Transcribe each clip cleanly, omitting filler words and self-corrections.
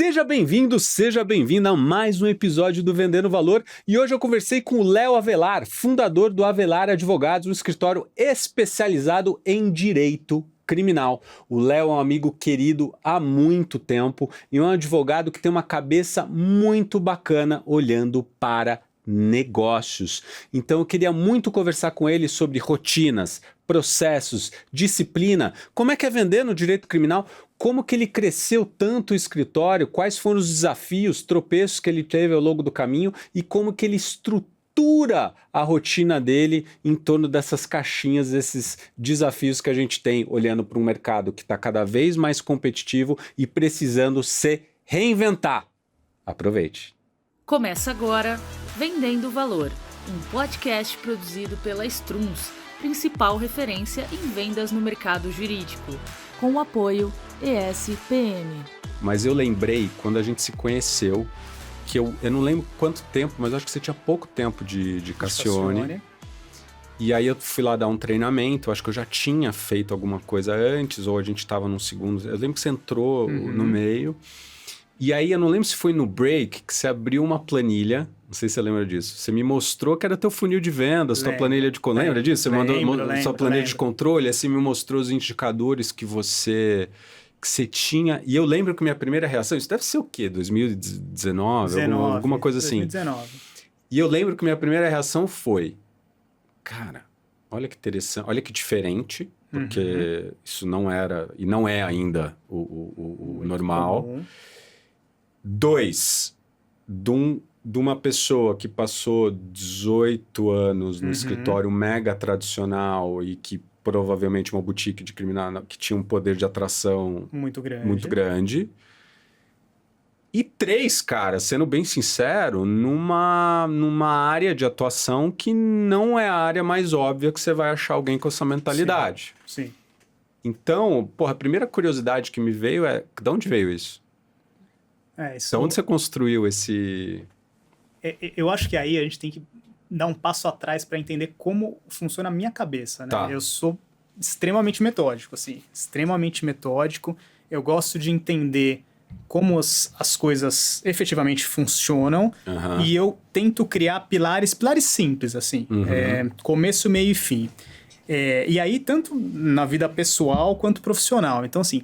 Seja bem-vindo, seja bem-vinda a mais um episódio do Vendendo Valor. E hoje eu conversei com o Léo Avelar, fundador do Avelar Advogados, um escritório especializado em direito criminal. O Léo é um amigo querido há muito tempo e é um advogado que tem uma cabeça muito bacana olhando para negócios. Então eu queria muito conversar com ele sobre rotinas, processos, disciplina, como é que é vender no direito criminal, como que ele cresceu tanto o escritório, quais foram os desafios, tropeços que ele teve ao longo do caminho e como que ele estrutura a rotina dele em torno dessas caixinhas, desses desafios que a gente tem olhando para um mercado que está cada vez mais competitivo e precisando se reinventar. Aproveite. Começa agora Vendendo Valor, um podcast produzido pela Strums, principal referência em vendas no mercado jurídico, com o apoio ESPM. Mas eu lembrei, quando a gente se conheceu, que eu não lembro quanto tempo, mas acho que você tinha pouco tempo de Cassione. E aí eu fui lá dar um treinamento, acho que eu já tinha feito alguma coisa antes, ou a gente estava num segundo. Eu lembro que você entrou no meio. E aí eu não lembro se foi no break que você abriu uma planilha, não sei se você lembra disso. Você me mostrou que era teu funil de vendas, tua planilha de... Lembra disso? Você mandou sua planilha de controle, assim me mostrou os indicadores que você tinha. E eu lembro que minha primeira reação, isso deve ser o quê? 2019? Alguma coisa assim. 2019. E eu lembro que minha primeira reação foi, cara, olha que interessante, olha que diferente, porque isso não era, e não é ainda o normal. Comum. 2, de uma pessoa que passou 18 anos no escritório mega tradicional e que provavelmente uma boutique de criminal que tinha um poder de atração Muito grande. E 3, cara, sendo bem sincero, numa área de atuação que não é a área mais óbvia que você vai achar alguém com essa mentalidade. Sim. Então, a primeira curiosidade que me veio é, de onde veio isso? Isso... Então, onde você construiu esse... Eu acho que aí a gente tem que dar um passo atrás para entender como funciona a minha cabeça, né? Tá. Eu sou extremamente metódico, assim. Extremamente metódico. Eu gosto de entender como as coisas efetivamente funcionam e eu tento criar pilares simples, assim. Começo, meio e fim. E aí, tanto na vida pessoal quanto profissional. Então, assim...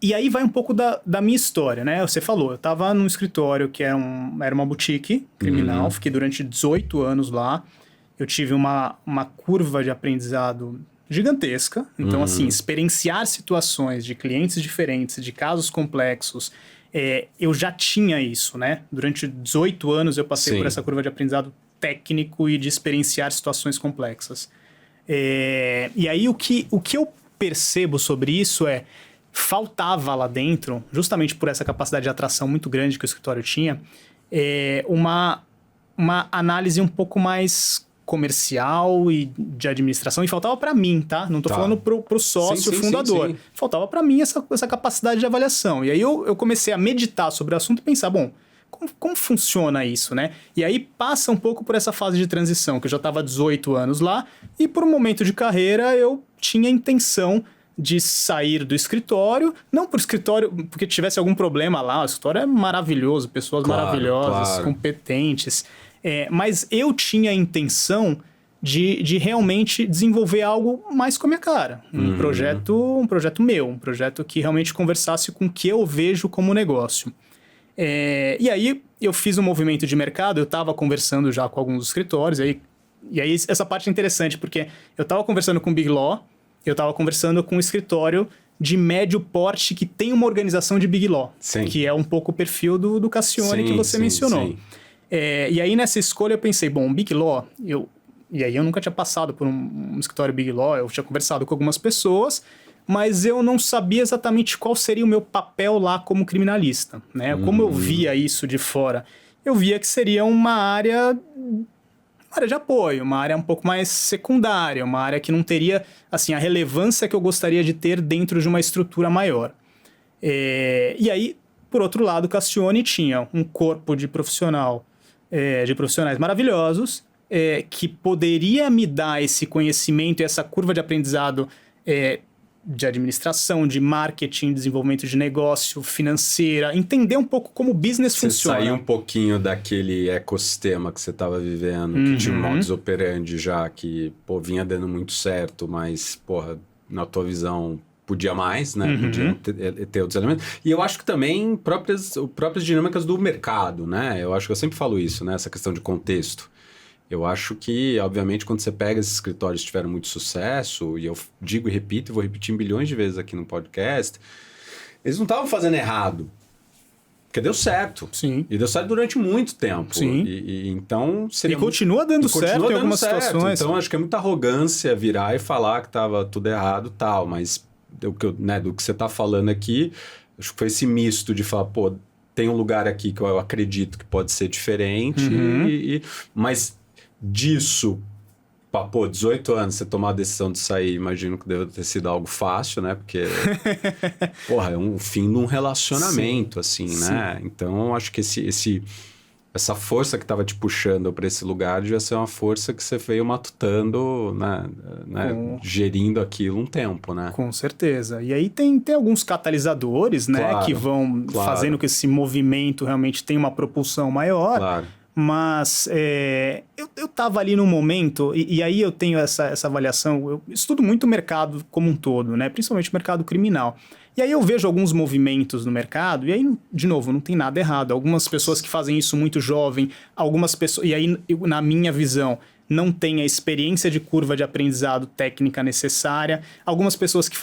E aí vai um pouco da minha história, né? Você falou, eu estava num escritório que era uma boutique criminal, fiquei durante 18 anos lá. Eu tive uma curva de aprendizado gigantesca. Então, assim, experienciar situações de clientes diferentes, de casos complexos, eu já tinha isso, né? Durante 18 anos eu passei por essa curva de aprendizado técnico e de experienciar situações complexas. E aí o que eu percebo sobre isso faltava lá dentro, justamente por essa capacidade de atração muito grande que o escritório tinha, uma análise um pouco mais comercial e de administração, e faltava para mim, tá? Não tô falando pro sócio fundador. Sim. Faltava para mim essa capacidade de avaliação. E aí eu comecei a meditar sobre o assunto e pensar, bom, como funciona isso, né? E aí passa um pouco por essa fase de transição, que eu já estava há 18 anos lá, e por um momento de carreira eu tinha a intenção de sair do escritório, não por escritório, porque tivesse algum problema lá, o escritório é maravilhoso, pessoas maravilhosas, competentes, mas eu tinha a intenção de realmente desenvolver algo mais com a minha cara, um projeto meu, um projeto que realmente conversasse com o que eu vejo como negócio. E aí eu fiz um movimento de mercado, eu estava conversando já com alguns escritórios, e aí essa parte é interessante, porque eu estava conversando com o Big Law, eu estava conversando com um escritório de médio porte que tem uma organização de Big Law, que é um pouco o perfil do Cassione que você mencionou. E aí nessa escolha eu pensei, bom, Big Law, e aí eu nunca tinha passado por um escritório Big Law, eu tinha conversado com algumas pessoas, mas eu não sabia exatamente qual seria o meu papel lá como criminalista, né? Como eu via isso de fora, eu via que seria uma área de apoio, uma área um pouco mais secundária, uma área que não teria assim, a relevância que eu gostaria de ter dentro de uma estrutura maior. E aí, por outro lado, o Cassione tinha um corpo de profissionais maravilhosos, que poderia me dar esse conhecimento e essa curva de aprendizado de administração, de marketing, desenvolvimento de negócio, financeira, entender um pouco como o business funciona. Você saiu um pouquinho daquele ecossistema que você estava vivendo, que tinha um modus operandi já, que vinha dando muito certo, mas, porra, na tua visão, podia mais, né? Podia ter outros elementos. E eu acho que também próprias dinâmicas do mercado, né? Eu acho que eu sempre falo isso, né? Essa questão de contexto. Eu acho que, obviamente, quando você pega esses escritórios que tiveram muito sucesso, e eu digo e repito, e vou repetir bilhões de vezes aqui no podcast, eles não estavam fazendo errado. Porque deu certo. Sim. E deu certo durante muito tempo. Sim. Então seria e continua dando certo em algumas situações. Então acho que é muita arrogância virar e falar que estava tudo errado e tal. Mas do que você está falando aqui, acho que foi esse misto de falar, pô, tem um lugar aqui que eu acredito que pode ser diferente, mas disso, pô, 18 anos, você tomar a decisão de sair, imagino que deve ter sido algo fácil, né? Porque, porra, é um fim de um relacionamento, assim, né? Então, acho que essa força que estava te puxando para esse lugar devia ser uma força que você veio matutando, né? Gerindo aquilo um tempo, né? Com certeza. E aí tem alguns catalisadores, né? Claro, que vão fazendo que esse movimento realmente tenha uma propulsão maior. Claro. Mas eu estava ali num momento, e aí eu tenho essa avaliação, eu estudo muito o mercado como um todo, né? Principalmente o mercado criminal. E aí eu vejo alguns movimentos no mercado, e aí, de novo, não tem nada errado. Algumas pessoas que fazem isso muito jovem, algumas pessoas... E aí, na minha visão, não tem a experiência de curva de aprendizado técnica necessária. Algumas pessoas que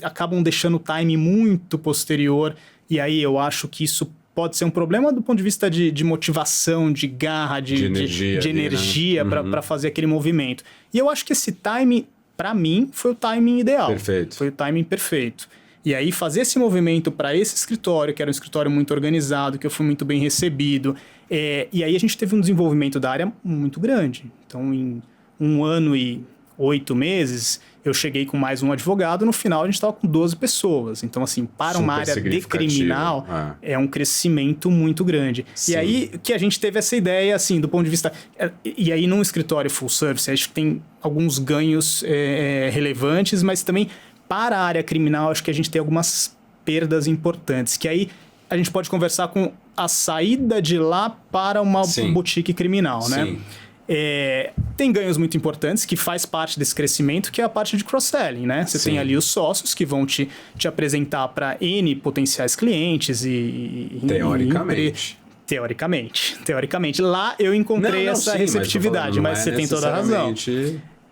acabam deixando o time muito posterior, e aí eu acho que isso pode ser um problema do ponto de vista de motivação, de garra, de energia né? para fazer aquele movimento. E eu acho que esse timing, para mim, foi o timing ideal. Perfeito. Foi o timing perfeito. E aí fazer esse movimento para esse escritório, que era um escritório muito organizado, que eu fui muito bem recebido. E aí a gente teve um desenvolvimento da área muito grande. Então, em 1 ano e 8 meses... eu cheguei com mais um advogado, no final a gente estava com 12 pessoas. Então, assim, para uma área de criminal, é um crescimento muito grande. Sim. E aí que a gente teve essa ideia, assim, do ponto de vista... E aí, num escritório full service, acho que tem alguns ganhos relevantes, mas também, para a área criminal, acho que a gente tem algumas perdas importantes, que aí a gente pode conversar com a saída de lá para uma boutique criminal, né? Sim. Tem ganhos muito importantes que faz parte desse crescimento, que é a parte de cross-selling, né? Você tem ali os sócios que vão te apresentar para N potenciais clientes Teoricamente. Lá eu encontrei essa receptividade, mas você tem toda a razão.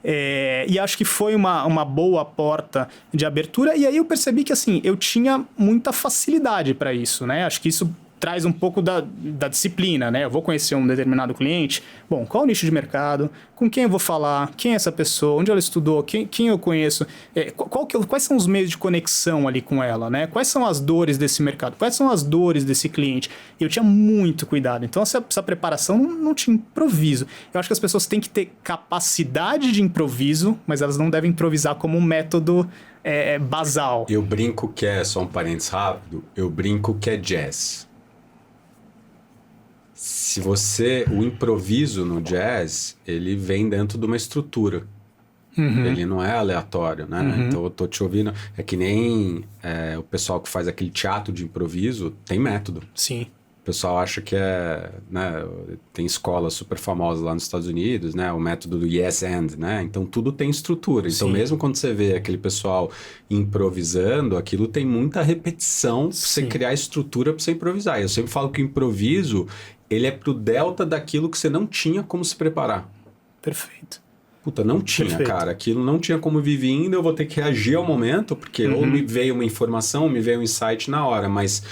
E acho que foi uma boa porta de abertura. E aí eu percebi que, assim, eu tinha muita facilidade para isso, né? Acho que isso traz um pouco da disciplina, né? Eu vou conhecer um determinado cliente, bom, qual o nicho de mercado, com quem eu vou falar, quem é essa pessoa, onde ela estudou, quem eu conheço, quais são os meios de conexão ali com ela, né? Quais são as dores desse mercado, quais são as dores desse cliente. E eu tinha muito cuidado. Então, essa preparação não tinha improviso. Eu acho que as pessoas têm que ter capacidade de improviso, mas elas não devem improvisar como um método basal. Eu brinco que só um parênteses rápido, eu brinco que é jazz. O improviso no jazz, ele vem dentro de uma estrutura. Ele não é aleatório, né? Então eu tô te ouvindo. É que nem o pessoal que faz aquele teatro de improviso, tem método. Sim. O pessoal acha que né, tem escolas super famosas lá nos Estados Unidos, né? O método do yes and, né? Então tudo tem estrutura. Então mesmo quando você vê aquele pessoal improvisando, aquilo tem muita repetição pra você criar estrutura pra você improvisar. Eu sempre falo que o improviso, ele é pro delta daquilo que você não tinha como se preparar. Perfeito. Puta, não tinha, cara. Aquilo não tinha como vir vindo, eu vou ter que reagir ao momento, porque ou me veio uma informação, ou me veio um insight na hora, mas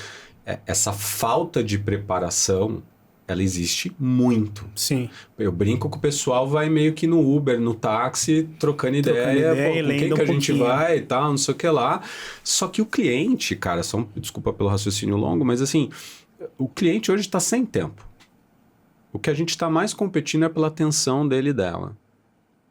essa falta de preparação, ela existe muito. Sim. Eu brinco que o pessoal vai meio que no Uber, no táxi, trocando ideia com quem que a gente vai e tal, não sei o que lá. Só que o cliente, cara, desculpa pelo raciocínio longo, mas assim, o cliente hoje está sem tempo. O que a gente está mais competindo é pela atenção dele e dela.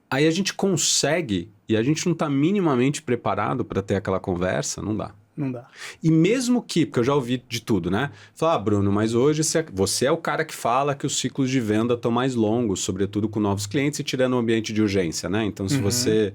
Aí a gente consegue, e a gente não está minimamente preparado para ter aquela conversa, não dá. Não dá. E mesmo que, porque eu já ouvi de tudo, né? Falar, Bruno, mas hoje você é o cara que fala que os ciclos de venda estão mais longos, sobretudo com novos clientes e tirando o ambiente de urgência, né? Então, se você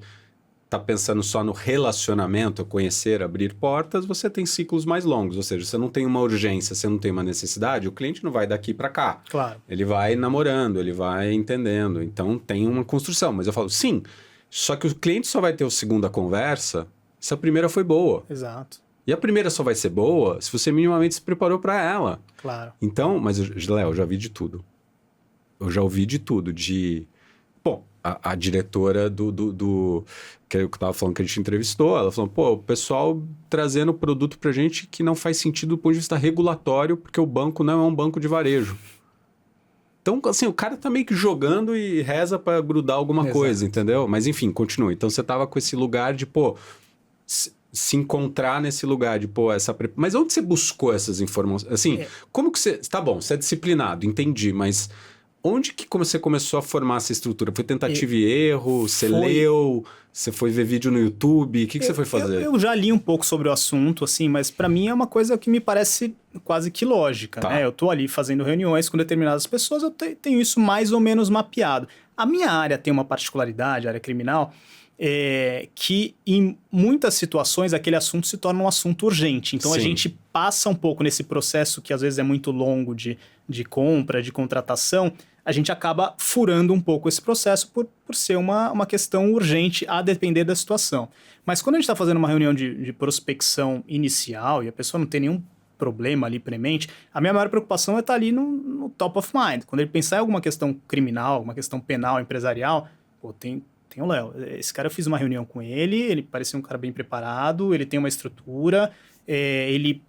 está pensando só no relacionamento, conhecer, abrir portas, você tem ciclos mais longos. Ou seja, você não tem uma urgência, você não tem uma necessidade, o cliente não vai daqui para cá. Claro. Ele vai namorando, ele vai entendendo. Então, tem uma construção. Mas eu falo, sim, só que o cliente só vai ter a segunda conversa se a primeira foi boa. Exato. E a primeira só vai ser boa se você minimamente se preparou para ela. Claro. Então, mas, Léo, eu já vi de tudo. Eu já ouvi de tudo, Bom, a diretora que eu estava falando que a gente entrevistou, ela falou, o pessoal trazendo produto pra gente que não faz sentido do ponto de vista regulatório, porque o banco não é um banco de varejo. Então, assim, o cara tá meio que jogando e reza para grudar alguma coisa, entendeu? Mas, enfim, continua. Então, você tava com esse lugar de, se encontrar nesse lugar de, Mas onde você buscou essas informações? Assim, como que você... Tá bom, você é disciplinado, entendi, mas... Onde que você começou a formar essa estrutura? Foi tentativa e erro? Você leu? Você foi ver vídeo no YouTube? O que você foi fazer? Eu já li um pouco sobre o assunto, assim, mas para mim é uma coisa que me parece quase que lógica, né? Eu tô ali fazendo reuniões com determinadas pessoas, eu tenho isso mais ou menos mapeado. A minha área tem uma particularidade, a área criminal, que em muitas situações aquele assunto se torna um assunto urgente. Então, a gente passa um pouco nesse processo que às vezes é muito longo de compra, de contratação, a gente acaba furando um pouco esse processo por ser uma questão urgente a depender da situação. Mas quando a gente está fazendo uma reunião de prospecção inicial e a pessoa não tem nenhum problema ali premente, a minha maior preocupação é estar ali no top of mind. Quando ele pensar em alguma questão criminal, alguma questão penal, empresarial, tem o Léo. Esse cara, eu fiz uma reunião com ele parecia um cara bem preparado, ele tem uma estrutura, ele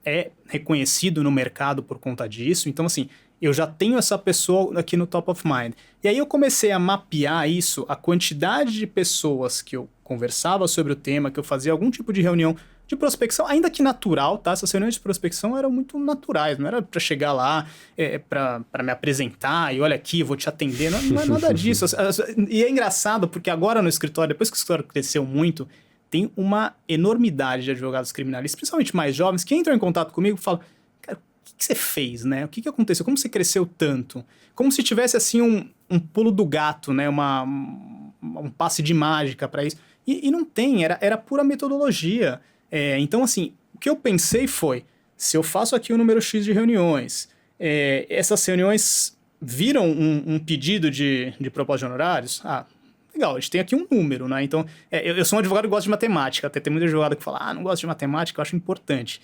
é reconhecido no mercado por conta disso. Então, assim, eu já tenho essa pessoa aqui no top of mind. E aí eu comecei a mapear isso, a quantidade de pessoas que eu conversava sobre o tema, que eu fazia algum tipo de reunião de prospecção, ainda que natural, tá? Essas reuniões de prospecção eram muito naturais, não era para chegar lá, para me apresentar e olha aqui, eu vou te atender, não é nada disso. E é engraçado porque agora no escritório, depois que o escritório cresceu muito, tem uma enormidade de advogados criminalistas, principalmente mais jovens, que entram em contato comigo e falam, cara, o que você fez, né? O que aconteceu? Como você cresceu tanto? Como se tivesse, assim, um pulo do gato, né? Um passe de mágica para isso. E não tem, era pura metodologia. Então, assim, o que eu pensei foi, se eu faço aqui o número X de reuniões, essas reuniões viram um pedido de proposta de honorários? Legal, a gente tem aqui um número, né? Então, eu sou um advogado que gosta de matemática, até tem muito advogado que fala, não gosto de matemática, eu acho importante.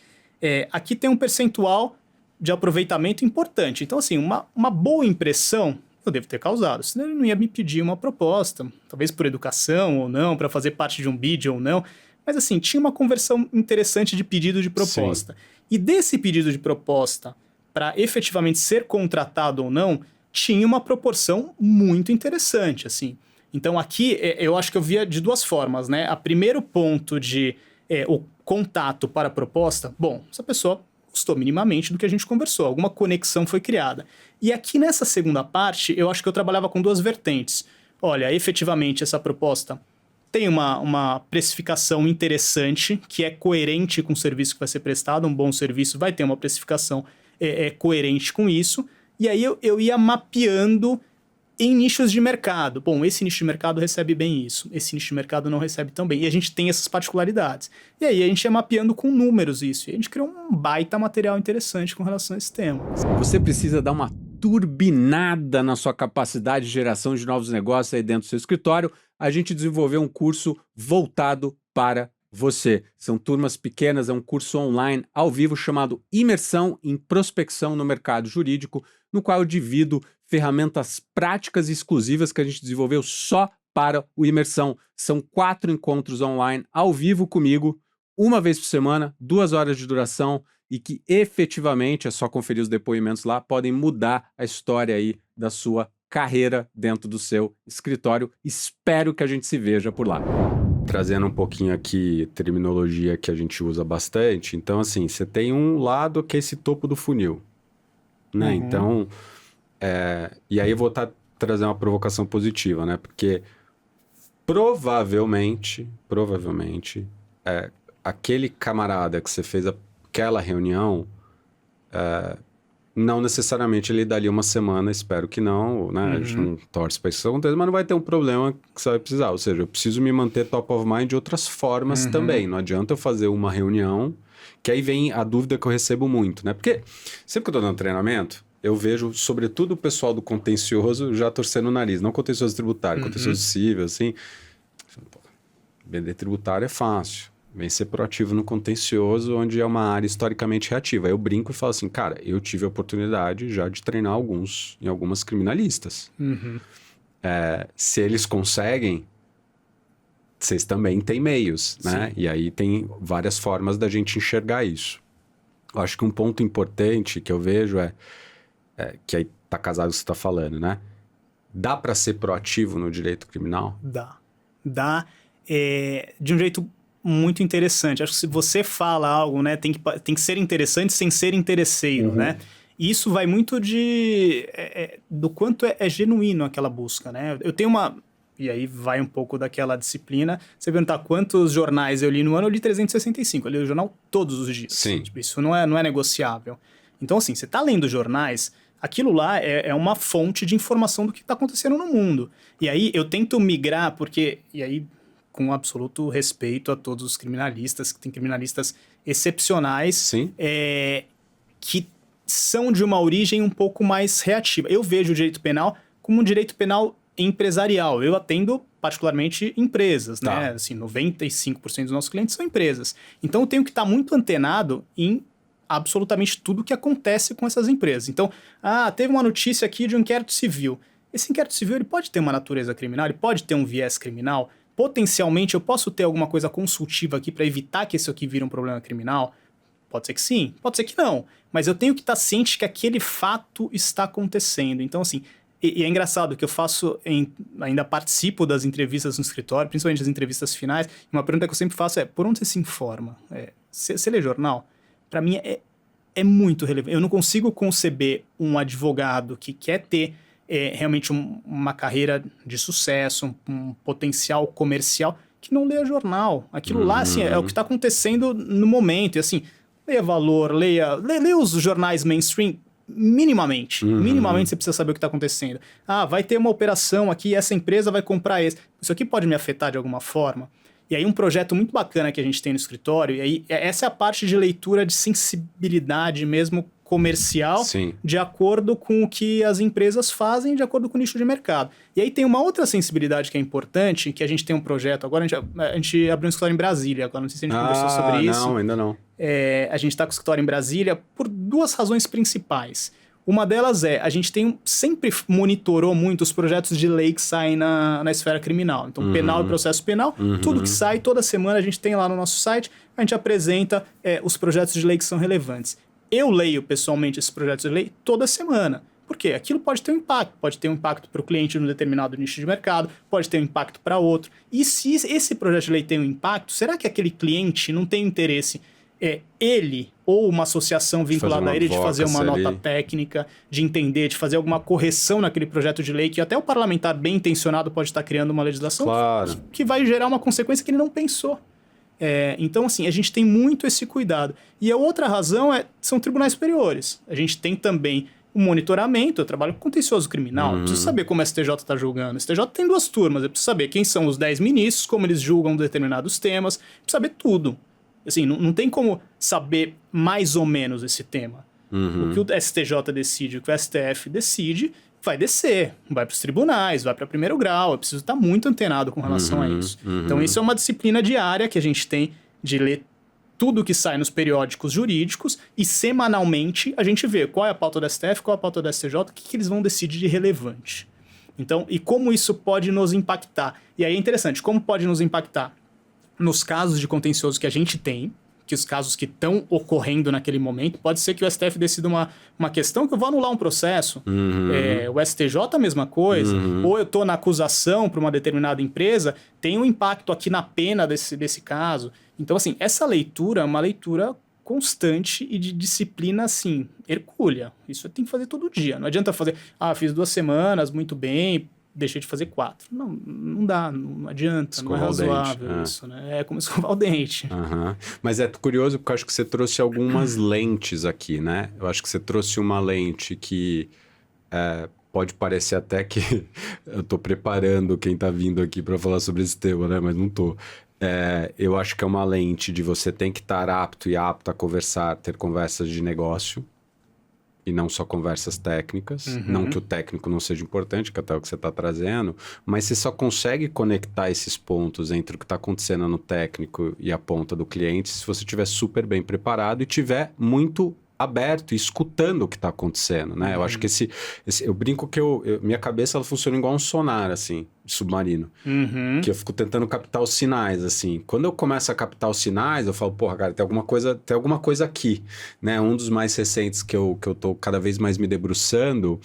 Aqui tem um percentual de aproveitamento importante. Então, assim, uma boa impressão eu devo ter causado, senão ele não ia me pedir uma proposta, talvez por educação ou não, para fazer parte de um bid ou não. Mas, assim, tinha uma conversão interessante de pedido de proposta. Sim. E desse pedido de proposta, para efetivamente ser contratado ou não, tinha uma proporção muito interessante, assim. Então, aqui, eu acho que eu via de duas formas, né? A primeiro ponto de o contato para a proposta, bom, essa pessoa gostou minimamente do que a gente conversou, alguma conexão foi criada. E aqui nessa segunda parte, eu acho que eu trabalhava com duas vertentes. Olha, efetivamente, essa proposta tem uma precificação interessante, que é coerente com o serviço que vai ser prestado, um bom serviço vai ter uma precificação coerente com isso, e aí eu ia mapeando em nichos de mercado. Bom, esse nicho de mercado recebe bem isso, esse nicho de mercado não recebe tão bem, e a gente tem essas particularidades. E aí a gente ia mapeando com números isso, e a gente criou um baita material interessante com relação a esse tema. Você precisa dar uma turbinada na sua capacidade de geração de novos negócios aí dentro do seu escritório. A gente desenvolveu um curso voltado para você. São turmas pequenas, é um curso online ao vivo chamado Imersão em Prospecção no Mercado Jurídico, no qual eu divido ferramentas práticas e exclusivas que a gente desenvolveu só para o Imersão. São 4 encontros online ao vivo comigo, uma vez por semana, 2 horas de duração, e que efetivamente, é só conferir os depoimentos lá, podem mudar a história aí da sua carreira dentro do seu escritório. Espero que a gente se veja por lá. Trazendo um pouquinho aqui terminologia que a gente usa bastante. Então, assim, você tem um lado que é esse topo do funil, né? Uhum. Então, e aí eu vou trazer uma provocação positiva, né? Porque provavelmente, aquele camarada que você fez aquela reunião, Não necessariamente ele dali uma semana, espero que não, né? A gente não torce para isso acontecer, mas não vai ter um problema que você vai precisar. Ou seja, eu preciso me manter top of mind de outras formas também. Não adianta eu fazer uma reunião, que aí vem a dúvida que eu recebo muito, né? Porque sempre que eu tô dando treinamento, eu vejo, sobretudo, o pessoal do contencioso já torcendo o nariz. Não contencioso tributário, contencioso civil, assim. Pô, vender tributário é fácil. Vem ser proativo no contencioso, onde é uma área historicamente reativa. Aí eu brinco e falo assim, cara, eu tive a oportunidade já de treinar em algumas criminalistas. Se eles conseguem, vocês também têm meios, né? Sim. E aí tem várias formas da gente enxergar isso. Eu acho que um ponto importante que eu vejo que aí tá casado com o que você tá falando, né? Dá para ser proativo no direito criminal? Dá. De um jeito muito interessante. Acho que se você fala algo, né, tem que ser interessante sem ser interesseiro, né? E isso vai muito do quanto é genuíno aquela busca, né? Eu tenho e aí vai um pouco daquela disciplina. Você perguntar quantos jornais eu li no ano, eu li 365. Eu li o jornal todos os dias. Sim. Tipo, isso não é negociável. Então, assim, você tá lendo jornais, aquilo lá é uma fonte de informação do que está acontecendo no mundo. E aí eu tento migrar, e aí com absoluto respeito a todos os criminalistas, que tem criminalistas excepcionais, Sim. Que são de uma origem um pouco mais reativa. Eu vejo o direito penal como um direito penal empresarial. Eu atendo particularmente empresas, né? Assim, 95% dos nossos clientes são empresas. Então eu tenho que estar muito antenado em absolutamente tudo que acontece com essas empresas. Então, teve uma notícia aqui de um inquérito civil. Esse inquérito civil ele pode ter uma natureza criminal, ele pode ter um viés criminal. Potencialmente, eu posso ter alguma coisa consultiva aqui para evitar que isso aqui vire um problema criminal? Pode ser que sim, pode ser que não. Mas eu tenho que estar ciente que aquele fato está acontecendo. Então, assim, e é engraçado que eu ainda participo das entrevistas no escritório, principalmente as entrevistas finais. E uma pergunta que eu sempre faço por onde você se informa? Você lê jornal? Para mim é muito relevante. Eu não consigo conceber um advogado que quer ter realmente uma carreira de sucesso, um potencial comercial, que não leia jornal. Aquilo lá, assim, é o que está acontecendo no momento. E assim, leia Valor, leia os jornais mainstream, minimamente. Minimamente você precisa saber o que está acontecendo. Vai ter uma operação aqui, essa empresa vai comprar esse. Isso aqui pode me afetar de alguma forma? E aí um projeto muito bacana que a gente tem no escritório, e aí essa é a parte de leitura de sensibilidade mesmo comercial, Sim. De acordo com o que as empresas fazem, de acordo com o nicho de mercado. E aí tem uma outra sensibilidade que é importante, que a gente tem um projeto agora, a gente abriu um escritório em Brasília, agora não sei se a gente conversou sobre isso. Não, ainda não. A gente está com o escritório em Brasília por duas razões principais. Uma delas a gente sempre monitorou muito os projetos de lei que saem na esfera criminal. Então, penal e processo penal, tudo que sai, toda semana a gente tem lá no nosso site, a gente apresenta os projetos de lei que são relevantes. Eu leio pessoalmente esses projetos de lei toda semana. Por quê? Aquilo pode ter um impacto para o cliente num determinado nicho de mercado, pode ter um impacto para outro. E se esse projeto de lei tem um impacto, será que aquele cliente não tem interesse ele ou uma associação vinculada a ele de fazer uma nota técnica, de entender, de fazer alguma correção naquele projeto de lei que até o parlamentar bem intencionado pode estar criando uma legislação que vai gerar uma consequência que ele não pensou. Então, assim, a gente tem muito esse cuidado. E a outra razão são tribunais superiores. A gente tem também o monitoramento, eu trabalho com contencioso criminal, eu preciso saber como o STJ está julgando. O STJ tem 2 turmas, eu preciso saber quem são os 10 ministros, como eles julgam determinados temas, preciso saber tudo. Assim, não tem como saber mais ou menos esse tema. O que o STJ decide, o que o STF decide, vai descer, vai para os tribunais, vai para primeiro grau. Eu preciso estar muito antenado com relação a isso. Então, isso é uma disciplina diária que a gente tem de ler tudo que sai nos periódicos jurídicos e semanalmente a gente vê qual é a pauta do STF, qual é a pauta do STJ, o que eles vão decidir de relevante. Então, e como isso pode nos impactar. E aí é interessante, como pode nos impactar? Nos casos de contencioso que a gente tem, que os casos que estão ocorrendo naquele momento, pode ser que o STF decida uma questão que eu vou anular um processo, o STJ a mesma coisa, ou eu estou na acusação para uma determinada empresa, tem um impacto aqui na pena desse caso. Então, assim, essa leitura é uma leitura constante e de disciplina, assim, hercúlea. Isso tem que fazer todo dia. Não adianta fazer, fiz 2 semanas, muito bem, deixei de fazer 4. Não dá, não adianta, Escovar não é o dente, razoável isso, né? É como escovar o dente. Mas é curioso porque eu acho que você trouxe algumas lentes aqui, né? Eu acho que você trouxe uma lente que pode parecer até que eu tô preparando quem tá vindo aqui para falar sobre esse tema, né? Mas não tô. Eu acho que é uma lente de você tem que estar apto e apto a conversar, ter conversas de negócio. E não só conversas técnicas. Não que o técnico não seja importante, que até é o que você está trazendo, mas você só consegue conectar esses pontos entre o que está acontecendo no técnico e a ponta do cliente se você estiver super bem preparado e estiver muito aberto e escutando o que está acontecendo, né? Eu acho que eu brinco que minha cabeça ela funciona igual um sonar, assim, submarino. Que eu fico tentando captar os sinais, assim. Quando eu começo a captar os sinais, eu falo, porra, cara, tem alguma coisa aqui, né? Um dos mais recentes que eu tô cada vez mais me debruçando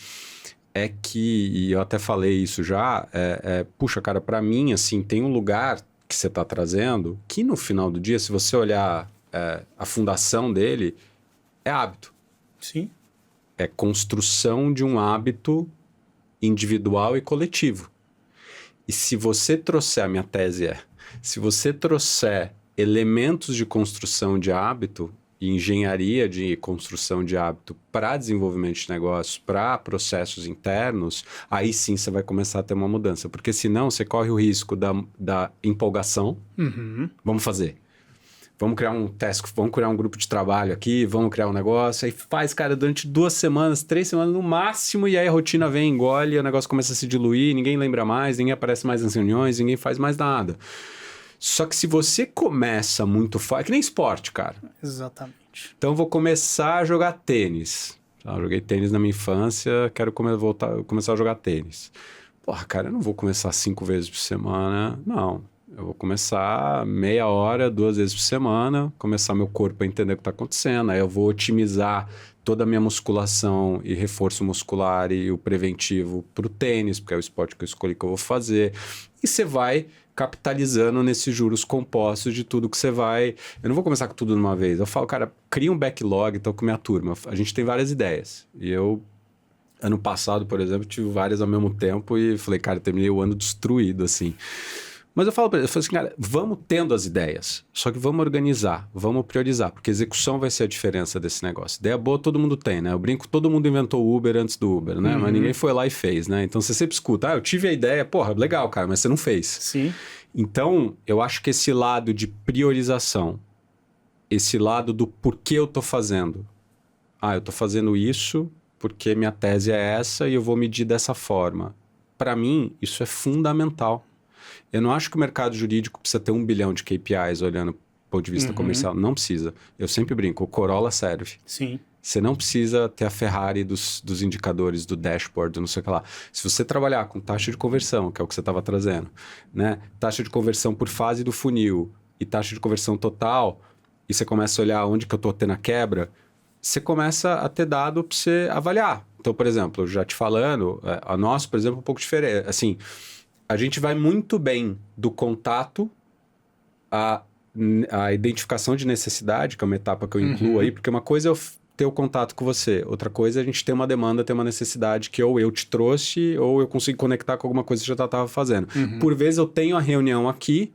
é que, e eu até falei isso já, puxa, cara, para mim, assim, tem um lugar que você tá trazendo que no final do dia, se você olhar a fundação dele, é hábito. Sim. É construção de um hábito individual e coletivo. E se você trouxer, a minha tese se você trouxer elementos de construção de hábito e engenharia de construção de hábito para desenvolvimento de negócios, para processos internos, aí sim você vai começar a ter uma mudança. Porque senão você corre o risco da empolgação. Vamos fazer. Vamos criar um task, vamos criar um grupo de trabalho aqui, vamos criar um negócio. Aí faz, cara, durante 2 semanas, 3 semanas no máximo, e aí a rotina vem, engole, o negócio começa a se diluir, ninguém lembra mais, ninguém aparece mais nas reuniões, ninguém faz mais nada. Só que se você começa muito fácil, é que nem esporte, cara. Exatamente. Então eu vou começar a jogar tênis. Eu joguei tênis na minha infância, quero começar a jogar tênis. Porra, cara, eu não vou começar 5 vezes por semana, não. Eu vou começar meia hora, 2 vezes por semana, começar meu corpo a entender o que está acontecendo. Aí eu vou otimizar toda a minha musculação e reforço muscular e o preventivo para o tênis, porque é o esporte que eu escolhi que eu vou fazer. E você vai capitalizando nesses juros compostos de tudo que você vai... Eu não vou começar com tudo de uma vez. Eu falo, cara, cria um backlog, então com minha turma. A gente tem várias ideias. E eu... Ano passado, por exemplo, tive várias ao mesmo tempo e falei, cara, terminei o ano destruído, assim... Mas eu falo para ele, assim, cara, vamos tendo as ideias, só que vamos organizar, vamos priorizar, porque execução vai ser a diferença desse negócio. Ideia boa todo mundo tem, né? Eu brinco, todo mundo inventou o Uber antes do Uber, né? Mas ninguém foi lá e fez, né? Então você sempre escuta, eu tive a ideia, porra, legal, cara, mas você não fez. Sim. Então, eu acho que esse lado de priorização, esse lado do porquê eu tô fazendo. Eu tô fazendo isso porque minha tese é essa e eu vou medir dessa forma. Para mim, isso é fundamental. Eu não acho que o mercado jurídico precisa ter 1 bilhão de KPIs olhando do ponto de vista comercial. Não precisa. Eu sempre brinco, o Corolla serve. Sim. Você não precisa ter a Ferrari dos indicadores, do dashboard, não sei o que lá. Se você trabalhar com taxa de conversão, que é o que você estava trazendo, né? Taxa de conversão por fase do funil e taxa de conversão total, e você começa a olhar onde que eu estou tendo a quebra, você começa a ter dado para você avaliar. Então, por exemplo, já te falando, a nossa, por exemplo, é um pouco diferente. Assim... A gente vai muito bem do contato à identificação de necessidade, que é uma etapa que eu incluo aí, porque uma coisa é eu ter o contato com você, outra coisa é a gente ter uma demanda, ter uma necessidade que ou eu te trouxe ou eu consigo conectar com alguma coisa que eu já estava fazendo. Por vezes eu tenho a reunião aqui,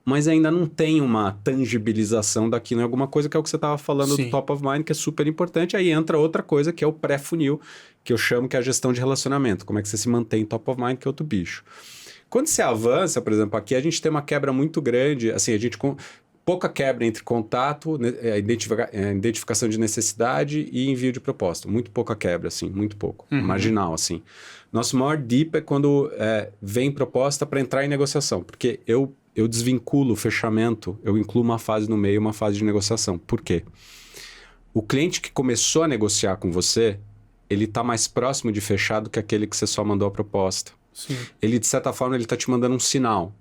mas ainda não tenho uma tangibilização daquilo em alguma coisa, que é o que você estava falando do top of mind, que é super importante. Aí entra outra coisa, que é o pré-funil, que eu chamo que é a gestão de relacionamento. Como é que você se mantém top of mind, que é outro bicho. Quando você avança, por exemplo, aqui a gente tem uma quebra muito grande, assim, a gente pouca quebra entre contato, identificação de necessidade e envio de proposta. Muito pouca quebra, assim, muito pouco. Marginal, assim. Nosso maior dip é quando vem proposta para entrar em negociação, porque eu desvinculo o fechamento, eu incluo uma fase no meio, uma fase de negociação. Por quê? O cliente que começou a negociar com você, ele está mais próximo de fechar do que aquele que você só mandou a proposta. Sim. Ele, de certa forma, ele está te mandando um sinal.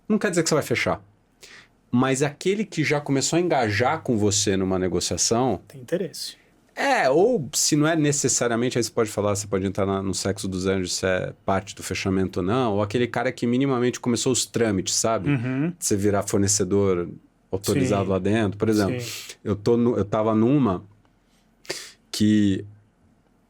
Não quer dizer que você vai fechar. Mas aquele que já começou a engajar com você numa negociação... Tem interesse. Ou se não é necessariamente, aí você pode falar, você pode entrar no sexo dos anjos, se é parte do fechamento ou não, ou aquele cara que minimamente começou os trâmites, sabe? Você virar fornecedor autorizado lá dentro. Por exemplo, eu tava numa que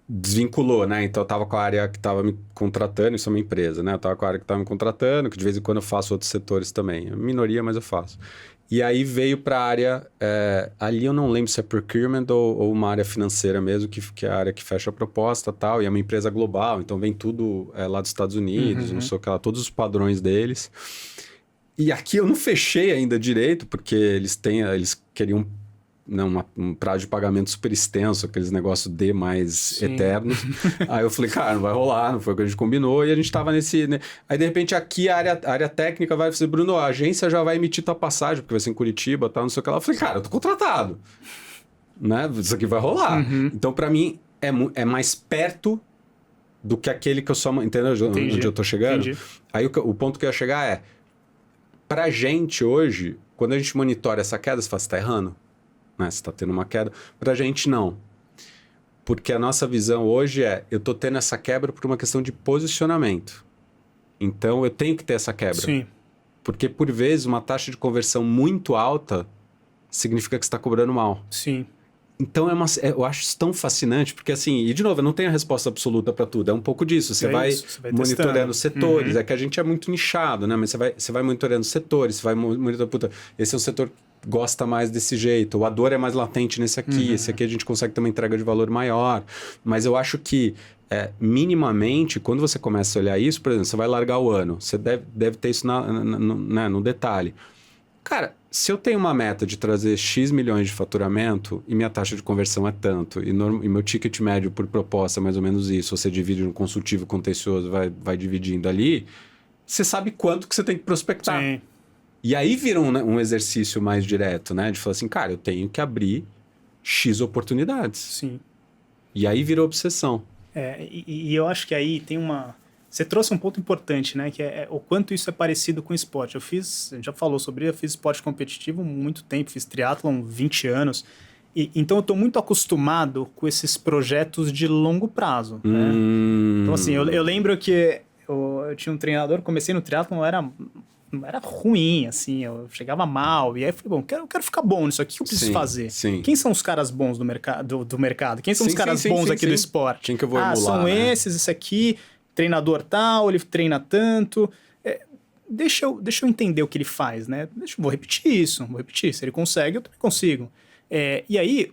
desvinculou, né? Então eu tava com a área que tava me contratando, isso é uma empresa, né? Eu tava com a área que tava me contratando, que de vez em quando eu faço outros setores também. É minoria, mas eu faço. E aí veio para a área, ali eu não lembro se é procurement ou uma área financeira mesmo, que é a área que fecha a proposta e tal, e é uma empresa global, então vem tudo lá dos Estados Unidos, não sei o que lá, todos os padrões deles. E aqui eu não fechei ainda direito, porque eles queriam um prazo de pagamento super extenso, aqueles negócios D mais eternos. Aí eu falei, cara, não vai rolar, não foi o que a gente combinou, e a gente tava nesse... Né? Aí, de repente, aqui a área técnica vai dizer, Bruno, a agência já vai emitir tua passagem, porque vai ser em Curitiba, tal, não sei o que lá. Eu falei, cara, eu tô contratado, né? Isso aqui vai rolar. Então, pra mim, é mais perto do que aquele que eu só... Entendeu onde eu tô chegando? Entendi. Aí o ponto que eu ia chegar é, pra gente hoje, quando a gente monitora essa queda, você fala, você tá errando? Né? Você está tendo uma queda. Para a gente, não. Porque a nossa visão hoje eu estou tendo essa quebra por uma questão de posicionamento. Então, eu tenho que ter essa quebra. Sim. Porque, por vezes, uma taxa de conversão muito alta significa que você está cobrando mal. Sim. Então, eu acho isso tão fascinante, porque assim, e de novo, eu não tenho a resposta absoluta para tudo, é um pouco disso. Você vai monitorando setores, é que a gente é muito nichado, né? Mas você vai monitorando setores, você vai monitorando, puta, esse é um setor que gosta mais desse jeito, ou a dor é mais latente nesse aqui, esse aqui a gente consegue ter uma entrega de valor maior. Mas eu acho que, minimamente, quando você começa a olhar isso, por exemplo, você vai largar o ano, você deve ter isso no detalhe. Cara, se eu tenho uma meta de trazer X milhões de faturamento e minha taxa de conversão é tanto, e meu ticket médio por proposta é mais ou menos isso, você divide no consultivo contencioso, vai dividindo ali, você sabe quanto que você tem que prospectar. Sim. E aí vira um exercício mais direto, né? De falar assim, cara, eu tenho que abrir X oportunidades. Sim. E aí vira obsessão. E eu acho que aí tem uma... Você trouxe um ponto importante, né? Que é o quanto isso é parecido com esporte. A gente já falou sobre isso, eu fiz esporte competitivo há muito tempo, fiz triatlon 20 anos. Então eu estou muito acostumado com esses projetos de longo prazo. Né? Então, assim, eu lembro que eu tinha um treinador, comecei no triatlon, não era ruim, assim, eu chegava mal. E aí eu falei, bom, eu quero ficar bom nisso aqui, o que eu preciso fazer? Sim. Quem são os caras bons do mercado? Quem são os caras bons aqui do esporte? Quem que eu vou emular, são né? esse aqui... Treinador tal, ele treina tanto. Deixa eu entender o que ele faz, né? Vou repetir isso. Se ele consegue, eu também consigo. E aí,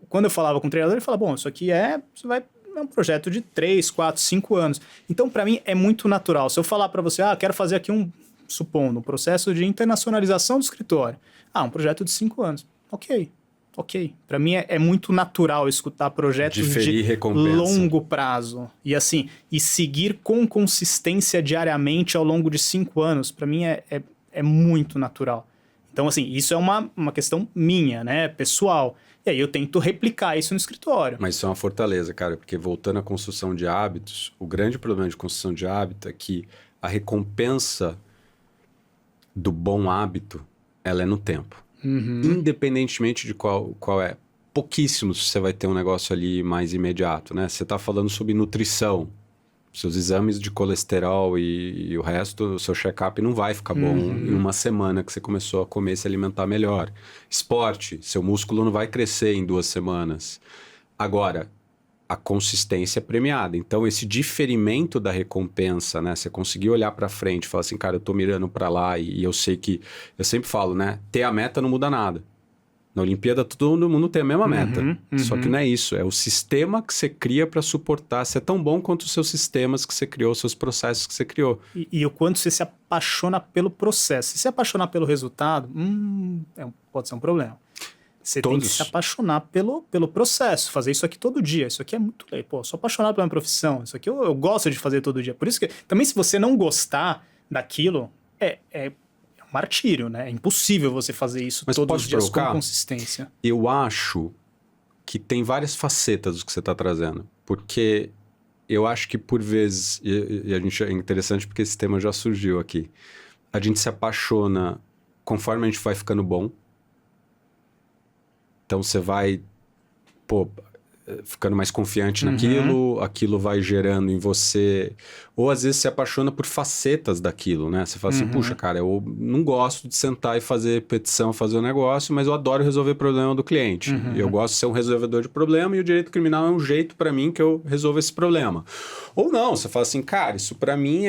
quando eu falava com o treinador, ele falava, bom, isso aqui é um projeto de 3, 4, 5 anos. Então, para mim, é muito natural. Se eu falar para você, quero fazer aqui supondo, um processo de internacionalização do escritório. Um projeto de 5 anos. Ok. Para mim é muito natural escutar projetos de longo prazo. E assim, seguir com consistência diariamente ao longo de 5 anos, para mim é muito natural. Então, assim, isso é uma questão minha, né? Pessoal. E aí eu tento replicar isso no escritório. Mas isso é uma fortaleza, cara, porque voltando à construção de hábitos, o grande problema de construção de hábito é que a recompensa do bom hábito, ela é no tempo. Independentemente de qual é. Pouquíssimos você vai ter um negócio ali mais imediato, né? Você está falando sobre nutrição. Seus exames de colesterol e o resto, o seu check-up não vai ficar bom em uma semana que você começou a comer e se alimentar melhor. Esporte, seu músculo não vai crescer em 2 semanas. Agora, a consistência é premiada. Então, esse diferimento da recompensa, né? Você conseguir olhar para frente e falar assim, cara, eu tô mirando para lá e eu sei que... Eu sempre falo, né? Ter a meta não muda nada. Na Olimpíada, todo mundo tem a mesma meta. Só que não é isso. É o sistema que você cria para suportar. Você é tão bom quanto os seus sistemas que você criou, os seus processos que você criou. E o quanto você se apaixona pelo processo. Se você apaixonar pelo resultado, pode ser um problema. Você tem que se apaixonar pelo processo, fazer isso aqui todo dia. Isso aqui é muito legal. Pô, eu sou apaixonado pela minha profissão. Isso aqui eu gosto de fazer todo dia. Por isso que, também, se você não gostar daquilo, é um martírio, né? É impossível você fazer isso todos os dias com consistência. Eu acho que tem várias facetas do que você está trazendo. Porque eu acho que, por vezes, e a gente é interessante porque esse tema já surgiu aqui, a gente se apaixona conforme a gente vai ficando bom. Então, você vai... Pô, ficando mais confiante naquilo, aquilo vai gerando em você... Ou às vezes se apaixona por facetas daquilo, né? Você fala assim, puxa, cara, eu não gosto de sentar e fazer petição, fazer um negócio, mas eu adoro resolver problema do cliente. E eu gosto de ser um resolvedor de problema e o direito criminal é um jeito para mim que eu resolvo esse problema. Ou não, você fala assim, cara, isso para mim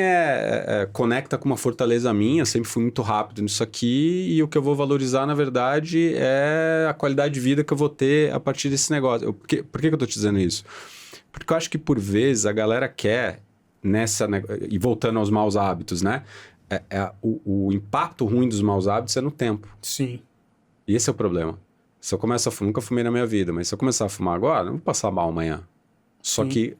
conecta com uma fortaleza minha, sempre fui muito rápido nisso aqui e o que eu vou valorizar, na verdade, é a qualidade de vida que eu vou ter a partir desse negócio. Por que eu tô te dizendo isso? Porque eu acho que por vezes a galera quer e voltando aos maus hábitos, né? O impacto ruim dos maus hábitos é no tempo. Sim. E esse é o problema. Se eu começar a fumar, nunca fumei na minha vida, mas se eu começar a fumar agora, não vou passar mal amanhã. Só que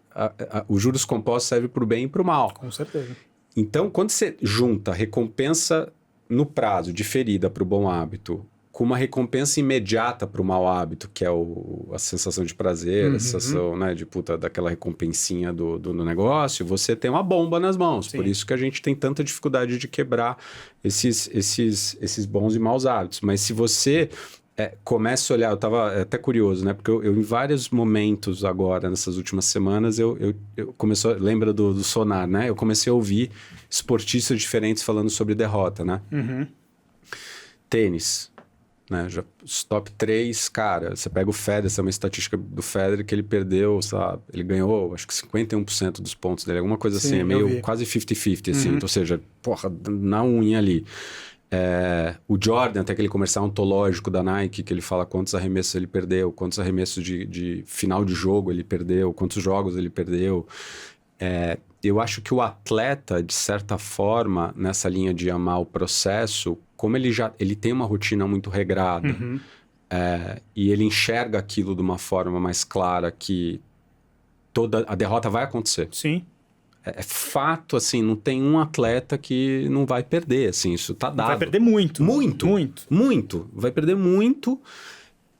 os juros compostos servem para o bem e para o mal. Com certeza. Então, quando você junta recompensa no prazo, diferida para o bom hábito, com uma recompensa imediata para o mau hábito, que é a sensação de prazer, a sensação, né, daquela recompensinha do negócio, você tem uma bomba nas mãos. Sim. Por isso que a gente tem tanta dificuldade de quebrar esses bons e maus hábitos. Mas se você começa a olhar, eu estava até curioso, né? Porque eu em vários momentos agora, nessas últimas semanas, eu lembra do Sonar, né? Eu comecei a ouvir esportistas diferentes falando sobre derrota, né? Tênis. Né, os top 3, cara, você pega o Federer, essa é uma estatística do Federer que ele perdeu, sabe, ele ganhou acho que 51% dos pontos dele, alguma coisa assim, é meio quase 50-50, assim, ou seja, porra, na unha ali. O Jordan, tem aquele comercial ontológico da Nike, que ele fala quantos arremessos ele perdeu, quantos arremessos de final de jogo ele perdeu, quantos jogos ele perdeu. Eu acho que o atleta, de certa forma, nessa linha de amar o processo, como ele tem uma rotina muito regrada, e ele enxerga aquilo de uma forma mais clara, que toda a derrota vai acontecer. Sim. É fato, assim, não tem um atleta que não vai perder, assim, isso tá dado. Vai perder muito. Muito. Vai perder muito.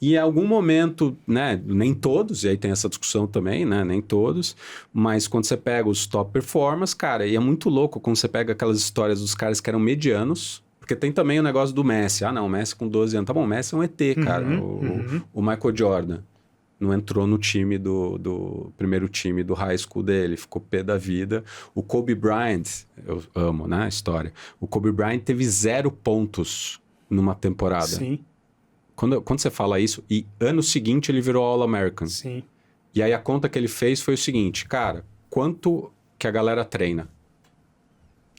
E em algum momento, né, nem todos, e aí tem essa discussão também, né, nem todos, mas quando você pega os top performers, cara, e é muito louco quando você pega aquelas histórias dos caras que eram medianos, porque tem também o negócio do Messi. Ah, não, o Messi com 12 anos. Tá bom, o Messi é um ET, cara. O Michael Jordan não entrou no time do primeiro time do high school dele, ficou pé da vida. O Kobe Bryant, eu amo, né, a história. O Kobe Bryant teve 0 pontos numa temporada. Sim. Quando você fala isso, e ano seguinte ele virou All-American. Sim. E aí a conta que ele fez foi o seguinte, cara, quanto que a galera treina?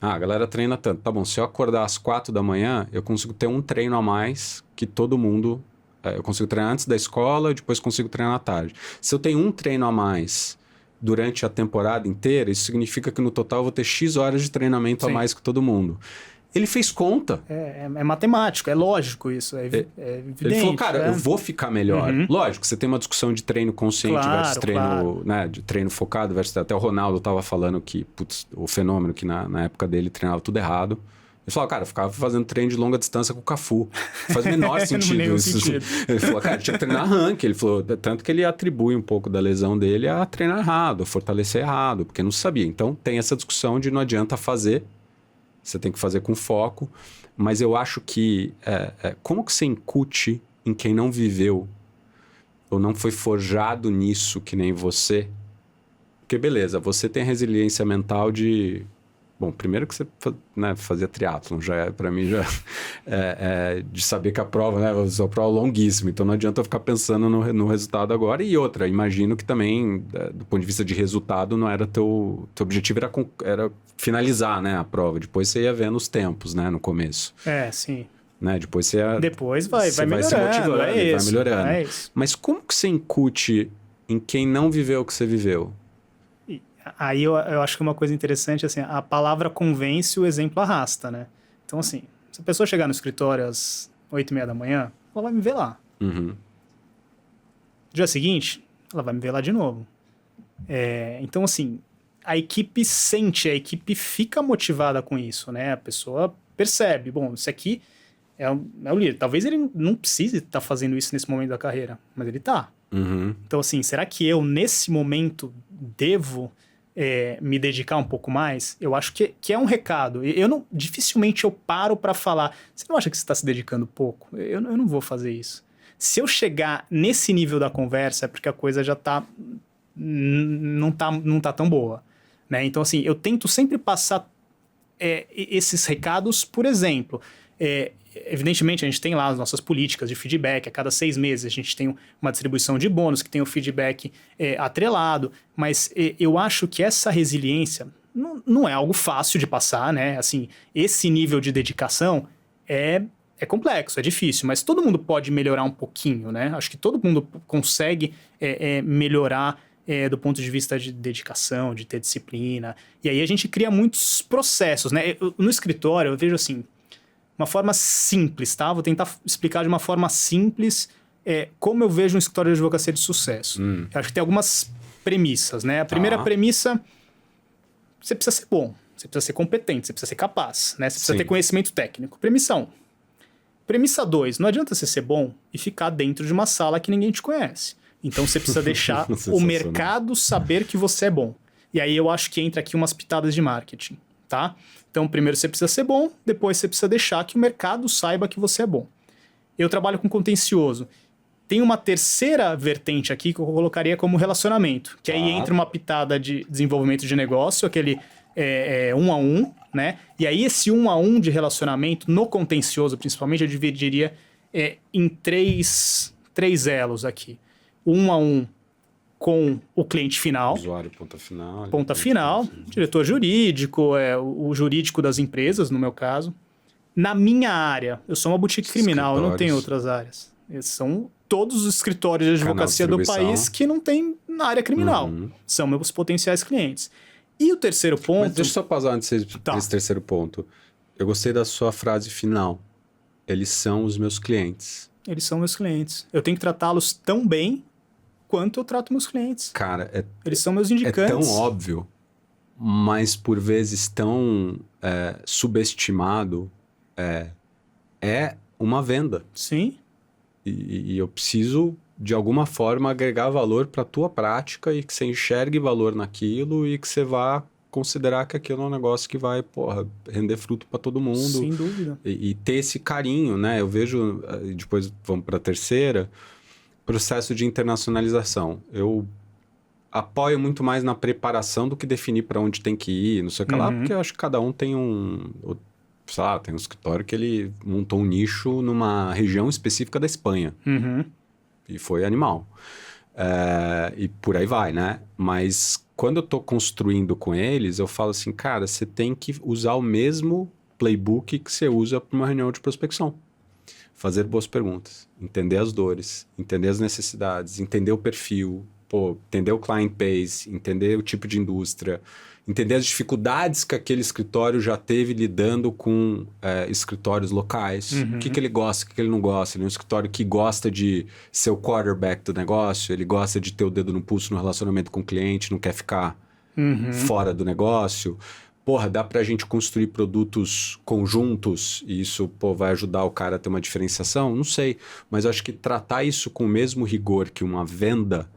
Ah, a galera treina tanto. Tá bom, se eu acordar às 4 da manhã, eu consigo ter um treino a mais que todo mundo... eu consigo treinar antes da escola e depois consigo treinar à tarde. Se eu tenho um treino a mais durante a temporada inteira, isso significa que no total eu vou ter X horas de treinamento a mais que todo mundo. Ele fez conta. É matemático, é lógico isso, é evidente. Ele falou, cara, eu vou ficar melhor. Lógico, você tem uma discussão de treino consciente versus treino, né, de treino focado versus... Até o Ronaldo estava falando que, o fenômeno que na época dele treinava tudo errado. Ele falou, cara, eu ficava fazendo treino de longa distância com o Cafu. Faz o menor sentido isso. Ele falou, cara, tinha que treinar ranking. Ele falou, tanto que ele atribui um pouco da lesão dele a treinar errado, a fortalecer errado, porque não sabia. Então, tem essa discussão de não adianta fazer, você tem que fazer com foco. Mas eu acho que, como que você incute em quem não viveu ou não foi forjado nisso que nem você? Porque, beleza, você tem a resiliência mental de... Bom, primeiro que você, né, fazia triatlon, para mim já de saber que a prova, né, a prova é longuíssima, então não adianta eu ficar pensando no resultado agora. E outra, imagino que também, do ponto de vista de resultado, não era teu objetivo era finalizar, né, a prova. Depois você ia vendo os tempos, né, no começo. Sim. Né, depois Depois vai melhorando, se motivando, vai melhorando. É isso. Mas como que você incute em quem não viveu o que você viveu? Aí eu acho que uma coisa interessante, assim, a palavra convence, o exemplo arrasta, né? Então, assim, se a pessoa chegar no escritório às 8h30 da manhã, ela vai me ver lá. Dia seguinte, ela vai me ver lá de novo. Então, assim, a equipe a equipe fica motivada com isso, né? A pessoa percebe, bom, isso aqui é o líder. Talvez ele não precise estar fazendo isso nesse momento da carreira, mas ele tá. Então, assim, será que eu, nesse momento, devo... me dedicar um pouco mais? Eu acho que é um recado. Dificilmente eu paro para falar, você não acha que você está se dedicando pouco? Eu não vou fazer isso. Se eu chegar nesse nível da conversa, é porque a coisa já não tá tão boa, né? Então, assim, eu tento sempre passar esses recados, por exemplo. Evidentemente, a gente tem lá as nossas políticas de feedback. A cada 6 meses a gente tem uma distribuição de bônus, que tem o feedback atrelado. Mas eu acho que essa resiliência não é algo fácil de passar, né? Assim, esse nível de dedicação é complexo, é difícil, mas todo mundo pode melhorar um pouquinho, né? Acho que todo mundo consegue melhorar do ponto de vista de dedicação, de ter disciplina. E aí a gente cria muitos processos, né? No escritório, eu vejo assim, uma forma simples, tá? Vou tentar explicar de uma forma simples como eu vejo um escritório de advocacia de sucesso. Eu acho que tem algumas premissas, né? A primeira premissa, você precisa ser bom, você precisa ser competente, você precisa ser capaz, né? Você precisa ter conhecimento técnico. Premissa 1. Premissa 2, não adianta você ser bom e ficar dentro de uma sala que ninguém te conhece. Então você precisa deixar o mercado saber que você é bom. E aí eu acho que entra aqui umas pitadas de marketing, tá? Então primeiro você precisa ser bom, depois você precisa deixar que o mercado saiba que você é bom. Eu trabalho com contencioso. Tem uma terceira vertente aqui que eu colocaria como relacionamento, que aí entra uma pitada de desenvolvimento de negócio, aquele 1 a 1, né? E aí esse 1 a 1 de relacionamento, no contencioso principalmente, eu dividiria em três elos aqui. 1 a 1 com o cliente final. Usuário, ponta final. Ponta final, diretor jurídico, o jurídico das empresas, no meu caso. Na minha área, eu sou uma boutique criminal, eu não tenho outras áreas. Esses são todos os escritórios de advocacia do país que não tem na área criminal. São meus potenciais clientes. E o terceiro ponto... Mas deixa eu só pausar antes desse terceiro ponto. Eu gostei da sua frase final. Eles são os meus clientes. Eles são meus clientes. Eu tenho que tratá-los tão bem quanto eu trato meus clientes. Cara, eles são meus indicantes. É tão óbvio, mas por vezes tão subestimado. É uma venda. Sim. E eu preciso, de alguma forma, agregar valor para a tua prática e que você enxergue valor naquilo e que você vá considerar que aquilo é um negócio que vai, render fruto para todo mundo. Sem dúvida. E ter esse carinho, né? Eu vejo, depois vamos para a terceira, processo de internacionalização. Eu apoio muito mais na preparação do que definir para onde tem que ir, não sei o que lá, porque eu acho que cada um tem sei lá, tem um escritório que ele montou um nicho numa região específica da Espanha. E foi animal. E por aí vai, né? Mas quando eu tô construindo com eles, eu falo assim, cara, você tem que usar o mesmo playbook que você usa para uma reunião de prospecção. Fazer boas perguntas, entender as dores, entender as necessidades, entender o perfil, entender o client base, entender o tipo de indústria, entender as dificuldades que aquele escritório já teve lidando com escritórios locais. O que ele gosta, o que ele não gosta. Ele é um escritório que gosta de ser o quarterback do negócio, ele gosta de ter o dedo no pulso no relacionamento com o cliente, não quer ficar fora do negócio. Dá pra gente construir produtos conjuntos e isso, vai ajudar o cara a ter uma diferenciação? Não sei, mas eu acho que tratar isso com o mesmo rigor que uma venda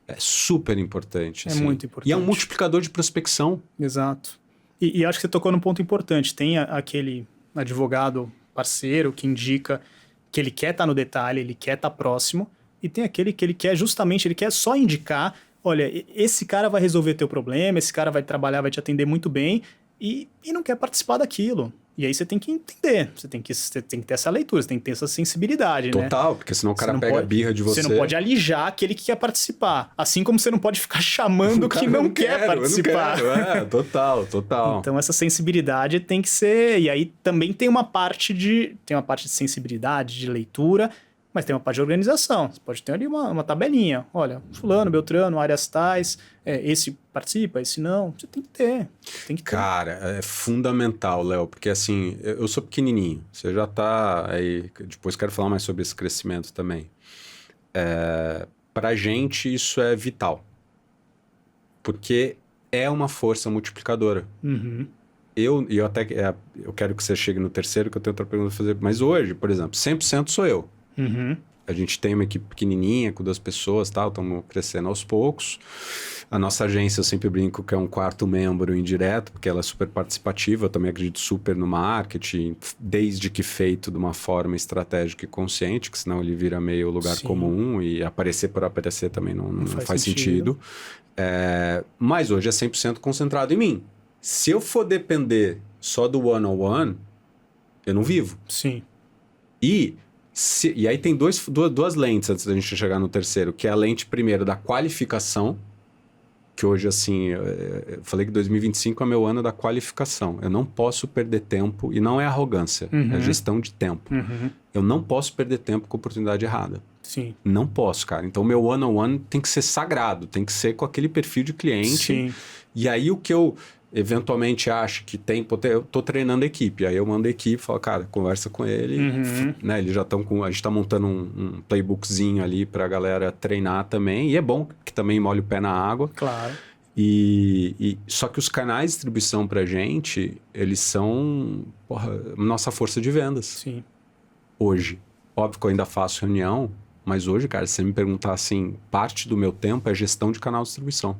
é super importante. É muito importante. E é um multiplicador de prospecção. Exato. E acho que você tocou num ponto importante. Tem aquele advogado parceiro que indica que ele quer estar no detalhe, ele quer estar próximo, e tem aquele que ele quer ele quer só indicar, olha, esse cara vai resolver teu problema, esse cara vai trabalhar, vai te atender muito bem, e não quer participar daquilo. E aí você tem que entender, você tem que ter essa leitura, você tem que ter essa sensibilidade, né? Total, porque senão o cara pega a birra de você. Você não pode alijar aquele que quer participar. Assim como você não pode ficar chamando que não quer participar. Eu não quero. Total. Então essa sensibilidade tem que ser... E aí também tem uma parte de sensibilidade, de leitura, mas tem uma parte de organização. Você pode ter ali uma tabelinha. Olha, fulano, beltrano, áreas tais, esse participa, esse não. Você tem que ter. Cara, é fundamental, Léo, porque assim, eu sou pequenininho. Você já tá aí... Depois quero falar mais sobre esse crescimento também. Pra gente, isso é vital. Porque é uma força multiplicadora. Eu quero que você chegue no terceiro, que eu tenho outra pergunta a fazer. Mas hoje, por exemplo, 100% sou eu. A gente tem uma equipe pequenininha, com 2 pessoas, tal, estamos crescendo aos poucos. A nossa agência, eu sempre brinco que é um 4º membro indireto, porque ela é super participativa. Eu também acredito super no marketing, desde que feito de uma forma estratégica e consciente, que senão ele vira meio lugar comum e aparecer por aparecer também não faz sentido. Mas hoje é 100% concentrado em mim. Se eu for depender só do one-on-one, eu não vivo. Sim. E aí tem duas lentes antes da gente chegar no terceiro, que é a lente, primeiro, da qualificação, que hoje, assim, eu falei que 2025 é meu ano da qualificação. Eu não posso perder tempo, e não é arrogância, é gestão de tempo. Eu não posso perder tempo com a oportunidade errada. Sim. Não posso, cara. Então, meu one-on-one tem que ser sagrado, tem que ser com aquele perfil de cliente. Sim. E aí, o que eu eventualmente acho que tem... Eu tô treinando a equipe, aí eu mando a equipe, falo, cara, conversa com ele, né? Eles já estão com... A gente tá montando um playbookzinho ali pra galera treinar também, e é bom que também molhe o pé na água. Claro. Só que os canais de distribuição pra gente, eles são, nossa força de vendas. Sim. Hoje. Óbvio que eu ainda faço reunião, mas hoje, cara, se você me perguntar assim, parte do meu tempo é gestão de canal de distribuição.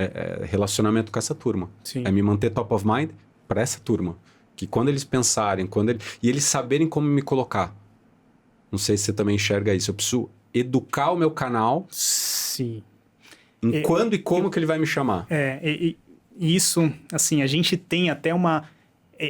É relacionamento com essa turma. Sim. É me manter top of mind para essa turma. Que quando eles pensarem, e eles saberem como me colocar. Não sei se você também enxerga isso. Eu preciso educar o meu canal. Sim. Em quando e como que ele vai me chamar. Isso, assim, a gente tem até uma...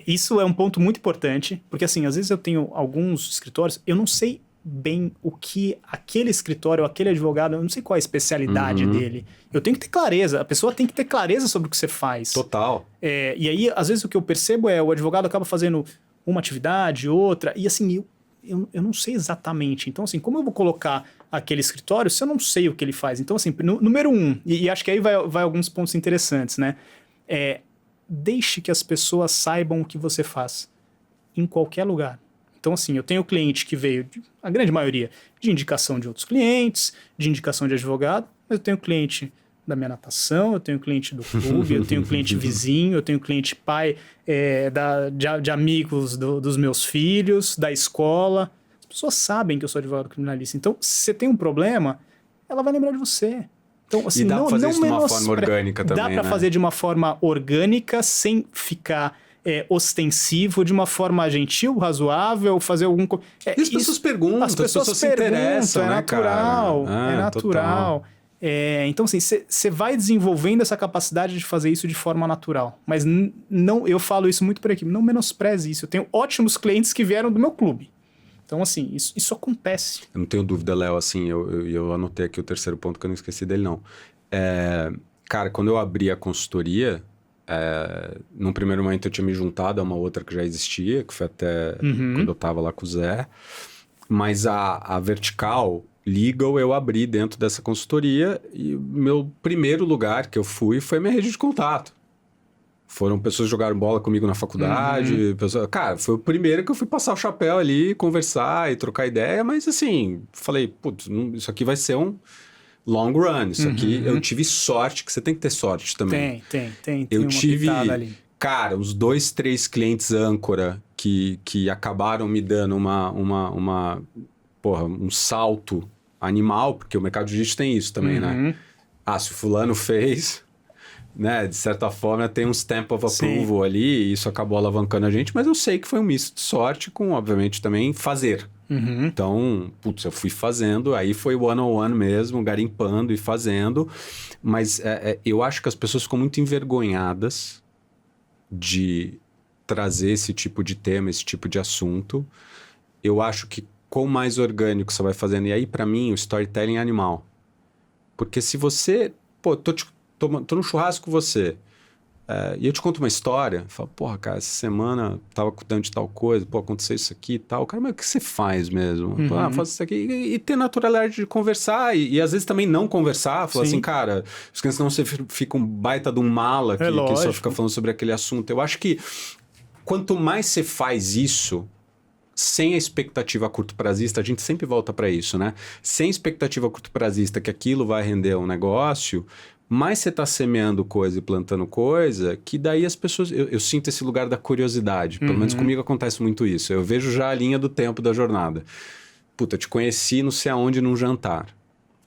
Isso é um ponto muito importante, porque assim, às vezes eu tenho alguns escritórios, eu não sei bem o que aquele escritório, aquele advogado, eu não sei qual é a especialidade dele. Eu tenho que ter clareza, a pessoa tem que ter clareza sobre o que você faz. Total. E aí, às vezes o que eu percebo o advogado acaba fazendo uma atividade, outra, e assim, eu não sei exatamente. Então, assim, como eu vou colocar aquele escritório se eu não sei o que ele faz? Então, assim, número 1, e acho que aí vai alguns pontos interessantes, né? Deixe que as pessoas saibam o que você faz em qualquer lugar. Então, assim, eu tenho cliente que veio, a grande maioria, de indicação de outros clientes, de indicação de advogado, mas eu tenho cliente da minha natação, eu tenho cliente do clube, eu tenho cliente vizinho, eu tenho cliente pai de amigos dos meus filhos, da escola. As pessoas sabem que eu sou advogado criminalista. Então, se você tem um problema, ela vai lembrar de você. Então, assim, e dá pra fazer isso de uma forma orgânica também, dá pra fazer de uma forma orgânica, sem ficar ostensivo, de uma forma gentil, razoável, fazer algum... E as pessoas perguntam, as pessoas se interessam, é natural, cara? É natural. Então, assim, você vai desenvolvendo essa capacidade de fazer isso de forma natural. Mas não, eu falo isso muito por aqui, não menospreze isso. Eu tenho ótimos clientes que vieram do meu clube. Então, assim, isso acontece. Eu não tenho dúvida, Léo, assim, eu anotei aqui o terceiro ponto que eu não esqueci dele, não. Cara, quando eu abri a consultoria, num primeiro momento eu tinha me juntado a uma outra que já existia, que foi até quando eu tava lá com o Zé. Mas a vertical, legal, eu abri dentro dessa consultoria e meu primeiro lugar que eu fui foi a minha rede de contato. Foram pessoas que jogaram bola comigo na faculdade. Cara, foi o primeiro que eu fui passar o chapéu ali, conversar e trocar ideia. Mas assim, falei, putz, isso aqui vai ser um long run. Isso aqui, eu tive sorte, que você tem que ter sorte também. Tem eu uma tive, ali. Cara, uns 2, 3 clientes âncora que acabaram me dando um salto animal, porque o mercado de jiu-jitsu tem isso também, né? Se o fulano fez... Né, de certa forma tem um stamp of approval ali, e isso acabou alavancando a gente, mas eu sei que foi um misto de sorte com, obviamente, também fazer. Então, putz, eu fui fazendo, aí foi one-on-one mesmo, garimpando e fazendo, mas eu acho que as pessoas ficam muito envergonhadas de trazer esse tipo de tema, esse tipo de assunto. Eu acho que quanto mais orgânico você vai fazendo, e aí pra mim o storytelling é animal. Porque se você, tô no churrasco com você, e eu te conto uma história, eu falo, porra, cara, essa semana tava cuidando de tal coisa, aconteceu isso aqui e tal. Cara, mas o que você faz mesmo? Faço isso aqui. E ter naturalidade de conversar, e às vezes também não conversar, falar assim, cara, porque senão você fica um baita de um mala que só fica falando sobre aquele assunto. Eu acho que quanto mais você faz isso, sem a expectativa curto-prazista, a gente sempre volta para isso, né? Sem expectativa curto-prazista que aquilo vai render um negócio... mais você está semeando coisa e plantando coisa, que daí as pessoas... Eu sinto esse lugar da curiosidade. Pelo menos comigo acontece muito isso. Eu vejo já a linha do tempo da jornada. puta, te conheci não sei aonde num jantar.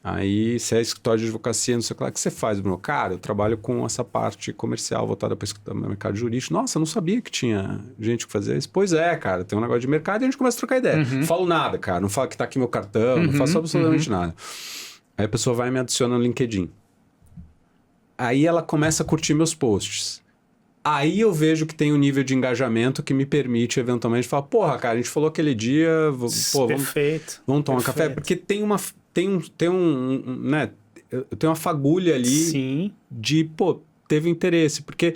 Aí, você é escritório de advocacia, não sei o que você faz, Bruno? Cara, eu trabalho com essa parte comercial voltada para o mercado jurídico. Nossa, eu não sabia que tinha gente que fazia isso. Pois é, cara, tem um negócio de mercado e a gente começa a trocar ideia. Não falo nada, cara, não falo que tá aqui meu cartão, não faço absolutamente nada. Aí a pessoa vai e me adiciona no LinkedIn. Aí ela começa a curtir meus posts. Aí eu vejo que tem um nível de engajamento que me permite, eventualmente, falar, porra, cara, a gente falou aquele dia, vamos tomar um café, porque tem uma... né? Eu tenho uma fagulha ali Sim. de, teve interesse. Porque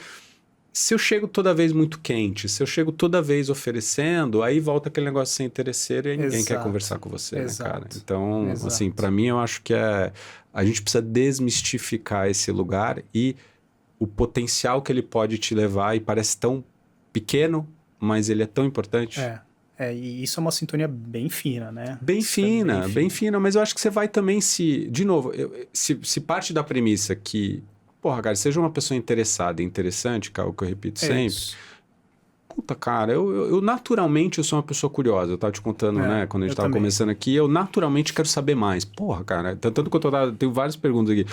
se eu chego toda vez muito quente, se eu chego toda vez oferecendo, aí volta aquele negócio sem interesseiro e ninguém quer conversar com você, né, cara? Então, assim, para mim, eu acho que a gente precisa desmistificar esse lugar e o potencial que ele pode te levar, e parece tão pequeno, mas ele é tão importante. E isso é uma sintonia bem fina, né? Bem fina, mas eu acho que você vai também de novo, se parte da premissa que, porra, cara, seja uma pessoa interessada e interessante, que é o que eu repito sempre, isso. Puta, cara, eu naturalmente eu sou uma pessoa curiosa, eu tava te contando, né, quando a gente tava começando aqui, eu naturalmente quero saber mais, porra, cara, tanto que eu tenho várias perguntas aqui,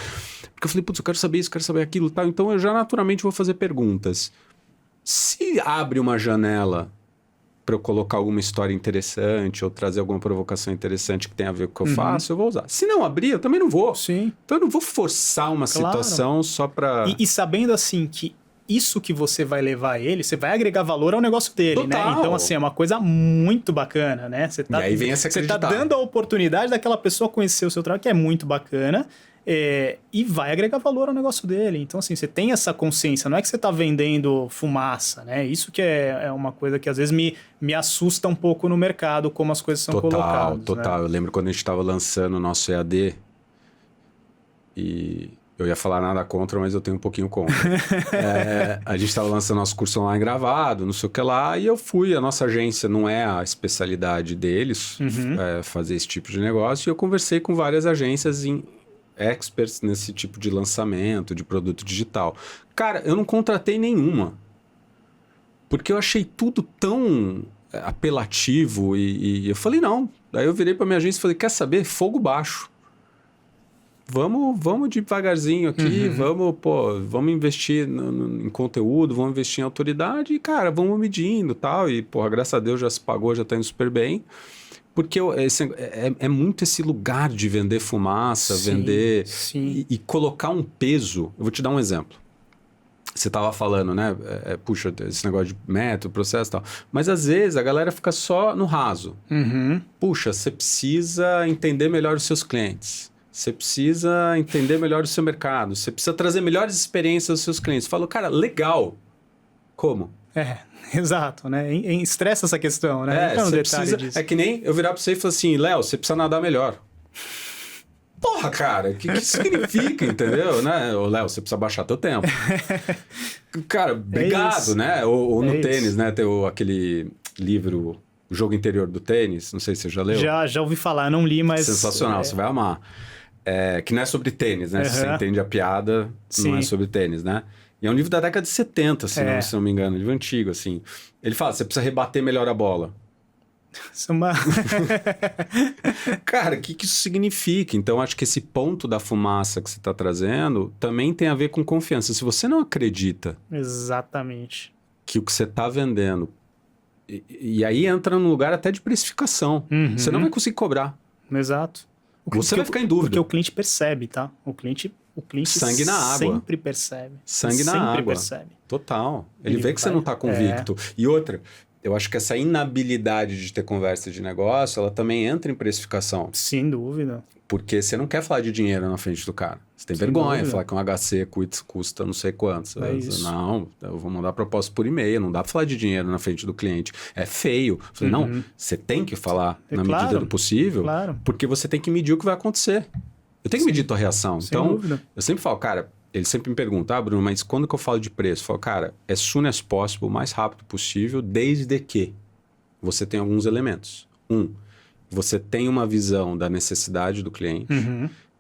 porque eu falei, putz, eu quero saber isso, quero saber aquilo, tal, então eu já naturalmente vou fazer perguntas. Se abre uma janela para eu colocar alguma história interessante ou trazer alguma provocação interessante que tenha a ver com o que eu faço, eu vou usar. Se não abrir, eu também não vou. Sim. Então eu não vou forçar uma situação só para... E sabendo assim que isso que você vai levar ele, você vai agregar valor ao negócio dele, Total. né? Então, assim, é uma coisa muito bacana, né? E aí vem essa você tá dando a oportunidade daquela pessoa conhecer o seu trabalho, que é muito bacana, e vai agregar valor ao negócio dele. Então, assim, você tem essa consciência, não é que você tá vendendo fumaça, né? Isso que é uma coisa que às vezes me assusta um pouco no mercado, como as coisas são colocadas. Total. Né? Eu lembro quando a gente tava lançando o nosso EAD, e eu ia falar nada contra, mas eu tenho um pouquinho contra. A gente tava lançando nosso curso online gravado, não sei o que lá, e eu fui, a nossa agência não é a especialidade deles, fazer esse tipo de negócio, e eu conversei com várias agências experts nesse tipo de lançamento, de produto digital. Cara, eu não contratei nenhuma. Porque eu achei tudo tão apelativo e eu falei, não. Daí eu virei pra minha agência e falei, quer saber? Fogo baixo. Vamos devagarzinho aqui, vamos investir em conteúdo, vamos investir em autoridade e, cara, vamos medindo e tal. E, porra, graças a Deus já se pagou, já tá indo super bem. Porque é muito esse lugar de vender fumaça, vender e colocar um peso. Eu vou te dar um exemplo. Você estava falando, né? Puxa, esse negócio de método, processo e tal. Mas às vezes a galera fica só no raso. Puxa, você precisa entender melhor os seus clientes. Você precisa entender melhor o seu mercado. Você precisa trazer melhores experiências aos seus clientes. Fala, cara, legal. Como? Exato, né? Estressa essa questão, né? Entra no detalhe disso. É que nem eu virar pra você e falar assim, Léo, você precisa nadar melhor. Porra, cara, o que significa, entendeu? Né? Ô, Léo, você precisa baixar teu tempo. Cara, obrigado, né? Ou no tênis, né? Tem aquele livro, O Jogo Interior do Tênis, não sei se você já leu. Já ouvi falar, não li, mas... Sensacional, você vai amar. Que não é sobre tênis, né? Se você entende a piada, não é sobre tênis, né? E é um livro da década de 70, se não me engano, um livro antigo, assim. Ele fala, você precisa rebater melhor a bola. Isso é uma... Cara, o que isso significa? Então, acho que esse ponto da fumaça que você está trazendo também tem a ver com confiança. Se você não acredita... Exatamente. Que o que você está vendendo... E aí entra num lugar até de precificação. Você não vai conseguir cobrar. Exato. Você vai ficar em dúvida. Porque o cliente percebe, tá? O cliente sangue na água. Sempre percebe. Sangue na água. Percebe. Total. Ele vê que você não está convicto. E outra, eu acho que essa inabilidade de ter conversa de negócio, ela também entra em precificação. Sem dúvida. Porque você não quer falar de dinheiro na frente do cara. Você tem vergonha, falar que um HC custa não sei quantos. Não, eu vou mandar proposta por e-mail, não dá pra falar de dinheiro na frente do cliente. É feio. Eu falei, não, você tem que falar na medida do possível, porque você tem que medir o que vai acontecer. Eu tenho que medir tua reação. Então, eu sempre falo, cara, ele sempre me pergunta, Bruno, mas quando que eu falo de preço? Eu falo, cara, as soon as possible, o mais rápido possível, desde que você tem alguns elementos. Você tem uma visão da necessidade do cliente.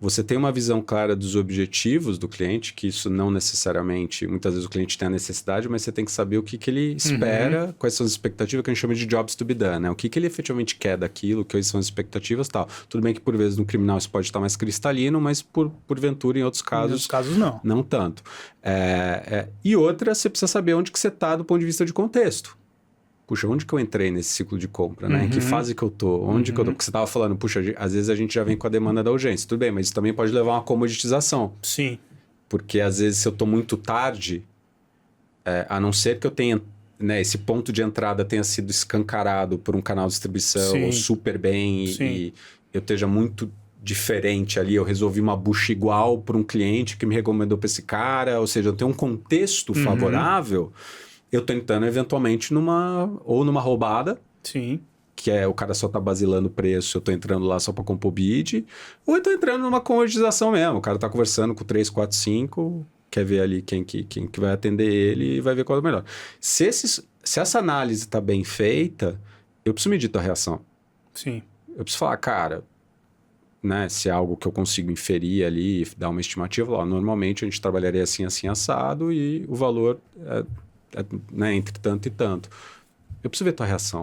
você tem uma visão clara dos objetivos do cliente, que isso não necessariamente, muitas vezes o cliente tem a necessidade, mas você tem que saber o que ele espera, quais são as expectativas, que a gente chama de jobs to be done, né? O que ele efetivamente quer daquilo, quais são as expectativas e tal. Tudo bem que por vezes no criminal isso pode estar mais cristalino, mas porventura em outros casos... Em outros casos não. Não tanto. E outra, você precisa saber onde que você está do ponto de vista de contexto. Puxa, onde que eu entrei nesse ciclo de compra, né? Em que fase que eu tô? Onde que eu tô? Porque você estava falando, puxa, às vezes a gente já vem com a demanda da urgência. Tudo bem, mas isso também pode levar a uma comoditização. Sim. Porque às vezes se eu tô muito tarde, a não ser que eu tenha, né, esse ponto de entrada tenha sido escancarado por um canal de distribuição ou super bem e eu esteja muito diferente ali, eu resolvi uma bucha igual para um cliente que me recomendou para esse cara, ou seja, eu tenho um contexto favorável... Eu tô entrando eventualmente numa roubada. Sim. Que é o cara só tá basilando o preço, eu tô entrando lá só pra compor bid. Ou eu tô entrando numa comoditização mesmo. O cara tá conversando com 3, 4, 5, quer ver ali quem que vai atender ele e vai ver qual é o melhor. Se essa análise tá bem feita, eu preciso medir tua reação. Sim. Eu preciso falar, cara, né, se é algo que eu consigo inferir ali, dar uma estimativa, ó, normalmente a gente trabalharia assim, assim, assado e o valor né, entre tanto e tanto. Eu preciso ver tua reação.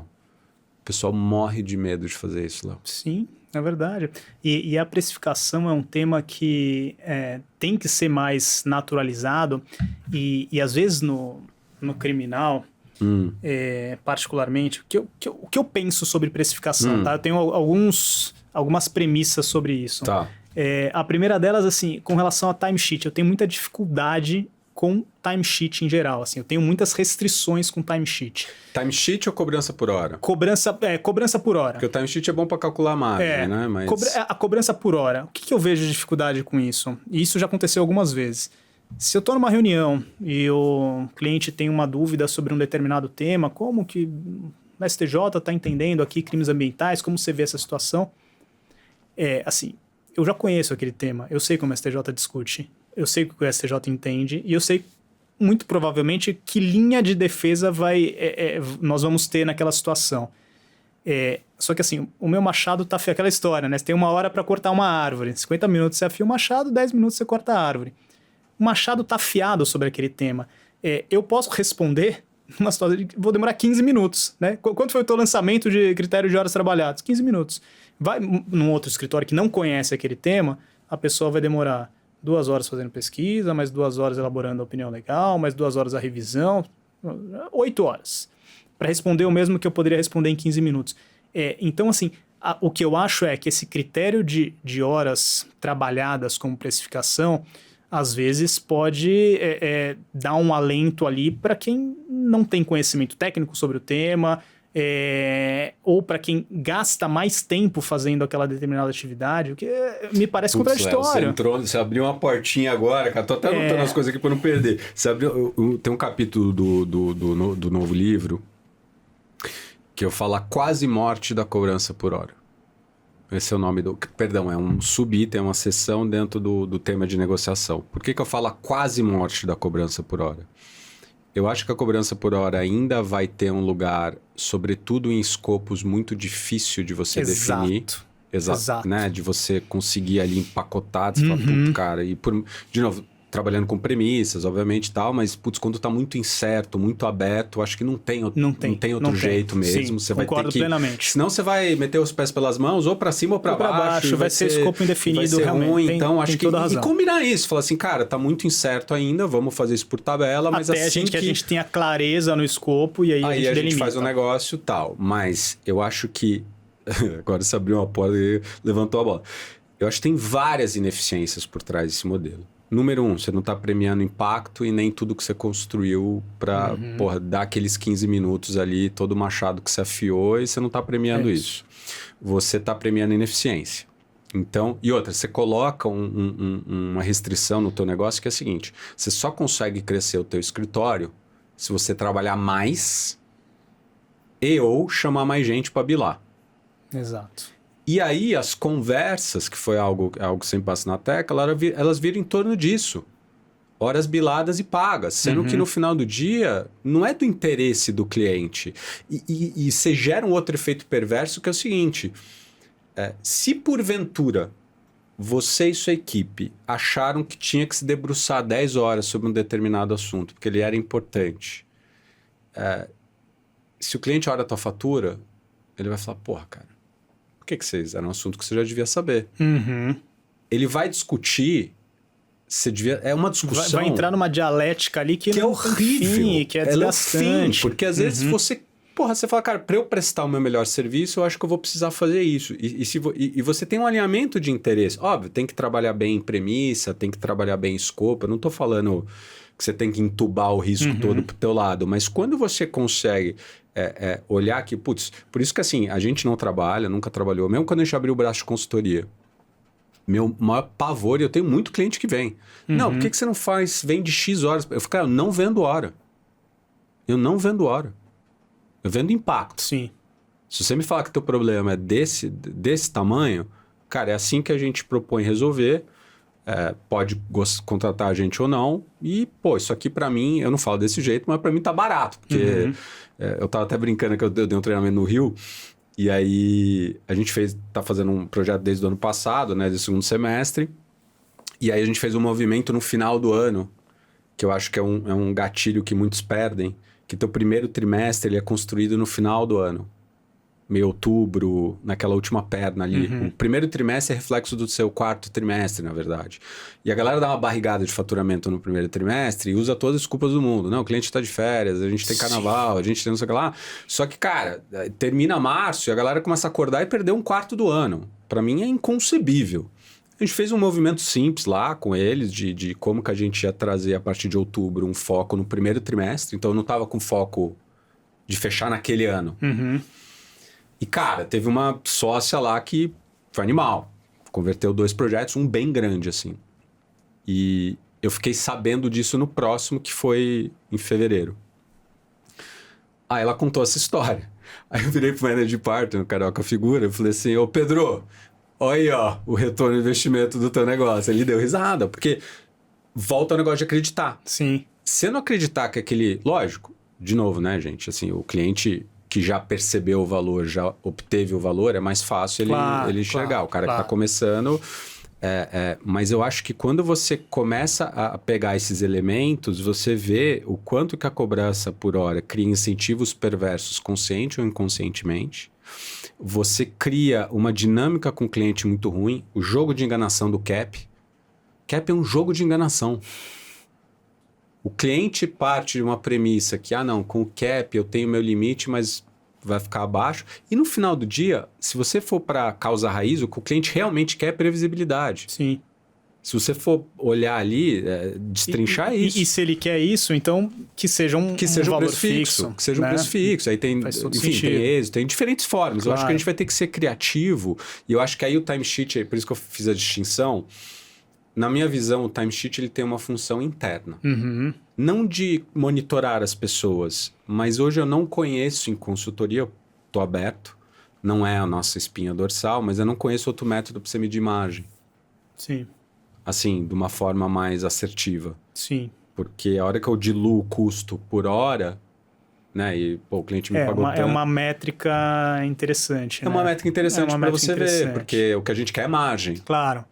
O pessoal morre de medo de fazer isso, Léo. Sim, é verdade. E a precificação é um tema que tem que ser mais naturalizado e às vezes no criminal, particularmente, o que eu penso sobre precificação, tá? Eu tenho algumas premissas sobre isso. Tá. A primeira delas, assim, com relação a timesheet, eu tenho muita dificuldade com timesheet em geral, assim, eu tenho muitas restrições com timesheet. Timesheet ou cobrança por hora? Cobrança por hora. Porque o timesheet é bom para calcular a margem, né? Mas... A cobrança por hora. O que eu vejo de dificuldade com isso? E isso já aconteceu algumas vezes. Se eu estou numa reunião e o cliente tem uma dúvida sobre um determinado tema, como que o STJ está entendendo aqui crimes ambientais, como você vê essa situação? Assim, eu já conheço aquele tema, eu sei como o STJ discute, eu sei o que o STJ entende e eu sei muito provavelmente que linha de defesa nós vamos ter naquela situação. Só que assim, o meu machado tá afiado, aquela história, né? Você tem 1 hora para cortar uma árvore, 50 minutos você afia o machado, 10 minutos você corta a árvore. O machado tá afiado sobre aquele tema. Eu posso responder numa situação de vou demorar 15 minutos, né? Quanto foi o teu lançamento de critério de horas trabalhadas? 15 minutos. Vai num outro escritório que não conhece aquele tema, a pessoa vai demorar 2 horas fazendo pesquisa, mais 2 horas elaborando a opinião legal, mais 2 horas a revisão, 8 horas. Para responder o mesmo que eu poderia responder em 15 minutos. Então, assim, o que eu acho é que esse critério de horas trabalhadas como precificação, às vezes pode dar um alento ali para quem não tem conhecimento técnico sobre o tema, ou para quem gasta mais tempo fazendo aquela determinada atividade, o que me parece contraditório. Você abriu uma portinha agora, cara, tô até anotando as coisas aqui para não perder. Tem um capítulo do novo livro que eu falo a quase morte da cobrança por hora. Esse é o nome Perdão, é um subitem, é uma seção dentro do tema de negociação. Por que eu falo a quase morte da cobrança por hora? Eu acho que a cobrança por hora ainda vai ter um lugar, sobretudo em escopos muito difícil de você definir. Exato. Né? De você conseguir ali empacotar, você fala, putz, cara, de novo, trabalhando com premissas, obviamente e tal, mas, putz, quando tá muito incerto, muito aberto, acho que não tem outro jeito mesmo. Sim, você vai ter que... plenamente. Senão você vai meter os pés pelas mãos, ou pra cima ou pra baixo. Vai ser escopo indefinido, vai ser realmente. Ruim, então, acho que... E combinar isso, falar assim, cara, tá muito incerto ainda, vamos fazer isso por tabela, mas até assim que a gente tenha clareza no escopo e aí a gente delimita. Faz o negócio e tal. Mas eu acho que... Agora você abriu uma porta e levantou a bola. Eu acho que tem várias ineficiências por trás desse modelo. Número 1, você não está premiando impacto e nem tudo que você construiu para dar aqueles 15 minutos ali, todo o machado que você afiou, e você não está premiando isso. Você está premiando ineficiência. Então, e outra, você coloca uma restrição no teu negócio que é a seguinte, você só consegue crescer o teu escritório se você trabalhar mais ou chamar mais gente para bilar. Exato. E aí as conversas, que foi algo que sempre passa na tecla, elas viram em torno disso. Horas biladas e pagas. Sendo que no final do dia, não é do interesse do cliente. E você gera um outro efeito perverso, que é o seguinte. Se porventura você e sua equipe acharam que tinha que se debruçar 10 horas sobre um determinado assunto, porque ele era importante. Se o cliente olha a tua fatura, ele vai falar, porra, cara, por que vocês? Era um assunto que você já devia saber. Ele vai discutir, você devia... É uma discussão... Vai entrar numa dialética ali que é horrível. Fim, que é desgastante. Porque às vezes você... Porra, você fala, cara, para eu prestar o meu melhor serviço, eu acho que eu vou precisar fazer isso. E você tem um alinhamento de interesse. Óbvio, tem que trabalhar bem em premissa, tem que trabalhar bem em escopo. Eu não estou falando que você tem que entubar o risco todo pro teu lado. Mas quando você consegue olhar que, putz, por isso que assim, a gente não trabalha, nunca trabalhou. Mesmo quando a gente abriu o braço de consultoria, meu maior pavor, e eu tenho muito cliente que vem. Não, por que você não faz, vende X horas? Eu falo, cara, eu não vendo hora. Eu não vendo hora. Eu vendo impacto. Sim. Se você me falar que teu problema é desse tamanho, cara, é assim que a gente propõe resolver. Pode contratar a gente ou não. E, pô, isso aqui pra mim, eu não falo desse jeito, mas pra mim tá barato. Porque eu tava até brincando que eu dei um treinamento no Rio. E aí a gente tá fazendo um projeto desde o ano passado, né? Desde o segundo semestre. E aí a gente fez um movimento no final do ano, que eu acho que é um gatilho que muitos perdem. Que teu primeiro trimestre ele é construído no final do ano. Meio outubro, naquela última perna ali. O primeiro trimestre é reflexo do seu quarto trimestre, na verdade. E a galera dá uma barrigada de faturamento no primeiro trimestre e usa todas as desculpas do mundo. Não, o cliente está de férias, a gente tem carnaval, a gente tem não sei o que lá. Só que, cara, termina março e a galera começa a acordar e perder um quarto do ano. Para mim é inconcebível. A gente fez um movimento simples lá com eles de como que a gente ia trazer a partir de outubro um foco no primeiro trimestre. Então eu não estava com foco de fechar naquele ano. E cara, teve uma sócia lá que foi animal. Converteu 2 projetos, um bem grande assim. E eu fiquei sabendo disso no próximo, que foi em fevereiro. Aí ela contou essa história. Aí eu virei pro manager partner, o Carioca Figura, eu falei assim, ô Pedro... Olha aí, ó, o retorno do investimento do teu negócio. Ele deu risada, porque volta ao negócio de acreditar. Sim. Se eu não acreditar que aquele... Lógico, de novo, né, gente? Assim, o cliente que já percebeu o valor, já obteve o valor, é mais fácil ele enxergar. O cara que está começando... mas eu acho que quando você começa a pegar esses elementos, você vê o quanto que a cobrança por hora cria incentivos perversos, consciente ou inconscientemente. Você cria uma dinâmica com o cliente muito ruim. O jogo de enganação do CAP. CAP é um jogo de enganação. O cliente parte de uma premissa que, não, com o CAP eu tenho meu limite, mas vai ficar abaixo. E no final do dia, se você for para a causa raiz, o que o cliente realmente quer é previsibilidade. Sim. Se você for olhar ali, destrinchar isso. E se ele quer isso, então que seja um valor preço fixo. Que seja um preço fixo. Aí tem, enfim, tem êxito, tem diferentes formas. Claro. Eu acho que a gente vai ter que ser criativo. E eu acho que aí o timesheet, por isso que eu fiz a distinção, na minha visão, o timesheet ele tem uma função interna. Não de monitorar as pessoas, mas hoje eu não conheço em consultoria, eu estou aberto, não é a nossa espinha dorsal, mas eu não conheço outro método para você medir margem. Sim. Assim, de uma forma mais assertiva. Sim. Porque a hora que eu diluo o custo por hora, né? E pô, o cliente me pagou tanto. É uma métrica interessante. É uma métrica interessante para você ver, porque o que a gente quer é margem. Claro.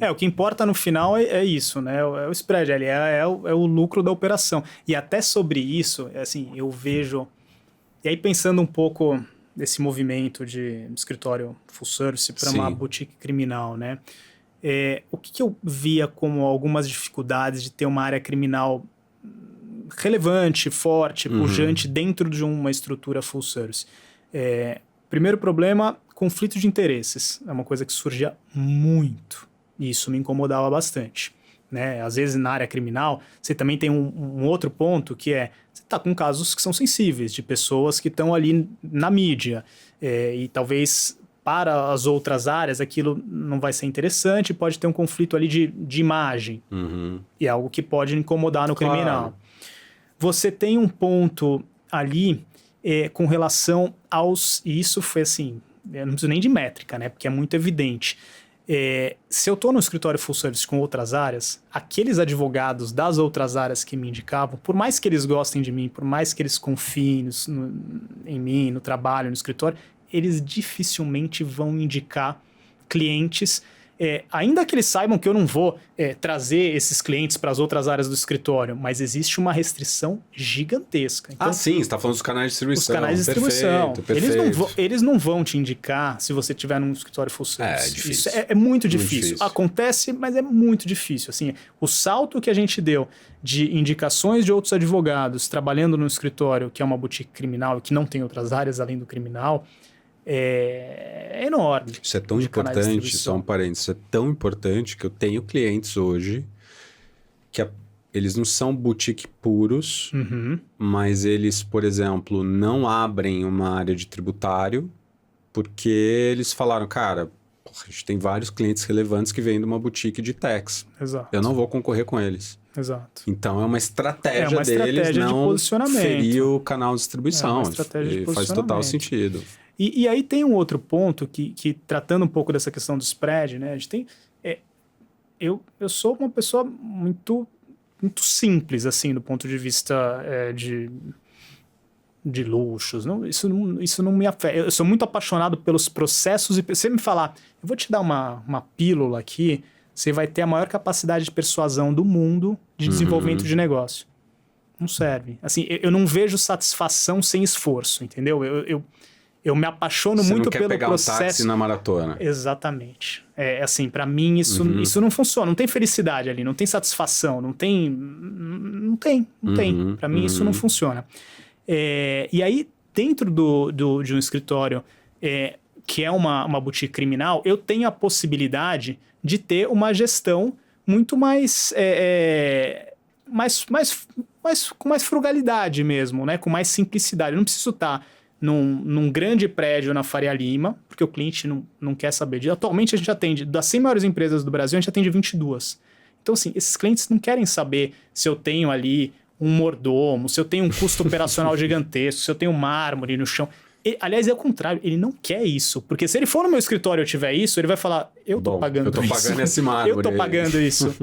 O que importa no final é isso, né? É o spread, é o lucro da operação. E até sobre isso, assim, eu vejo... E aí pensando um pouco desse movimento de escritório full service para uma boutique criminal, né? O que eu via como algumas dificuldades de ter uma área criminal relevante, forte, pujante dentro de uma estrutura full service. Primeiro problema, conflito de interesses. É uma coisa que surgia muito. E isso me incomodava bastante. Né? Às vezes, na área criminal, você também tem um outro ponto que você está com casos que são sensíveis, de pessoas que estão ali na mídia. E talvez... para as outras áreas, aquilo não vai ser interessante, pode ter um conflito ali de imagem. E é algo que pode incomodar no criminal. Você tem um ponto ali com relação aos... E isso foi assim, eu não preciso nem de métrica, né? Porque é muito evidente. Se eu estou no escritório full service com outras áreas, aqueles advogados das outras áreas que me indicavam, por mais que eles gostem de mim, por mais que eles confiem em mim, no trabalho, no escritório, eles dificilmente vão indicar clientes ainda que eles saibam que eu não vou trazer esses clientes para as outras áreas do escritório, mas existe uma restrição gigantesca. Então, sim, você está falando dos canais de distribuição. Os canais de distribuição. Perfeito. Eles não vão te indicar se você tiver num escritório full service. É difícil. Isso é muito difícil. Acontece, mas é muito difícil. Assim, o salto que a gente deu de indicações de outros advogados trabalhando no escritório, que é uma boutique criminal e que não tem outras áreas além do criminal, é enorme. Isso é tão importante, só um parênteses, isso é tão importante que eu tenho clientes hoje que eles não são boutique puros, mas eles, por exemplo, não abrem uma área de tributário porque eles falaram, cara, a gente tem vários clientes relevantes que vêm de uma boutique de tax. Exato. Eu não vou concorrer com eles. Exato. Então é uma estratégia deles de não posicionamento. ferir o canal de distribuição. É uma estratégia de faz total sentido. E aí tem um outro ponto que tratando um pouco dessa questão do spread, né? A gente tem... Eu sou uma pessoa muito simples, assim, do ponto de vista de luxos. Isso não me afeta. Eu sou muito apaixonado pelos processos. E você me falar, eu vou te dar uma pílula aqui, você vai ter a maior capacidade de persuasão do mundo de desenvolvimento de negócio. Não serve. Assim, eu não vejo satisfação sem esforço, entendeu? Eu me apaixono você muito não quer pelo pegar processo. Um táxi na maratona. Exatamente. Assim, para mim isso não funciona. Não tem felicidade ali, não tem satisfação, não tem. Para mim isso não funciona. E aí, dentro de um escritório que é uma boutique criminal, eu tenho a possibilidade de ter uma gestão muito mais com mais frugalidade mesmo, né? Com mais simplicidade. Eu não preciso estar num grande prédio na Faria Lima, porque o cliente não quer saber disso. Atualmente a gente atende, das 100 maiores empresas do Brasil, a gente atende 22. Então, assim, esses clientes não querem saber se eu tenho ali um mordomo, se eu tenho um custo operacional gigantesco, se eu tenho mármore no chão. Aliás, é o contrário, ele não quer isso. Porque se ele for no meu escritório e eu tiver isso, ele vai falar, eu tô pagando isso. Eu tô pagando esse mármore. Eu tô pagando isso.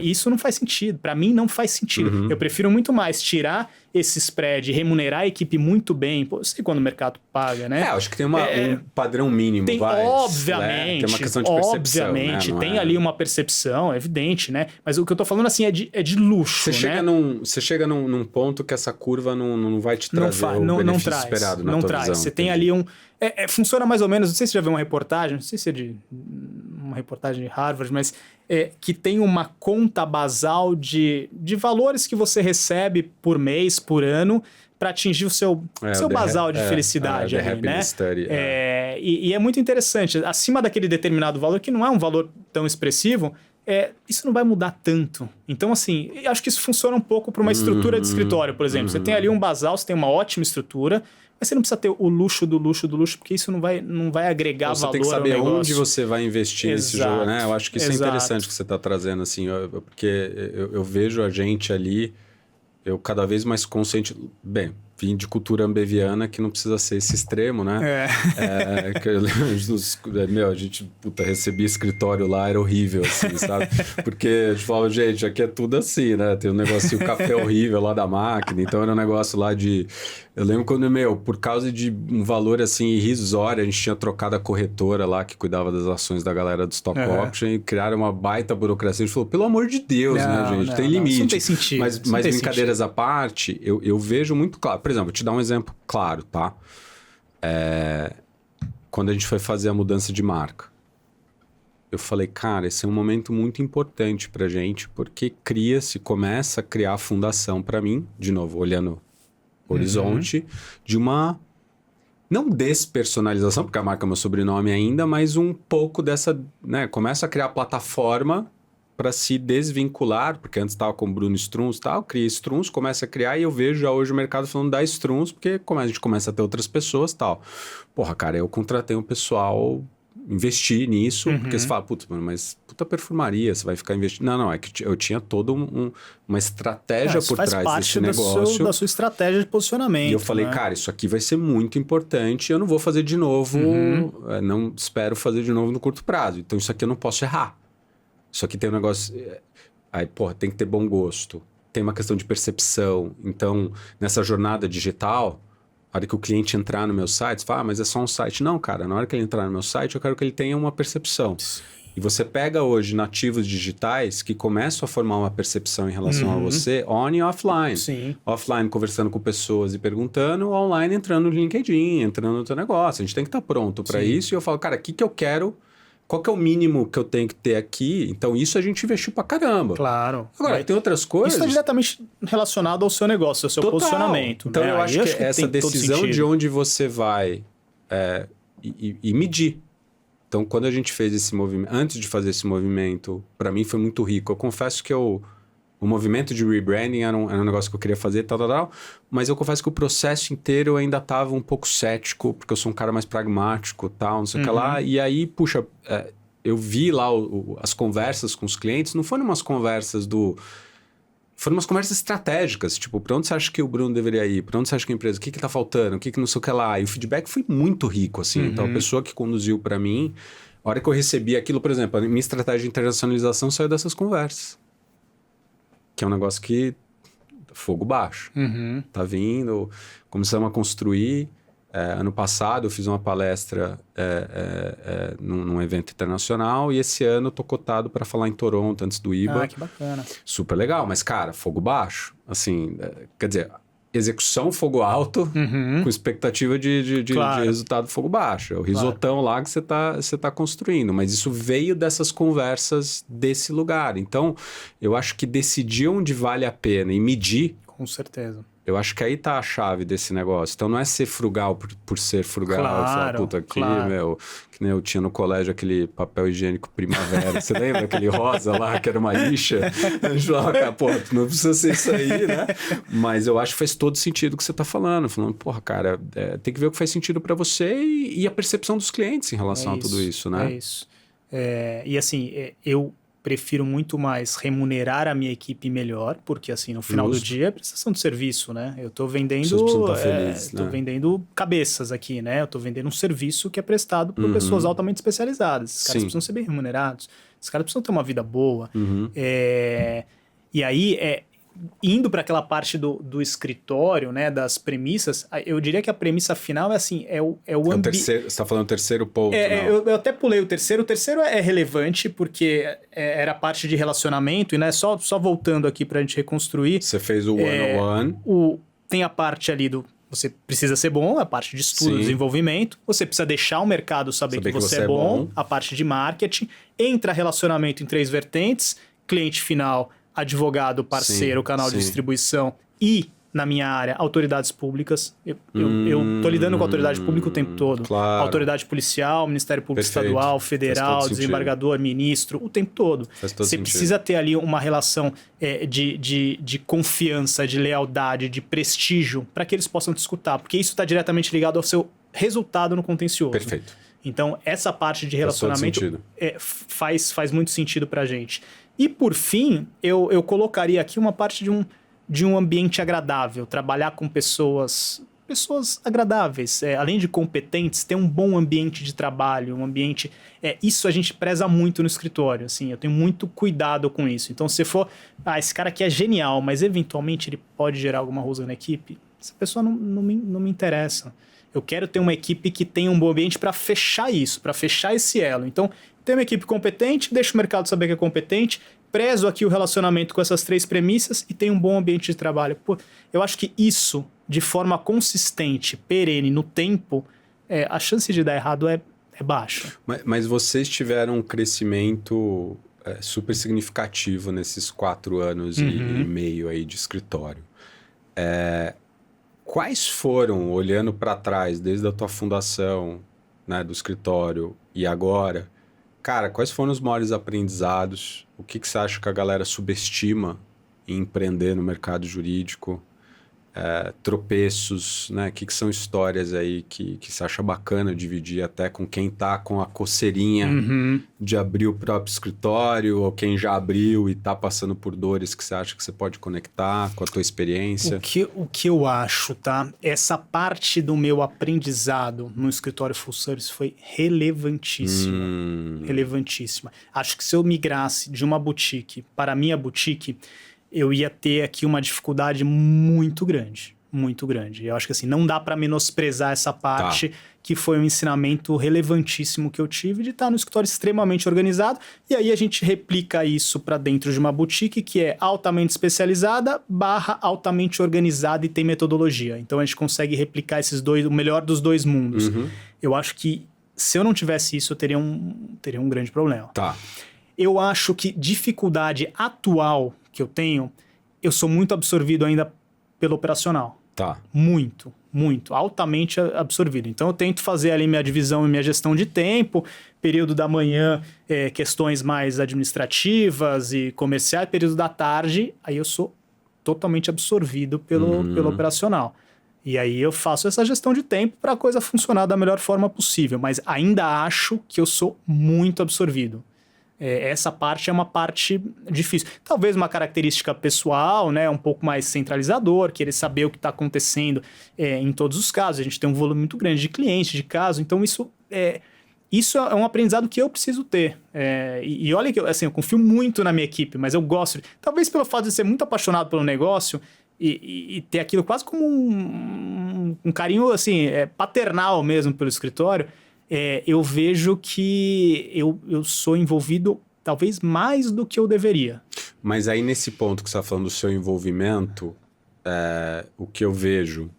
Isso não faz sentido. Para mim, não faz sentido. Eu prefiro muito mais tirar esse spread, remunerar a equipe muito bem. Pô, eu sei quando o mercado paga, né? Acho que tem um padrão mínimo, obviamente. Tem uma questão de percepção, obviamente, né? tem ali uma percepção, é evidente, né? Mas o que eu tô falando, assim, é de luxo, Você chega num ponto que essa curva não vai te trazer o benefício esperado na tua visão. Você tem ali funciona mais ou menos, não sei se você já viu uma reportagem, não sei se é de uma reportagem de Harvard, mas que tem uma conta basal de valores que você recebe por mês, por ano, para atingir o seu basal de felicidade ali, né? Study, e é muito interessante. Acima daquele determinado valor, que não é um valor tão expressivo, isso não vai mudar tanto. Então, assim, eu acho que isso funciona um pouco para uma estrutura de escritório, por exemplo. Você tem ali um basal, você tem uma ótima estrutura, mas você não precisa ter o luxo do luxo do luxo, porque isso não vai agregar valor ao negócio. Você tem que saber onde você vai investir nesse jogo, né? Eu acho que isso é interessante que você está trazendo, assim, porque eu vejo a gente ali, eu cada vez mais consciente... Bem, vim de cultura ambeviana que não precisa ser esse extremo, né? A gente, recebia escritório lá, era horrível, assim, sabe? Porque a gente falava, gente, aqui é tudo assim, né? Tem um negocinho, café horrível lá da máquina, então era um negócio lá de... Eu lembro quando, por causa de um valor, assim, irrisório, a gente tinha trocado a corretora lá, que cuidava das ações da galera do Stock Option, e criaram uma baita burocracia. A gente falou, pelo amor de Deus, né, gente? Tem limite. Isso não tem sentido. Mas brincadeiras à parte, eu vejo muito claro. Por exemplo, vou te dar um exemplo claro, tá? Quando a gente foi fazer a mudança de marca, eu falei, cara, esse é um momento muito importante pra gente, porque começa a criar a fundação pra mim, de novo, olhando o horizonte, de uma, não despersonalização, porque a marca é meu sobrenome ainda, mas um pouco dessa, né? Começa a criar plataforma para se desvincular, porque antes estava com o Bruno Strunz e tal, cria Strunz, começa a criar, e eu vejo já hoje o mercado falando da Strunz, porque a gente começa a ter outras pessoas e tal. Porra, cara, eu contratei um pessoal, investi nisso, porque você fala, putz, mano, mas puta perfumaria, você vai ficar investindo. Não, é que eu tinha toda uma estratégia por trás desse negócio. Da sua estratégia de posicionamento. E eu falei, cara, isso aqui vai ser muito importante, eu não vou fazer de novo, não espero fazer de novo no curto prazo. Então isso aqui eu não posso errar. Isso aqui tem um negócio... Aí, porra, tem que ter bom gosto. Tem uma questão de percepção. Então, nessa jornada digital, na hora que o cliente entrar no meu site, você fala, mas é só um site. Não, cara, na hora que ele entrar no meu site, eu quero que ele tenha uma percepção. E você pega hoje nativos digitais que começam a formar uma percepção em relação a você on e offline. Sim. Offline conversando com pessoas e perguntando, online entrando no LinkedIn, entrando no teu negócio. A gente tem que estar pronto para isso. E eu falo, cara, o que eu quero? Qual que é o mínimo que eu tenho que ter aqui? Então, isso a gente investiu pra caramba. Claro. Agora, tem outras coisas... Isso está diretamente relacionado ao seu negócio, ao seu posicionamento. Então, né? eu acho que essa decisão de onde você vai e medir. Então, quando a gente fez esse movimento... Antes de fazer esse movimento, para mim foi muito rico. Eu confesso que o movimento de rebranding era um negócio que eu queria fazer, tal. Mas eu confesso que o processo inteiro eu ainda estava um pouco cético, porque eu sou um cara mais pragmático, tal, não sei o que lá. E aí, puxa, eu vi lá as conversas com os clientes, não foram umas conversas foram umas conversas estratégicas, tipo, para onde você acha que o Bruno deveria ir? Para onde você acha que a empresa? O que tá faltando? O que não sei o que lá? E o feedback foi muito rico, assim. Então, a pessoa que conduziu para mim, a hora que eu recebi aquilo, por exemplo, a minha estratégia de internacionalização saiu dessas conversas. Que é um negócio que... Fogo baixo. Tá vindo, começamos a construir. Ano passado eu fiz uma palestra num evento internacional e esse ano eu tô cotado para falar em Toronto antes do IBA. Ah, que bacana. Super legal, mas cara, fogo baixo. Assim, quer dizer, execução fogo alto com expectativa de resultado fogo baixo. É o risotão lá que você tá construindo. Mas isso veio dessas conversas desse lugar. Então, eu acho que decidir onde vale a pena e medir... Com certeza. Eu acho que aí tá a chave desse negócio. Então, não é ser frugal por ser frugal. Falar, puta, aqui, que nem eu tinha no colégio aquele papel higiênico primavera. Você lembra aquele rosa lá, que era uma lixa? A gente falava, pô, não precisa ser isso aí, né? Mas eu acho que faz todo sentido o que você tá falando. Falando, porra, cara, tem que ver o que faz sentido para você e a percepção dos clientes em relação a tudo isso, né? É isso. E assim, eu prefiro muito mais remunerar a minha equipe melhor, porque assim, no final do dia é prestação de serviço, né? Eu tô vendendo... tô vendendo cabeças aqui, né? Eu tô vendendo um serviço que é prestado por pessoas altamente especializadas. Esses caras precisam ser bem remunerados. Esses caras precisam ter uma vida boa. E aí, indo para aquela parte do escritório, né, das premissas, eu diria que a premissa final é assim, você está falando o terceiro ponto, eu até pulei o terceiro. O terceiro é relevante porque era a parte de relacionamento, e né, só voltando aqui para a gente reconstruir. Você fez o one-on-one. Tem a parte ali você precisa ser bom, a parte de estudo, desenvolvimento. Você precisa deixar o mercado saber que você é bom. A parte de marketing. Entra relacionamento em 3 vertentes. Cliente final, advogado, parceiro, canal de distribuição e, na minha área, autoridades públicas. Eu tô lidando com a autoridade pública o tempo todo. Claro. Autoridade policial, Ministério Público Estadual, Federal, desembargador, ministro, o tempo todo. Você precisa ter ali uma relação de confiança, de lealdade, de prestígio, para que eles possam te escutar, porque isso está diretamente ligado ao seu resultado no contencioso. Perfeito. Então, essa parte de relacionamento faz muito sentido pra gente. E, por fim, eu colocaria aqui uma parte de um ambiente agradável. Trabalhar com pessoas agradáveis. Além de competentes, ter um bom ambiente de trabalho, um ambiente... isso a gente preza muito no escritório, assim. Eu tenho muito cuidado com isso. Então, se for... esse cara aqui é genial, mas eventualmente ele pode gerar alguma rusga na equipe. Essa pessoa não me interessa. Eu quero ter uma equipe que tenha um bom ambiente para fechar isso, para fechar esse elo. Então, ter uma equipe competente, deixa o mercado saber que é competente, prezo aqui o relacionamento com essas 3 premissas e tenho um bom ambiente de trabalho. Pô, eu acho que isso, de forma consistente, perene, no tempo, a chance de dar errado é baixa. Mas vocês tiveram um crescimento super significativo nesses 4 anos e meio aí de escritório. Quais foram, olhando para trás, desde a tua fundação, né, do escritório e agora, cara, quais foram os maiores aprendizados? O que você acha que a galera subestima em empreender no mercado jurídico? Tropeços, né? O que são histórias aí que você acha bacana dividir até com quem tá com a coceirinha de abrir o próprio escritório, ou quem já abriu e tá passando por dores que você acha que você pode conectar com a tua experiência? O que eu acho, tá? Essa parte do meu aprendizado no escritório full service foi relevantíssima. Relevantíssima. Acho que se eu migrasse de uma boutique para a minha boutique, eu ia ter aqui uma dificuldade muito grande. muito grande. Eu acho que assim, não dá para menosprezar essa parte, que foi um ensinamento relevantíssimo que eu tive de estar no escritório extremamente organizado, e aí a gente replica isso para dentro de uma boutique que é altamente especializada / altamente organizada e tem metodologia. Então a gente consegue replicar o melhor dos dois mundos. Eu acho que se eu não tivesse isso, eu teria um grande problema. Eu acho que dificuldade atual que eu tenho, eu sou muito absorvido ainda pelo operacional. Muito, altamente absorvido. Então eu tento fazer ali minha divisão e minha gestão de tempo, período da manhã, questões mais administrativas e comerciais, período da tarde, aí eu sou totalmente absorvido pelo operacional. E aí eu faço essa gestão de tempo para a coisa funcionar da melhor forma possível, mas ainda acho que eu sou muito absorvido. Essa parte é uma parte difícil. Talvez uma característica pessoal, né, um pouco mais centralizador, querer saber o que está acontecendo em todos os casos. A gente tem um volume muito grande de clientes, de casos, então isso é um aprendizado que eu preciso ter. E olha que eu confio muito na minha equipe, mas eu gosto. Talvez pelo fato de ser muito apaixonado pelo negócio e ter aquilo quase como um carinho assim, paternal mesmo pelo escritório, eu vejo que eu sou envolvido talvez mais do que eu deveria. Mas aí nesse ponto que você está falando do seu envolvimento, o que eu vejo,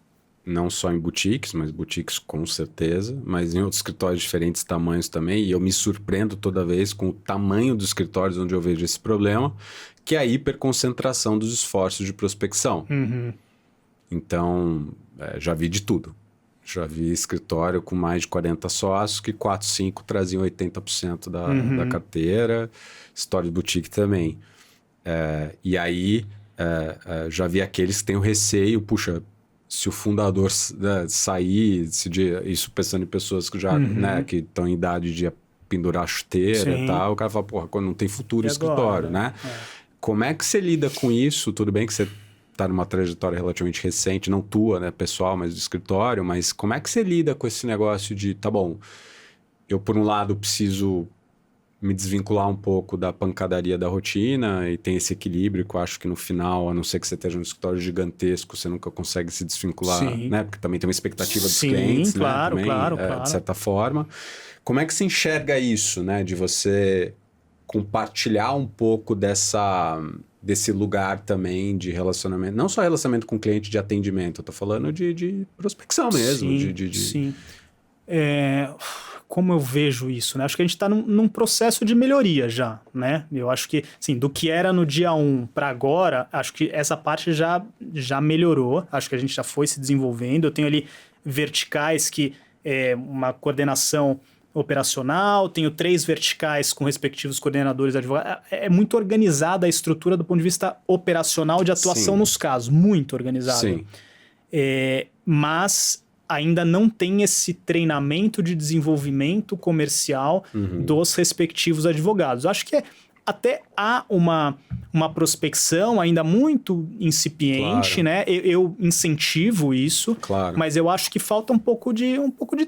não só em boutiques, mas boutiques com certeza, mas em outros escritórios de diferentes tamanhos também, e eu me surpreendo toda vez com o tamanho dos escritórios onde eu vejo esse problema, que é a hiperconcentração dos esforços de prospecção. Então, já vi de tudo. Já vi escritório com mais de 40 sócios, que 4, 5 traziam 80% da carteira, história de boutique também. E aí, já vi aqueles que têm o receio, puxa, se o fundador sair, isso pensando em pessoas que já que estão em idade de pendurar a chuteira e tal, o cara fala, porra, quando não tem futuro escritório, né? Como é que você lida com isso? Tudo bem que você está numa trajetória relativamente recente, não tua, né, pessoal, mas do escritório, mas como é que você lida com esse negócio de, tá bom, eu por um lado preciso me desvincular um pouco da pancadaria da rotina e tem esse equilíbrio que eu acho que no final, a não ser que você esteja num escritório gigantesco, você nunca consegue se desvincular, né, porque também tem uma expectativa dos clientes, claro, né, também, claro. de certa forma. Como é que você enxerga isso, né, de você compartilhar um pouco desse lugar também de relacionamento, não só relacionamento com cliente de atendimento, eu tô falando de prospecção mesmo. Sim. Como eu vejo isso, né? Acho que a gente está num processo de melhoria já, né? Eu acho que, assim, do que era no dia 1 para agora, acho que essa parte já melhorou, acho que a gente já foi se desenvolvendo. Eu tenho ali verticais que uma coordenação operacional, tenho 3 verticais com respectivos coordenadores advogados. É muito organizada a estrutura do ponto de vista operacional de atuação nos casos, muito organizada. Sim. Mas ainda não tem esse treinamento de desenvolvimento comercial dos respectivos advogados. Acho que até há uma prospecção ainda muito incipiente, né? Eu incentivo isso, mas eu acho que falta um pouco de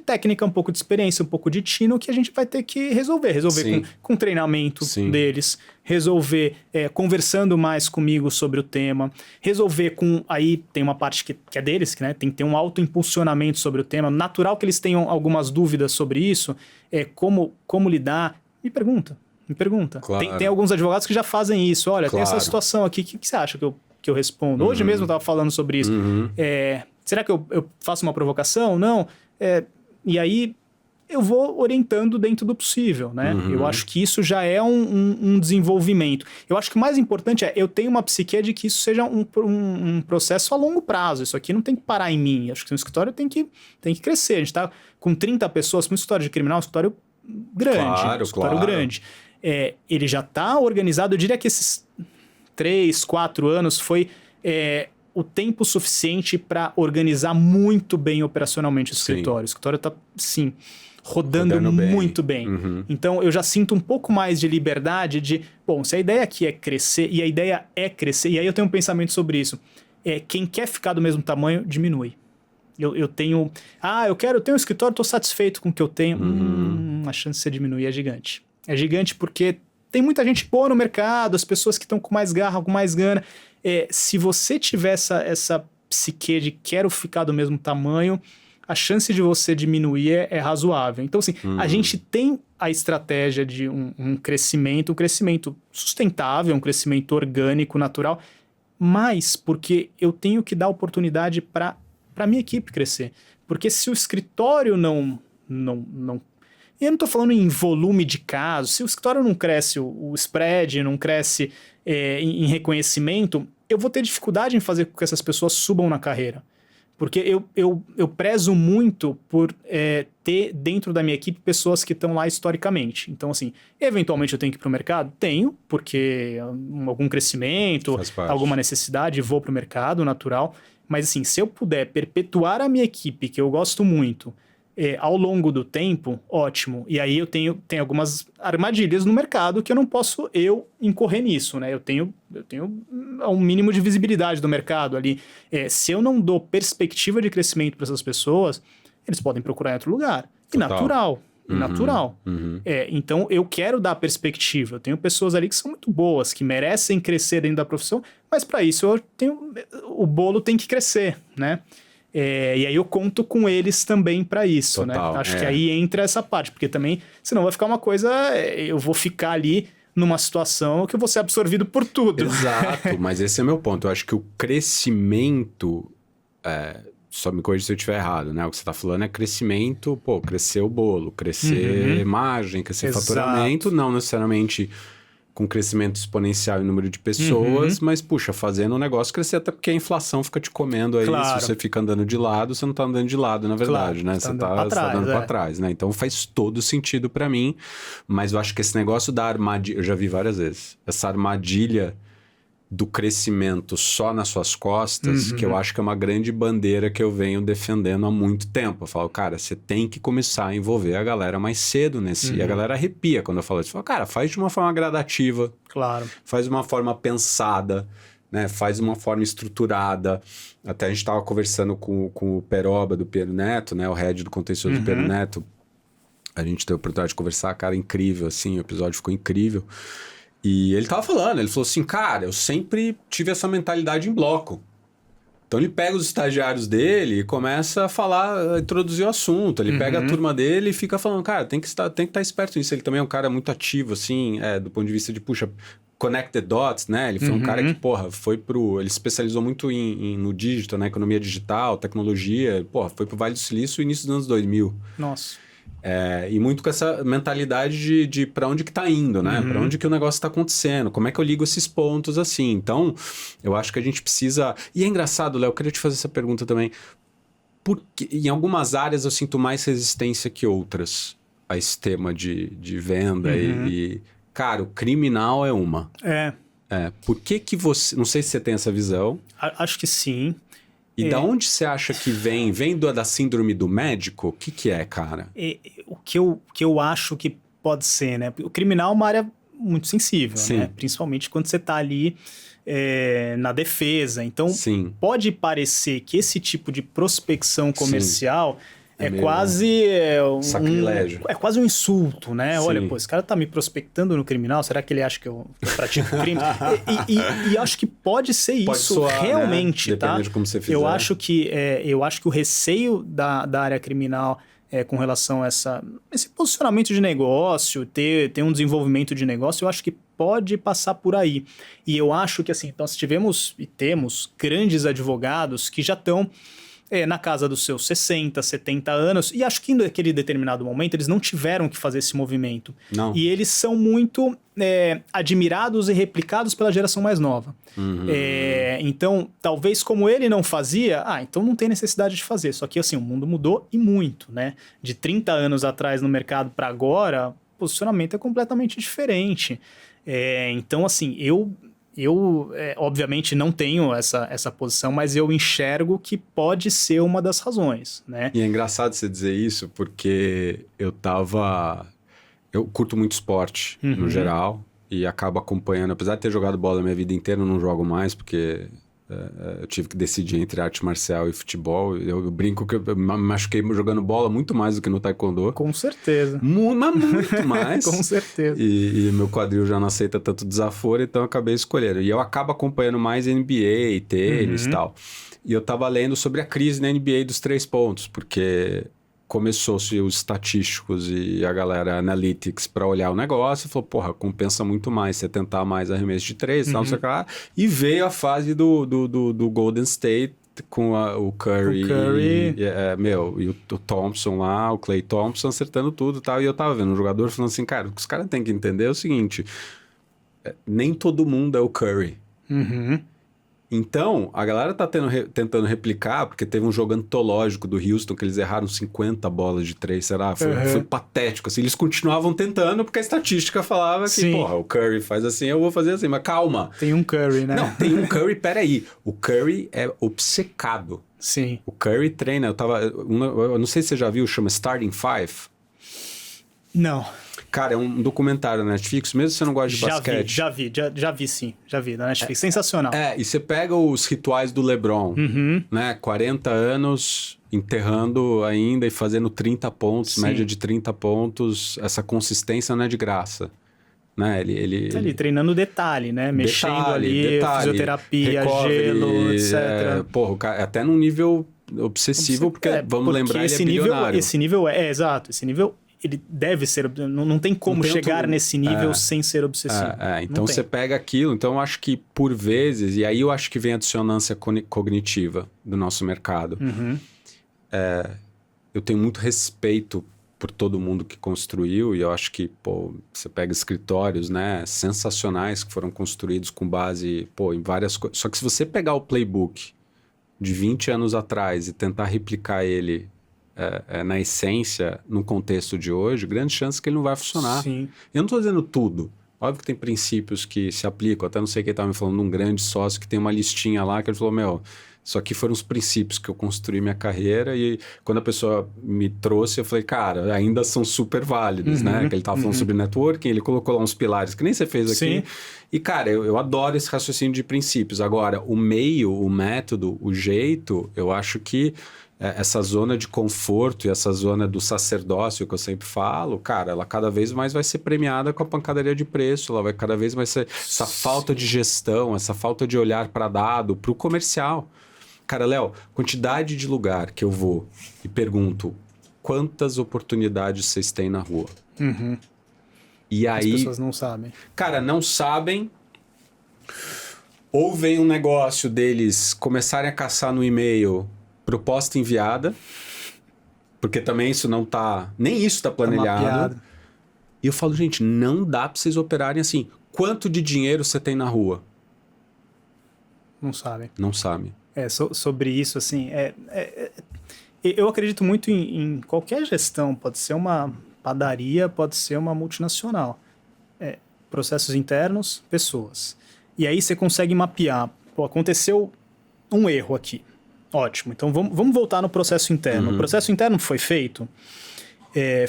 técnica, um pouco de experiência, um pouco de tino que a gente vai ter que resolver com treinamento deles, resolver conversando mais comigo sobre o tema, resolver com... Aí tem uma parte que é deles, que, né, tem que ter um autoimpulsionamento sobre o tema, natural que eles tenham algumas dúvidas sobre isso, como lidar, me pergunta. Claro. Tem alguns advogados que já fazem isso. Olha, tem essa situação aqui, o que você acha que eu respondo? Hoje mesmo eu estava falando sobre isso. Será que eu faço uma provocação? Não. E aí eu vou orientando dentro do possível, né? Eu acho que isso já é um desenvolvimento. Eu acho que o mais importante eu tenho uma psique de que isso seja um processo a longo prazo. Isso aqui não tem que parar em mim. Acho que o escritório tem que crescer. A gente está com 30 pessoas, um escritório de criminal, um escritório grande. Grande. Ele já está organizado, eu diria que esses 3, 4 anos foi o tempo suficiente para organizar muito bem operacionalmente o escritório. O escritório está, sim, rodando muito bem. Então, eu já sinto um pouco mais de liberdade de, bom, se a ideia aqui é crescer, e a ideia é crescer, e aí eu tenho um pensamento sobre isso, quem quer ficar do mesmo tamanho, diminui. Eu tenho um escritório, estou satisfeito com o que eu tenho, a chance de você diminuir é gigante. É gigante porque tem muita gente boa no mercado, as pessoas que estão com mais garra, com mais gana. Se você tiver essa psique de quero ficar do mesmo tamanho, a chance de você diminuir é razoável. Então, assim, a gente tem a estratégia de um crescimento sustentável, um crescimento orgânico, natural, mas porque eu tenho que dar oportunidade para a minha equipe crescer. Porque se o escritório não... E eu não estou falando em volume de casos. Se o escritório não cresce, o spread não cresce em reconhecimento, eu vou ter dificuldade em fazer com que essas pessoas subam na carreira. Porque eu prezo muito por ter dentro da minha equipe pessoas que estão lá historicamente. Então, assim, eventualmente eu tenho que ir para o mercado? Tenho, porque algum crescimento, alguma necessidade, vou para o mercado, natural. Mas, assim, se eu puder perpetuar a minha equipe, que eu gosto muito, ao longo do tempo, ótimo. E aí eu tenho algumas armadilhas no mercado que eu não posso incorrer nisso, né? Eu tenho um mínimo de visibilidade do mercado ali. Se eu não dou perspectiva de crescimento para essas pessoas, eles podem procurar em outro lugar. E natural. Então, eu quero dar perspectiva. Eu tenho pessoas ali que são muito boas, que merecem crescer dentro da profissão, mas para isso o bolo tem que crescer, né? E aí eu conto com eles também para isso, Total, né? Acho que aí entra essa parte, porque também, senão vai ficar uma coisa... eu vou ficar ali numa situação que eu vou ser absorvido por tudo. Exato, mas esse é meu ponto. Eu acho que o crescimento... só me corrija se eu estiver errado, né? O que você está falando é crescimento, crescer o bolo, crescer imagem, crescer faturamento, não necessariamente com crescimento exponencial em número de pessoas, mas, puxa, fazendo o negócio crescer, até porque a inflação fica te comendo aí. Se você fica andando de lado, você não está andando de lado, na verdade, né? Você está andando para trás, né? Então faz todo sentido para mim, mas eu acho que esse negócio da armadilha, eu já vi várias vezes, essa armadilha do crescimento só nas suas costas, que eu acho que é uma grande bandeira que eu venho defendendo há muito tempo. Eu falo, cara, você tem que começar a envolver a galera mais cedo nesse... E a galera arrepia quando eu falo isso. Eu falo, cara, faz de uma forma gradativa. Claro. Faz de uma forma pensada, né? Faz de uma forma estruturada. Até a gente estava conversando com o Peroba, do Piero Neto, né? O head do contencioso do Piero Neto. A gente teve a oportunidade de conversar, cara, incrível, assim. O episódio ficou incrível. E ele tava falando, ele falou assim, cara, eu sempre tive essa mentalidade em bloco. Então ele pega os estagiários dele e começa a falar, a introduzir o assunto. Ele pega a turma dele e fica falando, cara, tem que estar esperto nisso. Ele também é um cara muito ativo, assim, do ponto de vista de, puxa, connect the dots, né? Ele foi um cara que, ele especializou muito no digital, na economia digital, tecnologia. Foi pro Vale do Silício no início dos anos 2000. Nossa. E muito com essa mentalidade de para onde que tá indo, né? Para onde que o negócio tá acontecendo, como é que eu ligo esses pontos assim. Então, eu acho que a gente precisa... E é engraçado, Léo, eu queria te fazer essa pergunta também. Porque em algumas áreas eu sinto mais resistência que outras a esse tema de venda e... Cara, o criminal é uma. Por que você... Não sei se você tem essa visão. Acho que sim. E da onde você acha que vem? Vem da síndrome do médico? O que é, cara? O que eu acho que pode ser, né? O criminal é uma área muito sensível, né? Principalmente quando você está ali na defesa. Então, pode parecer que esse tipo de prospecção comercial... É quase sacrilégio. É quase um insulto, né? Olha, esse cara tá me prospectando no criminal, será que ele acha que eu pratico crime? e acho que pode ser isso soar, realmente, né? tá? Depende de como você fizer. Eu acho que o receio da área criminal com relação a esse posicionamento de negócio, ter um desenvolvimento de negócio, eu acho que pode passar por aí. E eu acho que, assim, nós tivemos e temos grandes advogados que já estão na casa dos seus 60, 70 anos, e acho que naquele determinado momento eles não tiveram que fazer esse movimento. Não. E eles são muito admirados e replicados pela geração mais nova. Então, talvez como ele não fazia, então não tem necessidade de fazer. Só que assim, o mundo mudou e muito, né? De 30 anos atrás no mercado para agora, o posicionamento é completamente diferente. Então, assim, eu obviamente não tenho essa posição, mas eu enxergo que pode ser uma das razões, né? E é engraçado você dizer isso, porque eu curto muito esporte, no geral, e acabo acompanhando, apesar de ter jogado bola a minha vida inteira, eu não jogo mais, porque eu tive que decidir entre arte marcial e futebol. Eu brinco que eu me machuquei jogando bola muito mais do que no taekwondo. Com certeza. Mas muito mais. Com certeza. E meu quadril já não aceita tanto desaforo, então eu acabei escolhendo. E eu acabo acompanhando mais NBA, tênis e tal. E eu tava lendo sobre a crise na NBA dos 3 pontos, porque começou-se os estatísticos e a galera analytics para olhar o negócio e falou, porra, compensa muito mais você tentar mais arremesso de 3, tal, não sei o que lá. E veio a fase do Golden State com o Curry, e o Thompson lá, o Klay Thompson acertando tudo e tal. E eu tava vendo um jogador falando assim, cara, o que os caras têm que entender é o seguinte, nem todo mundo é o Curry. Então, a galera tá tentando replicar, porque teve um jogo antológico do Houston, que eles erraram 50 bolas de 3, será? Foi patético, assim. Eles continuavam tentando, porque a estatística falava que, porra, o Curry faz assim, eu vou fazer assim. Mas calma. Tem um Curry, né? Não, tem um Curry, peraí. O Curry é obcecado. Sim. O Curry treina, eu não sei se você já viu, chama Starting Five. Não. Cara, é um documentário na Netflix, mesmo se você não gosta de basquete. Já vi, da Netflix. Sensacional. E você pega os rituais do LeBron, né? 40 anos enterrando ainda e fazendo 30 pontos, média de 30 pontos. Essa consistência não é de graça. Né? Ele tá ali treinando detalhe, né? Mexendo ali, fisioterapia, recovery, gelo, etc. Porra, até num nível obsessivo, porque vamos lembrar, ele é bilionário. Esse nível exato, esse nível... Ele deve ser... Não tem como chegar nesse nível sem ser obsessivo. Então você pega aquilo. Então eu acho que por vezes... E aí eu acho que vem a dissonância cognitiva do nosso mercado. Eu tenho muito respeito por todo mundo que construiu. E eu acho que, você pega escritórios, né, sensacionais que foram construídos com base, em várias coisas. Só que se você pegar o playbook de 20 anos atrás e tentar replicar ele... na essência, no contexto de hoje, grande chance que ele não vai funcionar. Sim. Eu não estou dizendo tudo. Óbvio que tem princípios que se aplicam. Até não sei quem estava me falando de um grande sócio que tem uma listinha lá que ele falou, isso aqui foram os princípios que eu construí minha carreira e quando a pessoa me trouxe, eu falei, cara, ainda são super válidos, né? Que ele estava falando sobre networking, ele colocou lá uns pilares que nem você fez aqui. Sim. E, cara, eu adoro esse raciocínio de princípios. Agora, o meio, o método, o jeito, eu acho que essa zona de conforto e essa zona do sacerdócio que eu sempre falo, cara, ela cada vez mais vai ser premiada com a pancadaria de preço, ela vai cada vez mais ser essa falta de gestão, essa falta de olhar para dado, para o comercial. Cara, Léo, quantidade de lugar que eu vou e pergunto, quantas oportunidades vocês têm na rua? E aí... As pessoas não sabem. Cara, não sabem... Ou vem um negócio deles começarem a caçar no e-mail... Proposta enviada, porque também isso não tá... Nem isso tá planejado. E eu falo, gente, não dá para vocês operarem assim. Quanto de dinheiro você tem na rua? Não sabem. Não sabem. Sobre isso, assim... eu acredito muito em qualquer gestão. Pode ser uma padaria, pode ser uma multinacional. Processos internos, pessoas. E aí você consegue mapear. Aconteceu um erro aqui. Ótimo, então vamos voltar no processo interno. O processo interno foi feito?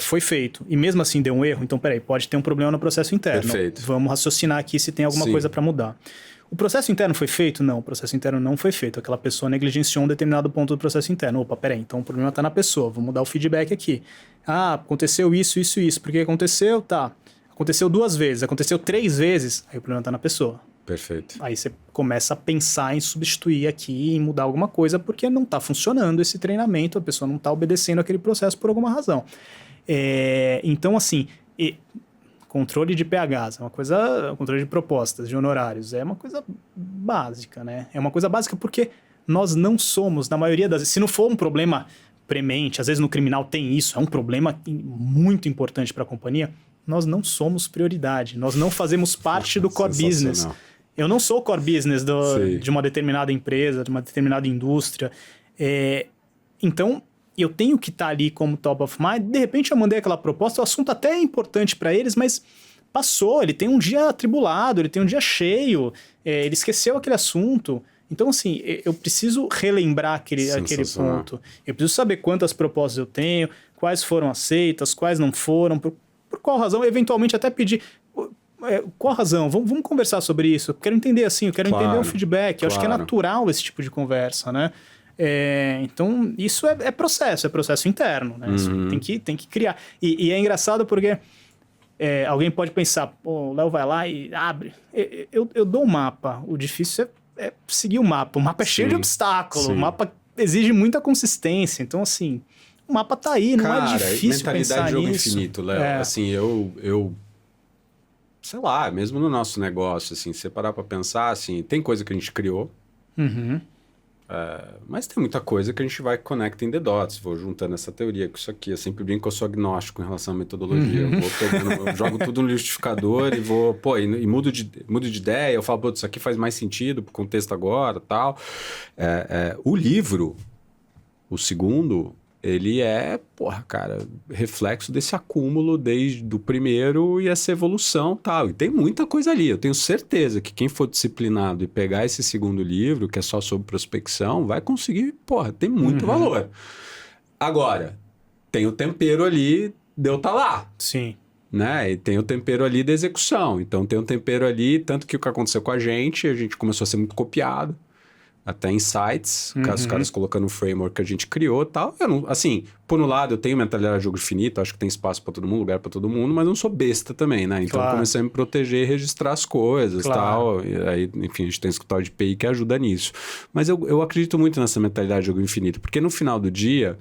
Foi feito. E mesmo assim deu um erro? Então, peraí, pode ter um problema no processo interno. Perfeito. Vamos raciocinar aqui se tem alguma coisa para mudar. O processo interno foi feito? Não, o processo interno não foi feito. Aquela pessoa negligenciou um determinado ponto do processo interno. Opa, peraí, então o problema está na pessoa. Vamos dar o feedback aqui. Aconteceu isso. Por que aconteceu? Tá. Aconteceu 2 vezes, aconteceu 3 vezes. Aí o problema está na pessoa. Perfeito. Aí você começa a pensar em substituir aqui, em mudar alguma coisa, porque não está funcionando esse treinamento, a pessoa não está obedecendo aquele processo por alguma razão. Então, assim, controle de PHs, controle de propostas, de honorários, é uma coisa básica, né? É uma coisa básica porque nós não somos, na maioria das vezes, se não for um problema premente, às vezes no criminal tem isso, é um problema muito importante para a companhia, nós não somos prioridade, nós não fazemos parte do core business. Eu não sou o core business de uma determinada empresa, de uma determinada indústria. Então, eu tenho que estar ali como top of mind. De repente, eu mandei aquela proposta, o assunto até é importante para eles, mas passou. Ele tem um dia atribulado, ele tem um dia cheio, ele esqueceu aquele assunto. Então, assim, eu preciso relembrar aquele ponto. Eu preciso saber quantas propostas eu tenho, quais foram aceitas, quais não foram, por qual razão, eventualmente até pedir... Qual a razão? Vamos conversar sobre isso. Eu quero entender assim, eu quero entender o feedback. Eu acho que é natural esse tipo de conversa, né? Então, isso é processo interno, né? Isso tem que criar. E é engraçado porque alguém pode pensar, o Léo vai lá e abre. Eu dou um mapa. O difícil seguir o mapa. O mapa é cheio de obstáculos, o mapa exige muita consistência. Então, assim, o mapa tá aí, não é difícil pensar nisso. Mentalidade de jogo infinito, Léo. Assim, eu sei lá, mesmo no nosso negócio, assim, se você parar pra pensar, assim, tem coisa que a gente criou, mas tem muita coisa que a gente vai connecting the dots, vou juntando essa teoria com isso aqui. Eu sempre brinco que eu sou agnóstico em relação à metodologia. Eu vou pegando, eu jogo tudo no liquidificador e vou, e mudo de ideia. Eu falo, isso aqui faz mais sentido pro contexto agora, tal. O livro, o segundo, ele é, reflexo desse acúmulo desde o primeiro e essa evolução e tal. E tem muita coisa ali. Eu tenho certeza que quem for disciplinado e pegar esse segundo livro, que é só sobre prospecção, vai conseguir, tem muito valor. Agora, tem o tempero ali de eu estar lá. Sim. Né? E tem o tempero ali da execução. Então, tem o tempero ali, tanto que o que aconteceu com a gente começou a ser muito copiado. Até insights, os caras colocando o framework que a gente criou e tal. Eu não, assim, por um lado, eu tenho mentalidade de jogo infinito, acho que tem espaço para todo mundo, lugar para todo mundo, mas eu não sou besta também, né? Então, eu comecei a me proteger e registrar as coisas e tal. E aí, enfim, a gente tem um escritório de PI que ajuda nisso. Mas eu acredito muito nessa mentalidade de jogo infinito, porque no final do dia,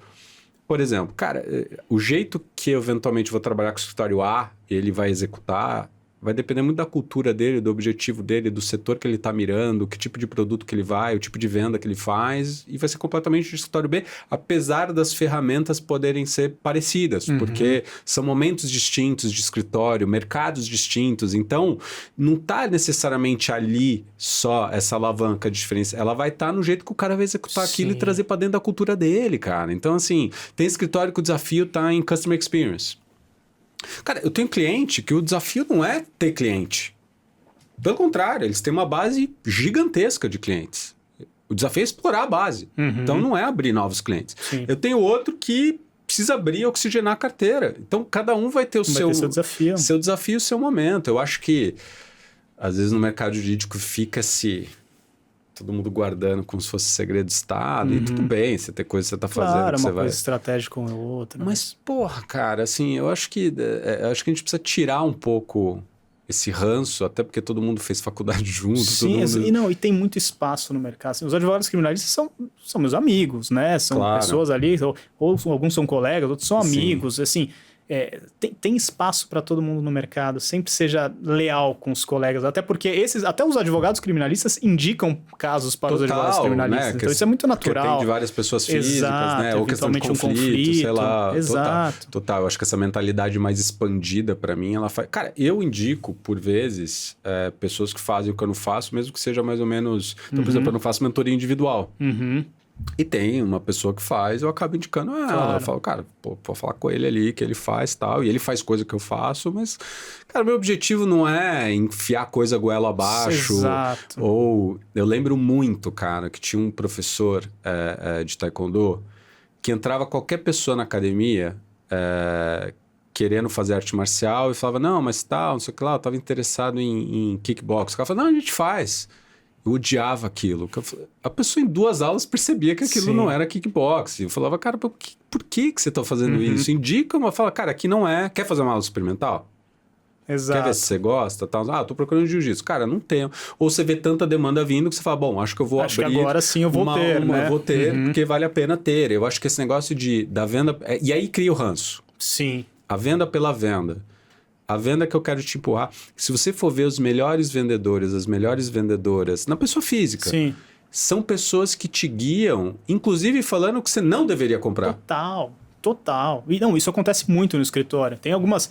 por exemplo, cara, o jeito que eu eventualmente vou trabalhar com o escritório A, ele vai executar, vai depender muito da cultura dele, do objetivo dele, do setor que ele está mirando, que tipo de produto que ele vai, o tipo de venda que ele faz, e vai ser completamente de escritório B, apesar das ferramentas poderem ser parecidas, porque são momentos distintos de escritório, mercados distintos, então não está necessariamente ali só essa alavanca de diferença, ela vai estar no jeito que o cara vai executar aquilo e trazer para dentro da cultura dele, cara. Então, assim, tem escritório que o desafio está em Customer Experience. Cara, eu tenho cliente que o desafio não é ter cliente. Pelo contrário, eles têm uma base gigantesca de clientes. O desafio é explorar a base. Então, não é abrir novos clientes. Sim. Eu tenho outro que precisa abrir e oxigenar a carteira. Então, cada um vai ter seu desafio. Seu desafio, seu momento. Eu acho que, às vezes, no mercado jurídico fica todo mundo guardando como se fosse segredo de Estado, e tudo bem, você tem coisa que você está fazendo. Claro, uma coisa estratégica ou outra. Mas, cara, assim, eu acho que a gente precisa tirar um pouco esse ranço, até porque todo mundo fez faculdade junto. Sim, todo mundo... e tem muito espaço no mercado. Assim, os advogados criminalistas são meus amigos, né? São pessoas ali, ou alguns são colegas, outros são amigos, assim... tem espaço para todo mundo no mercado, sempre seja leal com os colegas, até porque até os advogados criminalistas indicam casos para os advogados criminalistas, né? Então isso é muito natural. Tem de várias pessoas físicas, né? Ou questão de conflito, sei lá. Exato. Total. Eu acho que essa mentalidade mais expandida para mim, ela faz... Cara, eu indico, por vezes, pessoas que fazem o que eu não faço, mesmo que seja mais ou menos... Então, por exemplo, eu não faço mentoria individual. E tem uma pessoa que faz, eu acabo indicando ela. Claro. Eu falo, cara, vou falar com ele ali, que ele faz tal. E ele faz coisa que eu faço, mas, cara, meu objetivo não é enfiar coisa goela abaixo. Exato. Ou eu lembro muito, cara, que tinha um professor de taekwondo que entrava qualquer pessoa na academia querendo fazer arte marcial e falava, não, mas tal, não sei o que lá, eu tava interessado em kickbox. O cara falava, não, a gente faz. Eu odiava aquilo. A pessoa em 2 aulas percebia que aquilo não era kickboxing. Eu falava, cara, por que você está fazendo isso? Indica uma, fala, cara, aqui não é. Quer fazer uma aula experimental? Exato. Quer ver se você gosta? Tal. Tô procurando jiu-jitsu. Cara, não tenho. Ou você vê tanta demanda vindo que você fala, bom, acho que eu vou abrir. Que agora sim eu vou ter, né? Eu vou ter, porque vale a pena ter. Eu acho que esse negócio da venda... E aí cria o ranço. Sim. A venda pela venda. A venda que eu quero te empurrar, se você for ver os melhores vendedores, as melhores vendedoras, na pessoa física, são pessoas que te guiam, inclusive falando que você não deveria comprar. Total. E não, isso acontece muito no escritório. Tem algumas,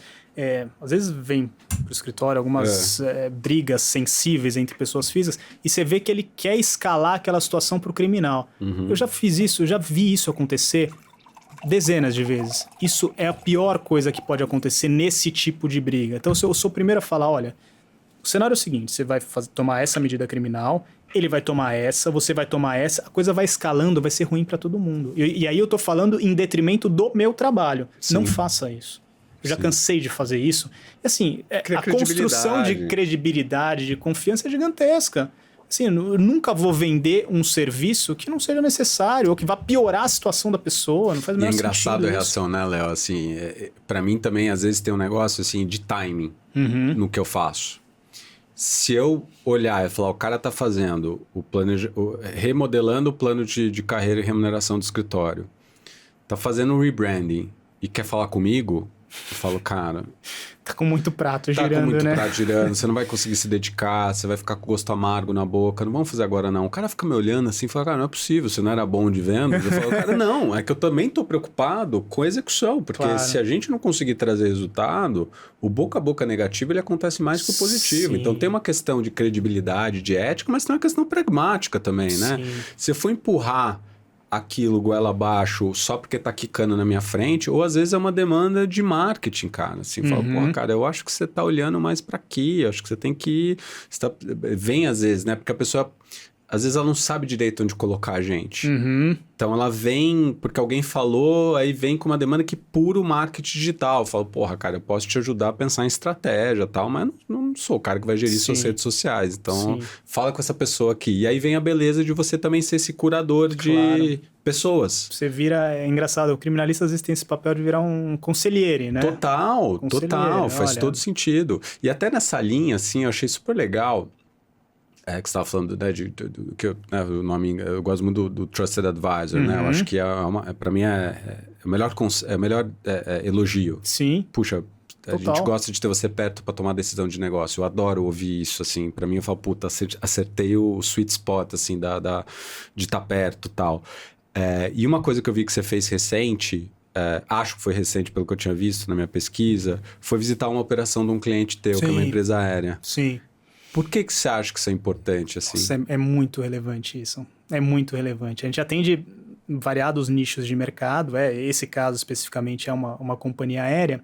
às vezes vem pro escritório algumas brigas sensíveis entre pessoas físicas e você vê que ele quer escalar aquela situação pro criminal. Eu já fiz isso, eu já vi isso acontecer dezenas de vezes. Isso é a pior coisa que pode acontecer nesse tipo de briga. Então, eu sou o primeiro a falar, olha, o cenário é o seguinte, você vai tomar essa medida criminal, ele vai tomar essa, você vai tomar essa, a coisa vai escalando, vai ser ruim para todo mundo. E aí eu tô falando em detrimento do meu trabalho. Não faça isso. Eu já cansei de fazer isso. E assim, a construção de credibilidade, de confiança é gigantesca. Assim, eu nunca vou vender um serviço que não seja necessário ou que vá piorar a situação da pessoa. Não faz o menor sentido. É engraçado a reação, né, Léo? Assim, para mim também, às vezes, tem um negócio assim, de timing no que eu faço. Se eu olhar e falar, o cara tá fazendo remodelando o plano de carreira e remuneração do escritório, tá fazendo um rebranding e quer falar comigo, eu falo, cara... Tá com muito prato girando, né? Tá com muito prato girando, você não vai conseguir se dedicar, você vai ficar com gosto amargo na boca, não vamos fazer agora não. O cara fica me olhando assim e fala, cara, não é possível, você não era bom de vendas? Eu falo, cara, não, é que eu também tô preocupado com a execução, porque se a gente não conseguir trazer resultado, o boca a boca negativo, ele acontece mais que o positivo. Sim. Então tem uma questão de credibilidade, de ética, mas tem uma questão pragmática também, né? Sim. Se for empurrar aquilo goela abaixo só porque tá quicando na minha frente, ou às vezes é uma demanda de marketing, cara, assim, fala, pô, cara, eu acho que você tá olhando mais para aqui, eu acho que você tem que... Vem às vezes, né, porque a pessoa, às vezes ela não sabe direito onde colocar a gente, então ela vem, porque alguém falou, aí vem com uma demanda que puro marketing digital, fala, porra, cara, eu posso te ajudar a pensar em estratégia e tal, mas não sou o cara que vai gerir suas redes sociais, então fala com essa pessoa aqui, e aí vem a beleza de você também ser esse curador de pessoas. Você vira, é engraçado, o criminalista às vezes tem esse papel de virar um conselheiro, né? Total, faz todo sentido. E até nessa linha, assim, eu achei super legal, que você estava falando, né, o nome, eu gosto muito do Trusted Advisor, né? Eu acho que para mim é o melhor elogio. Sim. Puxa, a gente gosta de ter você perto para tomar decisão de negócio. Eu adoro ouvir isso, assim. Para mim, eu falo, puta, acertei o sweet spot, assim, de estar perto e tal. E uma coisa que eu vi que você fez recente, acho que foi recente pelo que eu tinha visto na minha pesquisa, foi visitar uma operação de um cliente teu, que é uma empresa aérea. Sim. Por que você acha que isso é importante, assim? Nossa, é muito relevante isso. É muito relevante. A gente atende variados nichos de mercado. Esse caso especificamente é uma companhia aérea.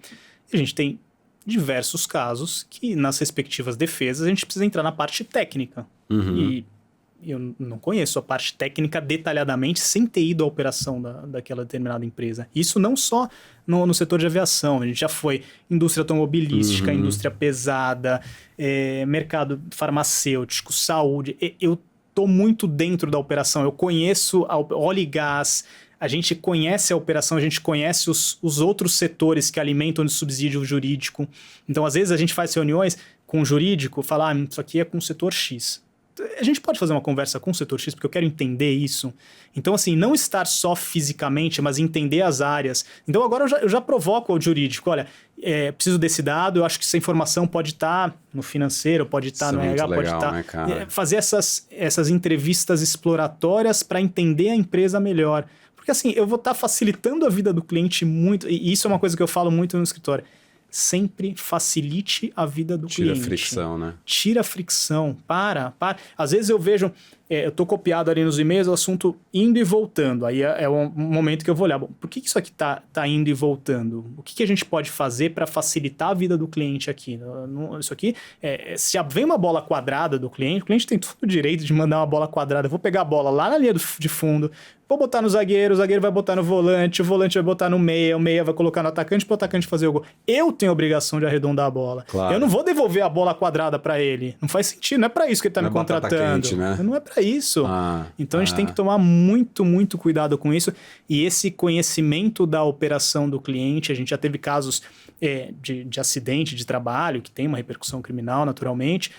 E a gente tem diversos casos que, nas respectivas defesas, a gente precisa entrar na parte técnica. E eu não conheço a parte técnica detalhadamente sem ter ido à operação daquela determinada empresa. Isso não só no setor de aviação. A gente já foi indústria automobilística, indústria pesada, mercado farmacêutico, saúde. Eu estou muito dentro da operação. Eu conheço a óleo e gás. A gente conhece a operação, a gente conhece os outros setores que alimentam de subsídio jurídico. Então, às vezes, a gente faz reuniões com o jurídico, falar, isso aqui é com o setor X. A gente pode fazer uma conversa com o setor X, porque eu quero entender isso. Então, assim, não estar só fisicamente, mas entender as áreas. Então, agora eu já provoco ao jurídico, olha, preciso desse dado, eu acho que essa informação pode estar no financeiro, pode estar no RH, pode estar... Né, cara? Fazer essas entrevistas exploratórias para entender a empresa melhor. Porque, assim, eu vou estar facilitando a vida do cliente muito, e isso é uma coisa que eu falo muito no escritório. Sempre facilite a vida do cliente. Tira fricção, né? Tira fricção. Para. Às vezes eu vejo, eu tô copiado ali nos e-mails, o assunto indo e voltando. Aí é um momento que eu vou olhar. Bom, por que isso aqui tá indo e voltando? O que a gente pode fazer para facilitar a vida do cliente aqui? Isso aqui, se vem uma bola quadrada do cliente, o cliente tem todo o direito de mandar uma bola quadrada. Eu vou pegar a bola lá na linha de fundo, vou botar no zagueiro, o zagueiro vai botar no volante, o volante vai botar no meia, o meia vai colocar no atacante para o atacante fazer o gol. Eu tenho a obrigação de arredondar a bola. Claro. Eu não vou devolver a bola quadrada para ele. Não faz sentido, não é para isso que ele está me contratando. Quente, né? Não é para isso. Então a gente tem que tomar muito, muito cuidado com isso. E esse conhecimento da operação do cliente, a gente já teve casos de acidente de trabalho, que tem uma repercussão criminal naturalmente,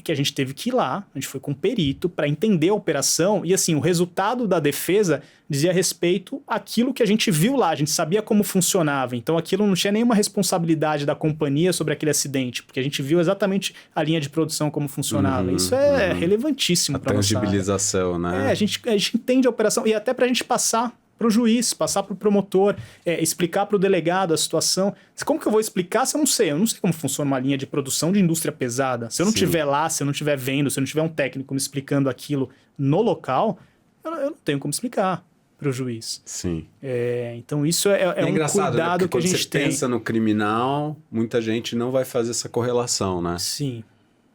que a gente teve que ir lá, a gente foi com um perito para entender a operação e assim, o resultado da defesa dizia respeito àquilo que a gente viu lá, a gente sabia como funcionava, então aquilo não tinha nenhuma responsabilidade da companhia sobre aquele acidente, porque a gente viu exatamente a linha de produção como funcionava. Isso é relevantíssimo para nós. A tangibilização, né? A gente entende a operação e até para a gente passar para o juiz, passar para o promotor, explicar para o delegado a situação. Como que eu vou explicar se eu não sei? Eu não sei como funciona uma linha de produção de indústria pesada. Se eu não estiver lá, se eu não estiver vendo, se eu não tiver um técnico me explicando aquilo no local, eu não tenho como explicar para o juiz. Sim. Então isso é um cuidado, né? Que a gente tem. Quando você pensa no criminal, muita gente não vai fazer essa correlação, né? Sim.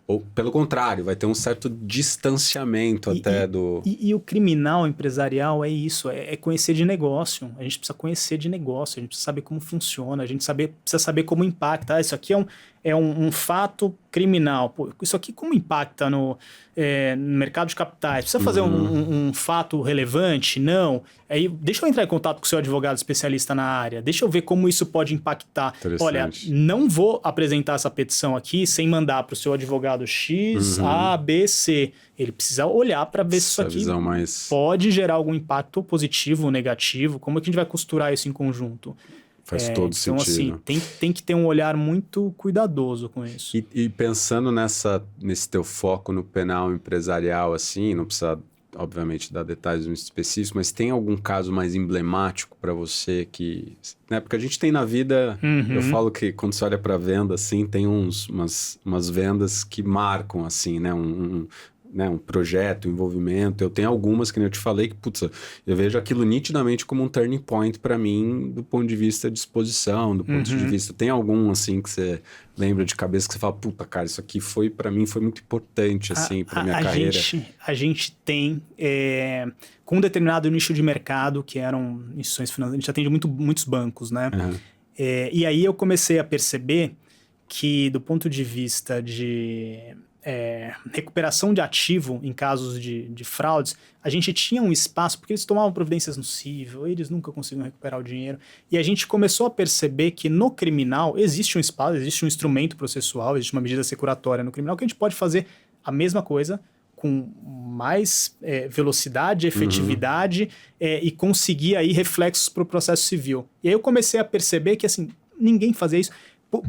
Ou, pelo contrário, vai ter um certo distanciamento do... E o criminal empresarial é isso, é conhecer de negócio. A gente precisa conhecer de negócio, a gente precisa saber como funciona, a gente precisa saber como impacta. Isso aqui é um fato criminal. Pô, isso aqui como impacta no mercado de capitais? Precisa fazer um fato relevante? Não. Aí, deixa eu entrar em contato com o seu advogado especialista na área. Deixa eu ver como isso pode impactar. Olha, não vou apresentar essa petição aqui sem mandar para o seu advogado X, A, B, C. Ele precisa olhar para ver se isso aqui pode gerar algum impacto positivo ou negativo. Como é que a gente vai costurar isso em conjunto? Faz todo sentido. Então, assim, tem que ter um olhar muito cuidadoso com isso. E pensando nesse teu foco no penal empresarial, assim, não precisa, obviamente, dar detalhes muito específicos, mas tem algum caso mais emblemático para você que... Né? Porque a gente tem na vida... Eu falo que quando você olha para venda, assim, tem umas vendas que marcam, assim, né? Um projeto, um envolvimento. Eu tenho algumas que eu te falei que, putz, eu vejo aquilo nitidamente como um turning point para mim do ponto de vista de exposição, do ponto de vista... Tem algum, assim, que você lembra de cabeça que você fala, puta, cara, isso aqui para mim foi muito importante, assim, para minha carreira. A gente tem, com um determinado nicho de mercado, que eram instituições financeiras, a gente atende muitos bancos, né? E aí eu comecei a perceber que, do ponto de vista de... recuperação de ativo em casos de fraudes, a gente tinha um espaço, porque eles tomavam providências no cível, eles nunca conseguiam recuperar o dinheiro, e a gente começou a perceber que no criminal existe um espaço, existe um instrumento processual, existe uma medida securatória no criminal, que a gente pode fazer a mesma coisa, com mais velocidade, efetividade, e conseguir aí reflexos para o processo civil. E aí eu comecei a perceber que, assim, ninguém fazia isso,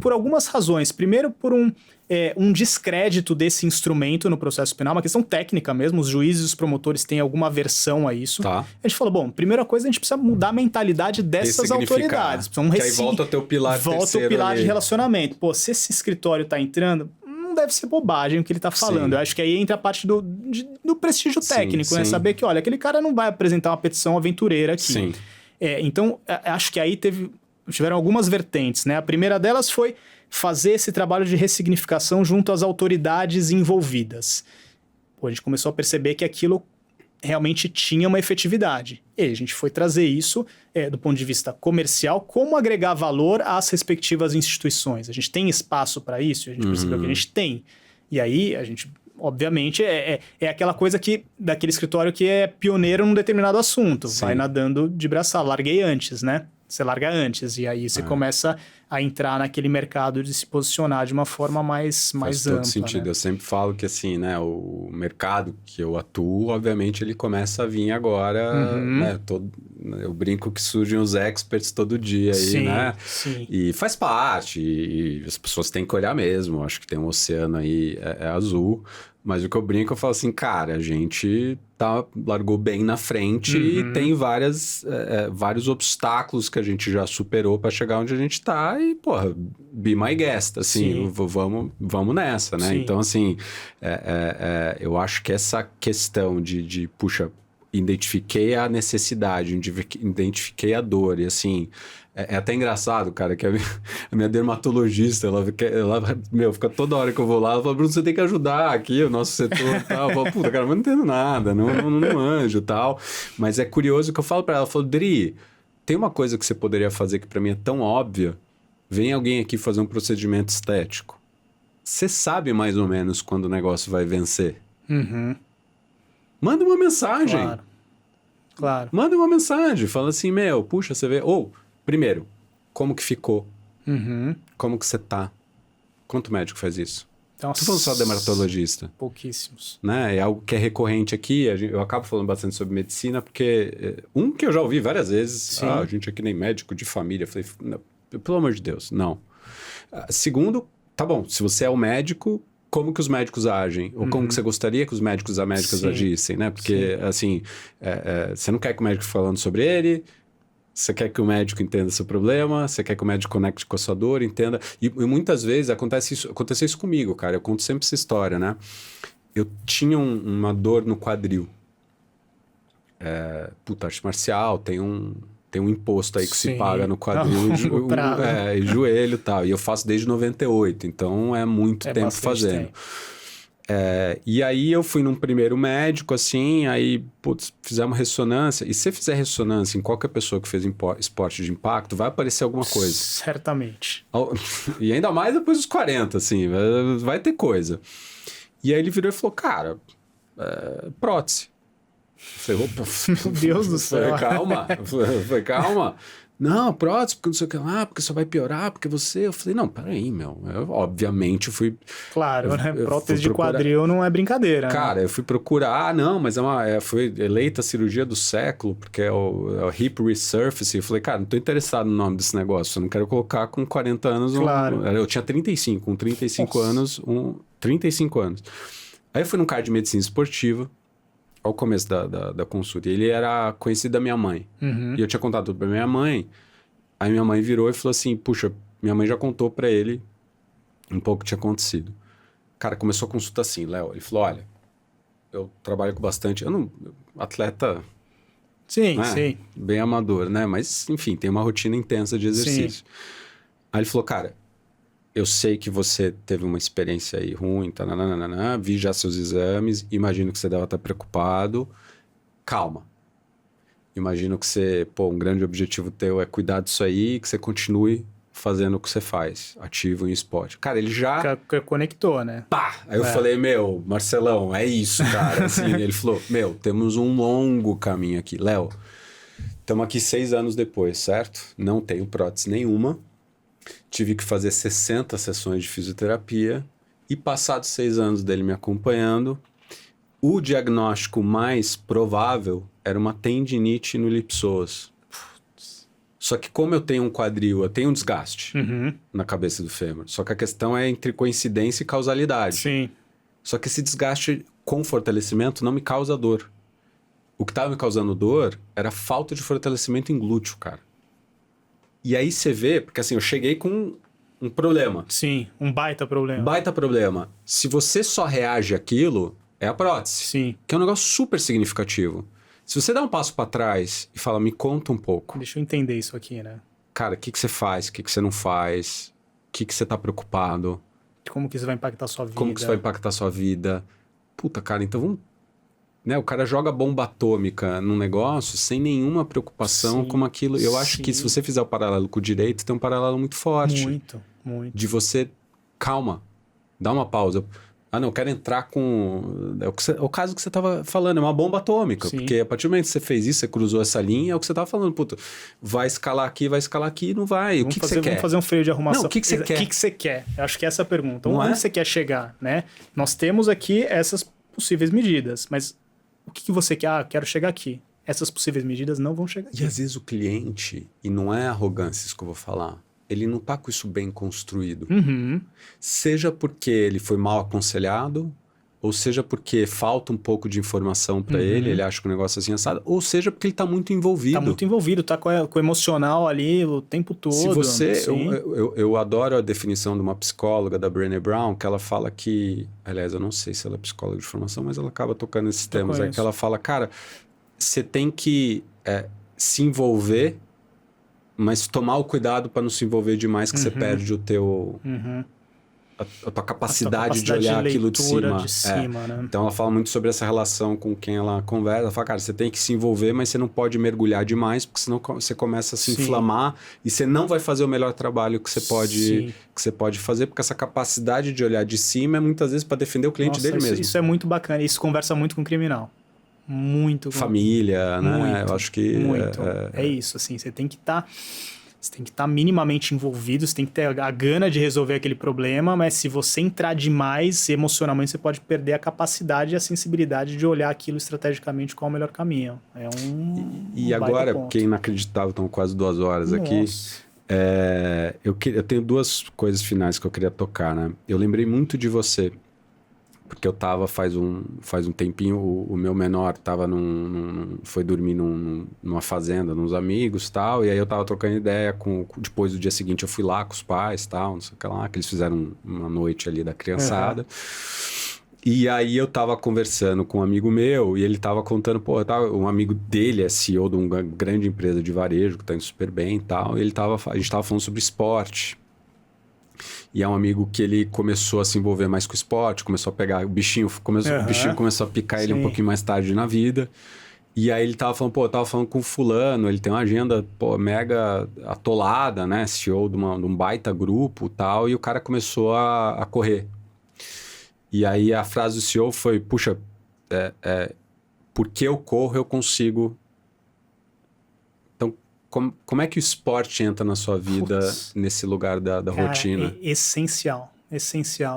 por algumas razões. Primeiro, por um descrédito desse instrumento no processo penal, uma questão técnica mesmo, os juízes e os promotores têm alguma aversão a isso. Tá. A gente falou, bom, primeira coisa, a gente precisa mudar a mentalidade dessas autoridades. Que aí volta o teu pilar terceiro. Volta o pilar de relacionamento. Pô, se esse escritório está entrando, não deve ser bobagem o que ele está falando. Sim. Eu acho que aí entra a parte do prestígio técnico, né? Saber que, olha, aquele cara não vai apresentar uma petição aventureira aqui. Sim. Então, acho que aí tiveram algumas vertentes, né? A primeira delas foi fazer esse trabalho de ressignificação junto às autoridades envolvidas. Pô, a gente começou a perceber que aquilo realmente tinha uma efetividade. E a gente foi trazer isso do ponto de vista comercial, como agregar valor às respectivas instituições. A gente tem espaço para isso? A gente percebeu que a gente tem. E aí, a gente... Obviamente, é aquela coisa daquele escritório que é pioneiro num determinado assunto. Sim. Vai nadando de braçada. Larguei antes, né? Você larga antes. E aí você começa a entrar naquele mercado de se posicionar de uma forma mais ampla. Faz todo sentido. Né? Eu sempre falo que, assim, né? O mercado que eu atuo, obviamente, ele começa a vir agora, né? Eu brinco que surgem os experts todo dia aí, né? Sim. E faz parte. E as pessoas têm que olhar mesmo. Acho que tem um oceano aí, é azul. Mas o que eu brinco, eu falo assim, cara, a gente largou bem na frente e tem vários obstáculos que a gente já superou para chegar onde a gente tá e, porra, be my guest, assim, vamos nessa, né? Sim. Então, assim, eu acho que essa questão de puxa, identifiquei a necessidade, identifiquei a dor e, assim... É até engraçado, cara, que a minha dermatologista, ela fica toda hora que eu vou lá, ela fala, Bruno, você tem que ajudar aqui o nosso setor e tal. Eu falo, puta, cara, mas não entendo nada, não manjo e tal. Mas é curioso que eu falo pra ela, eu falo, Dri, tem uma coisa que você poderia fazer que pra mim é tão óbvia, vem alguém aqui fazer um procedimento estético. Você sabe mais ou menos quando o negócio vai vencer? Manda uma mensagem. Claro. Manda uma mensagem, fala assim, puxa, você vê... Primeiro, como que ficou? Como que você tá? Quanto médico faz isso? Não tô falando só dermatologista. Pouquíssimos. Né? É algo que é recorrente aqui. Eu acabo falando bastante sobre medicina, porque que eu já ouvi várias vezes. A gente é que nem médico de família. Eu falei, não, pelo amor de Deus, não. Segundo, tá bom, se você é o médico, como que os médicos agem? Ou como que você gostaria que os médicos e médicas agissem, né? Porque, assim, você não quer que o médico falando sobre ele... Você quer que o médico entenda seu problema, você quer que o médico conecte com a sua dor, entenda. E muitas vezes aconteceu isso comigo, cara. Eu conto sempre essa história, né? Eu tinha uma dor no quadril. Arte marcial, tem um imposto aí que se paga no quadril e joelho e tal. E eu faço desde 98, então é muito tempo fazendo. E aí eu fui num primeiro médico, assim, aí, putz, fizemos ressonância. E se você fizer ressonância em qualquer pessoa que fez esporte de impacto, vai aparecer alguma coisa. Certamente. E ainda mais depois dos 40, assim, vai ter coisa. E aí ele virou e falou, cara, prótese. Eu falei, opa. Meu Deus do céu. Falei, calma. Não, prótese, porque não sei o que lá, porque só vai piorar, porque você... Eu falei, não, peraí, meu. Eu, obviamente, fui... Claro, né? Prótese de quadril não é brincadeira. Cara, né? eu fui procurar... não, mas foi eleita a cirurgia do século, porque é o hip resurfacing. Eu falei, cara, não tô interessado no nome desse negócio. Eu não quero colocar com 40 anos... Claro. Eu tinha 35. Com 35 anos... 35 anos. Aí eu fui num cara de medicina esportiva, ao começo da consulta. Ele era conhecido da minha mãe. Uhum. E eu tinha contado tudo pra minha mãe. Aí minha mãe virou e falou assim, puxa, minha mãe já contou pra ele um pouco o que tinha acontecido. Cara, começou a consulta assim, Léo. Ele falou, olha, eu trabalho com bastante... atleta... Sim, né? sim. Bem amador, né? Mas, enfim, tem uma rotina intensa de exercício. Sim. Aí ele falou, cara, eu sei que você teve uma experiência aí ruim, vi já seus exames, imagino que você deve estar preocupado. Calma. Imagino que você, um grande objetivo teu é cuidar disso aí, que você continue fazendo o que você faz, ativo em esporte. Cara, ele já... Conectou, né? Pá! Aí eu falei, Marcelão, é isso, cara. Assim, ele falou, temos um longo caminho aqui. Léo, estamos aqui 6 anos depois, certo? Não tenho prótese nenhuma. Tive que fazer 60 sessões de fisioterapia e passados 6 anos dele me acompanhando, o diagnóstico mais provável era uma tendinite no ilipsoas. Só que como eu tenho um quadril, eu tenho um desgaste na cabeça do fêmur. Só que a questão é entre coincidência e causalidade. Sim. Só que esse desgaste com fortalecimento não me causa dor. O que estava me causando dor era a falta de fortalecimento em glúteo, cara. E aí você vê, porque assim, eu cheguei com um problema. Sim, um baita problema. Baita problema. Se você só reage àquilo, é a prótese. Sim. Que é um negócio super significativo. Se você dá um passo para trás e fala, me conta um pouco. Deixa eu entender isso aqui, né? Cara, o que você faz? O que você não faz? O que você tá preocupado? Como que isso vai impactar a sua vida? Como que isso vai impactar a sua vida? Puta, cara, então vamos... Né, o cara joga bomba atômica num negócio sem nenhuma preocupação com aquilo. Eu acho que se você fizer o paralelo com o direito, tem um paralelo muito forte. Muito. De você, calma, dá uma pausa. Eu quero entrar com... É o caso que você estava falando, é uma bomba atômica. Sim. Porque a partir do momento que você fez isso, você cruzou essa linha, é o que você estava falando. Puta, vai escalar aqui, não vai. O que você quer? Vamos fazer um freio de arrumação. Não, o que você quer? O que você quer? Eu acho que essa é a pergunta. Não Onde você quer chegar, né? Nós temos aqui essas possíveis medidas, mas o que você quer? Quero chegar aqui. Essas possíveis medidas não vão chegar aqui. E às vezes o cliente, e não é arrogância isso que eu vou falar, ele não tá com isso bem construído. Seja porque ele foi mal aconselhado, ou seja porque falta um pouco de informação para ele acha que o negócio é assim assado, ou seja porque ele tá muito envolvido. Tá muito envolvido, tá com o emocional ali o tempo todo. Se você... Eu adoro a definição de uma psicóloga, da Brené Brown, que ela fala que... Aliás, eu não sei se ela é psicóloga de formação, mas ela acaba tocando esses temas. É que ela fala, cara, você tem que se envolver, mas tomar o cuidado para não se envolver demais, que você perde o teu... A tua capacidade de olhar aquilo de cima. Né? Então ela fala muito sobre essa relação com quem ela conversa. Ela fala, cara, você tem que se envolver, mas você não pode mergulhar demais, porque senão você começa a se inflamar e você não vai fazer o melhor trabalho que você pode fazer, porque essa capacidade de olhar de cima é muitas vezes para defender o cliente dele mesmo. Isso é muito bacana, isso conversa muito com o criminal. Muito. Família, né? Muito, eu acho que... É isso, assim, você tem que estar... Você tem que estar minimamente envolvido, você tem que ter a gana de resolver aquele problema, mas se você entrar demais emocionalmente, você pode perder a capacidade e a sensibilidade de olhar aquilo estrategicamente qual é o melhor caminho. É E agora, porque é inacreditável, estão quase 2 horas aqui, eu tenho 2 coisas finais que eu queria tocar, né? Eu lembrei muito de você, porque eu tava faz um tempinho, o meu menor tava foi dormir numa fazenda, nos amigos e tal, e aí eu tava trocando ideia depois do dia seguinte eu fui lá com os pais e tal, não sei o que lá, que eles fizeram uma noite ali da criançada. E aí eu tava conversando com um amigo meu e ele tava contando, um amigo dele é CEO de uma grande empresa de varejo que tá indo super bem e tal, e a gente tava falando sobre esporte. E é um amigo que ele começou a se envolver mais com o esporte, começou a pegar... O bichinho começou a picar ele um pouquinho mais tarde na vida. E aí ele tava falando, eu tava falando com o fulano, ele tem uma agenda, mega atolada, né? CEO de um baita grupo e tal, e o cara começou a correr. E aí a frase do CEO foi, puxa, porque eu corro, eu consigo... Então, como é que o esporte entra na sua vida nesse lugar da rotina? É essencial,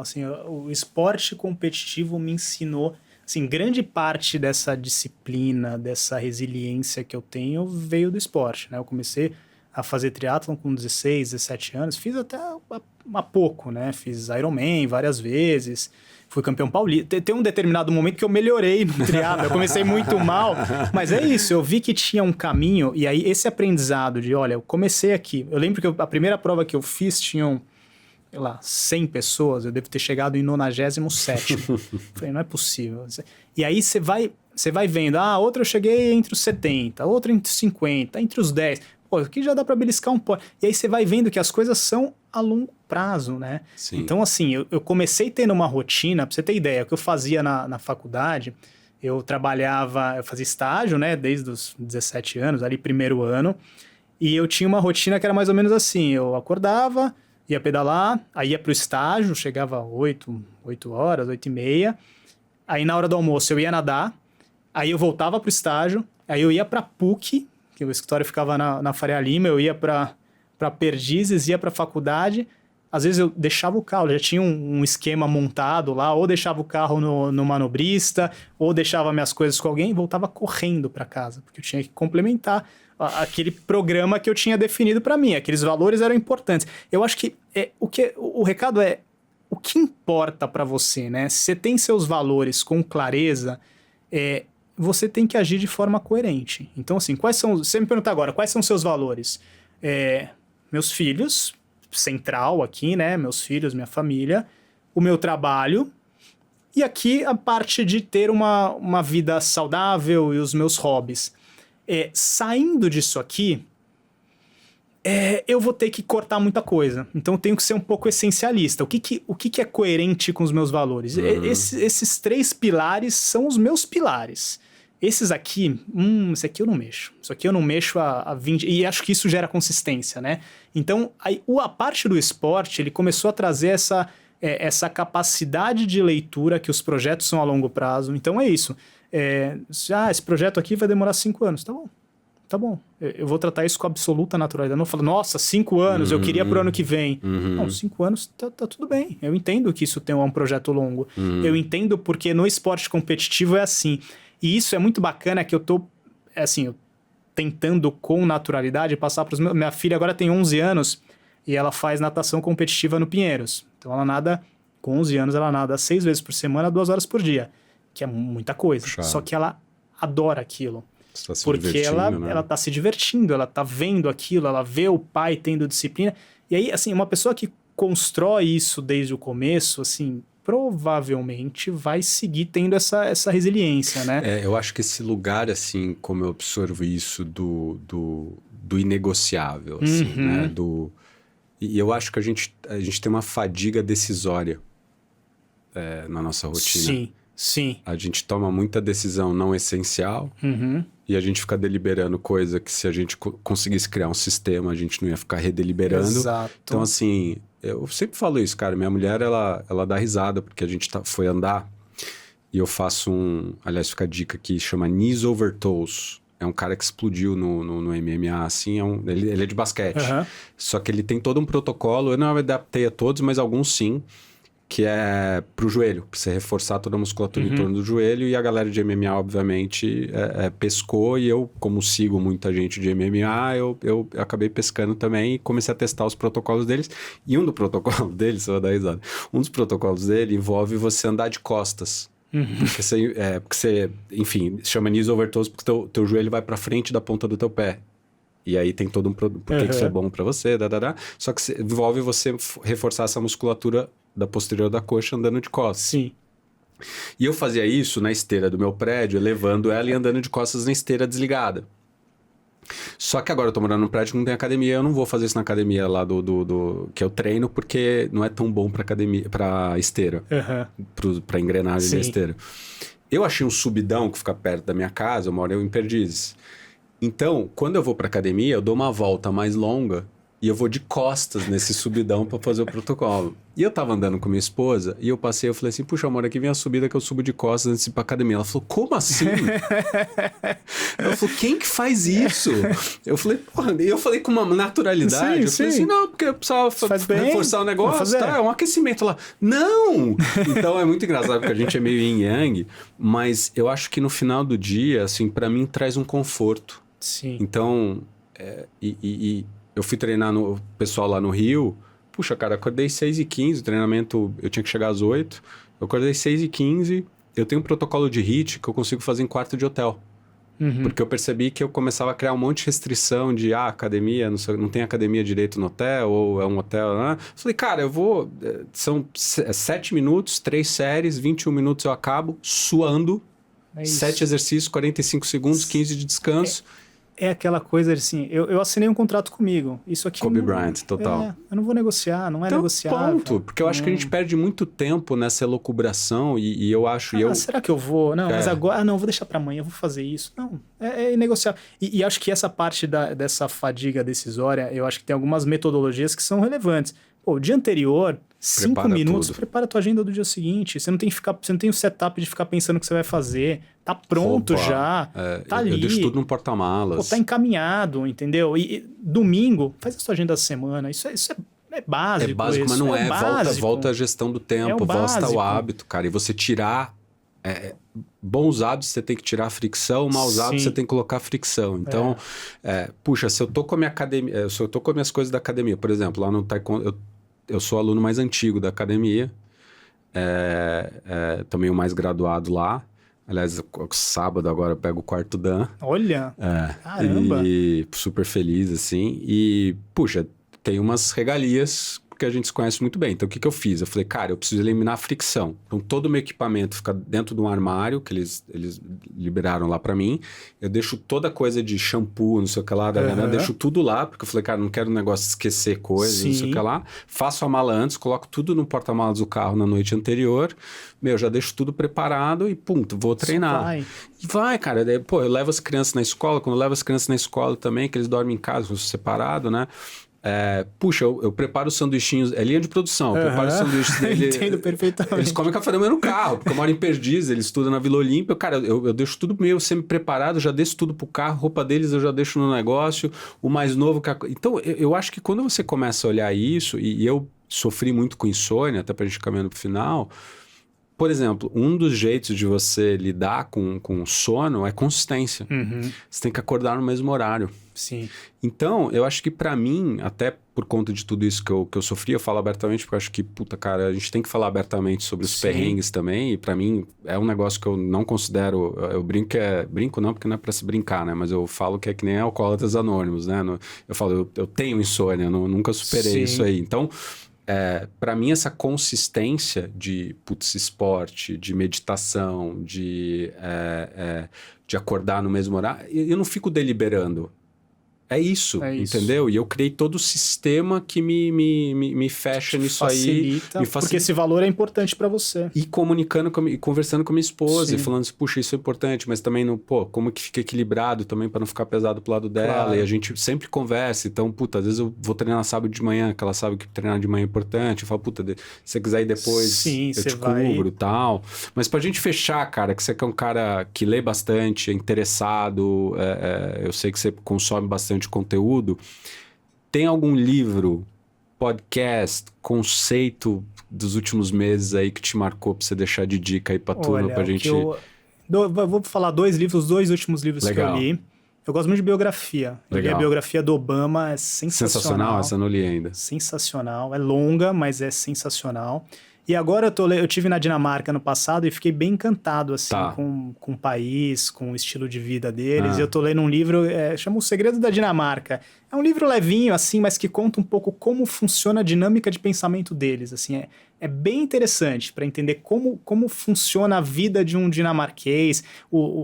assim, o esporte competitivo me ensinou... Assim, grande parte dessa disciplina, dessa resiliência que eu tenho veio do esporte, né? Eu comecei a fazer triatlon com 16, 17 anos, fiz até há pouco, né? Fiz Ironman várias vezes, fui campeão paulista. Tem um determinado momento que eu melhorei no triatlon, eu comecei muito mal, mas é isso, eu vi que tinha um caminho, e aí esse aprendizado de, olha, eu comecei aqui, eu lembro que a primeira prova que eu fiz tinham... sei lá, 100 pessoas, eu devo ter chegado em 97º. Falei, não é possível. E aí você vai vendo, outra eu cheguei entre os 70, outra entre os 50, entre os 10. Pô, aqui já dá para beliscar um pó. E aí você vai vendo que as coisas são a longo prazo, né? Sim. Então, assim, eu comecei tendo uma rotina, pra você ter ideia, o que eu fazia na faculdade, eu fazia estágio, né, desde os 17 anos, ali primeiro ano, e eu tinha uma rotina que era mais ou menos assim, eu acordava... ia pedalar, aí ia pro estágio, chegava 8 horas, 8h30. Aí na hora do almoço eu ia nadar, aí eu voltava pro estágio, aí eu ia pra PUC, que o escritório ficava na Faria Lima, eu ia pra Perdizes, ia pra faculdade. Às vezes eu deixava o carro, já tinha um esquema montado lá, ou deixava o carro no manobrista, ou deixava minhas coisas com alguém e voltava correndo pra casa, porque eu tinha que complementar aquele programa que eu tinha definido para mim, aqueles valores eram importantes. Eu acho que o recado é o que importa para você, né? Se você tem seus valores com clareza, você tem que agir de forma coerente. Então, assim, você me pergunta agora, quais são seus valores? Meus filhos, central aqui, né? Meus filhos, minha família, o meu trabalho, e aqui a parte de ter uma vida saudável e os meus hobbies. Saindo disso aqui, eu vou ter que cortar muita coisa. Então, eu tenho que ser um pouco essencialista. O que é coerente com os meus valores? Esses 3 pilares são os meus pilares. Esses aqui, esse aqui eu não mexo. Isso aqui eu não mexo há 20... E acho que isso gera consistência, né? Então, a parte do esporte, ele começou a trazer essa capacidade de leitura, que os projetos são a longo prazo. Então, é isso. Esse projeto aqui vai demorar 5 anos. Tá bom. Eu vou tratar isso com absoluta naturalidade. Eu não falo, nossa, 5 anos, eu queria pro ano que vem. Não, 5 anos tá tudo bem. Eu entendo que isso tem um projeto longo. Eu entendo porque no esporte competitivo é assim. E isso é muito bacana, que eu tô, eu tentando com naturalidade passar pros meus... Minha filha agora tem 11 anos e ela faz natação competitiva no Pinheiros. Então ela nada, com 11 anos, ela nada 6 vezes por semana, 2 horas por dia. Que é muita coisa. Puxado. Só que ela adora aquilo. Você tá se porque ela, né? ela tá se divertindo, ela tá vendo aquilo, ela vê o pai tendo disciplina. E aí, assim, uma pessoa que constrói isso desde o começo, assim, provavelmente vai seguir tendo essa resiliência, né? Eu acho que esse lugar, assim, como eu absorvo isso do inegociável, assim, né? E eu acho que a gente tem uma fadiga decisória na nossa rotina. Sim. A gente toma muita decisão não essencial e a gente fica deliberando coisa que, se a gente conseguisse criar um sistema, a gente não ia ficar redeliberando. Exato. Então, assim, eu sempre falo isso, cara. Minha mulher, ela dá risada porque a gente foi andar e eu faço aliás, fica a dica aqui, chama Knees Over Toes. É um cara que explodiu no MMA, assim, ele é de basquete. Só que ele tem todo um protocolo, eu não adaptei a todos, mas alguns sim, que é pro joelho, pra você reforçar toda a musculatura em torno do joelho, e a galera de MMA, obviamente, pescou, e eu, como sigo muita gente de MMA, eu acabei pescando também e comecei a testar os protocolos deles, e um dos protocolos deles, você vai dar risada, um dos protocolos dele envolve você andar de costas. Porque você, enfim, chama knees over toes porque teu joelho vai pra frente da ponta do teu pé. E aí tem todo por que isso é bom pra você, só que envolve você reforçar essa musculatura da posterior da coxa andando de costas. Sim. E eu fazia isso na esteira do meu prédio, levando ela e andando de costas na esteira desligada. Só que agora eu tô morando num prédio que não tem academia, eu não vou fazer isso na academia lá que eu treino, porque não é tão bom pra academia, pra esteira, pra engrenagem da esteira. Eu achei um subidão que fica perto da minha casa, eu moro em Perdizes. Então, quando eu vou pra academia, eu dou uma volta mais longa e eu vou de costas nesse subidão pra fazer o protocolo. E eu tava andando com minha esposa e eu falei assim, puxa, amor, aqui vem a subida que eu subo de costas antes de ir pra academia. Ela falou, como assim? Ela falou, quem que faz isso? Eu falei, porra, e eu falei com uma naturalidade. Eu falei assim, não, porque eu precisava reforçar o negócio, tá? É um aquecimento lá. Não! Então é muito engraçado porque a gente é meio yin yang, mas eu acho que no final do dia, assim, pra mim traz um conforto. Sim. Então, eu fui treinar o pessoal lá no Rio. Puxa, cara, acordei 6h15, o treinamento eu tinha que chegar às 8. Eu acordei 6h15, eu tenho um protocolo de HIIT que eu consigo fazer em quarto de hotel. Porque eu percebi que eu começava a criar um monte de restrição de academia, não tem academia direito no hotel, ou é um hotel, né? Falei, cara, eu vou... São 7 minutos, 3 séries, 21 minutos eu acabo suando, 7 exercícios, 45 segundos, 15 de descanso. É aquela coisa assim, eu assinei um contrato comigo. Isso aqui. Kobe Bryant, total. Eu não vou negociar, não é então, negociável. Ponto, porque eu acho que a gente perde muito tempo nessa elucubração e eu acho. Será que eu vou? Não, mas agora. Não, vou deixar pra amanhã, eu vou fazer isso. Não, é inegociável. E acho que essa parte dessa fadiga decisória, eu acho que tem algumas metodologias que são relevantes. Pô, o dia anterior, 5 minutos, prepara a tua agenda do dia seguinte. Você não tem o setup de ficar pensando o que você vai fazer. Tá pronto já. Tá ali. Eu deixo tudo no porta-malas. Pô, tá encaminhado, entendeu? E domingo, faz a sua agenda da semana. Isso é básico. É básico, mas não é. Volta a gestão do tempo, volta ao hábito, cara. E você tirar... bons hábitos você tem que tirar a fricção, maus hábitos você tem que colocar a fricção. Então, puxa, se eu tô com a minha academia, se eu tô com as minhas coisas da academia, por exemplo, lá no Taekwondo, eu sou o aluno mais antigo da academia, também o mais graduado lá. Aliás, sábado agora eu pego o quarto Dan. Olha! Caramba! E super feliz, assim. E, puxa, tem umas regalias que a gente se conhece muito bem. Então, o que eu fiz? Eu falei, cara, eu preciso eliminar a fricção. Então, todo o meu equipamento fica dentro de um armário que eles liberaram lá pra mim. Eu deixo toda coisa de shampoo, não sei o que lá, deixo tudo lá, porque eu falei, cara, não quero um negócio de esquecer coisas, não sei o que lá. Faço a mala antes, coloco tudo no porta-malas do carro na noite anterior. Já deixo tudo preparado e, vou treinar. E vai, cara. Daí, eu levo as crianças na escola. Quando eu levo as crianças na escola também, que eles dormem em casa, separado, né? Eu preparo os sanduichinhos, é linha de produção, eu preparo os sanduíches dele. Entendo perfeitamente. Eles comem café da manhã no carro, porque eu moro em Perdizes, eles estudam na Vila Olímpia. Cara, eu deixo tudo meio semi-preparado, já desço tudo pro carro, roupa deles eu já deixo no negócio, o mais novo... Então, eu acho que quando você começa a olhar isso, e eu sofri muito com insônia, até pra gente caminhando pro final... Por exemplo, um dos jeitos de você lidar com o sono é consistência. Você tem que acordar no mesmo horário. Sim. Então, eu acho que pra mim, até por conta de tudo isso que eu sofri, eu falo abertamente, porque eu acho que, cara, a gente tem que falar abertamente sobre os perrengues também, e pra mim é um negócio que eu não considero, eu brinco não, porque não é pra se brincar, né, mas eu falo que é que nem Alcoólatras Anônimos, né, eu falo, eu tenho insônia, nunca superei isso aí, então... para mim, essa consistência de esporte, de meditação, de acordar no mesmo horário, eu não fico deliberando. É isso, entendeu? E eu criei todo o sistema que me fecha nisso facilita, aí. Porque esse valor é importante para você. E conversando com minha esposa, e falando assim, puxa, isso é importante, mas também, como que fica equilibrado também para não ficar pesado pro lado dela. Claro. E a gente sempre conversa. Então, às vezes eu vou treinar sábado de manhã, que ela sabe que treinar de manhã é importante. Eu falo, se você quiser ir depois, eu te cubro e tal. Mas pra gente fechar, cara, que você é um cara que lê bastante, é interessado, eu sei que você consome bastante conteúdo. Tem algum livro, podcast, conceito dos últimos meses aí que te marcou pra você deixar de dica aí pra turma, pra gente... Eu vou falar 2 livros, os 2 últimos livros Legal. Que eu li. Eu gosto muito de biografia. Eu li a biografia do Obama, é sensacional. Essa eu não li ainda. Sensacional. É longa, mas é sensacional. E agora eu tive na Dinamarca no passado e fiquei bem encantado, assim, com o país, com o estilo de vida deles. E eu tô lendo um livro, chama O Segredo da Dinamarca. É um livro levinho, assim, mas que conta um pouco como funciona a dinâmica de pensamento deles, assim. É bem interessante para entender como funciona a vida de um dinamarquês,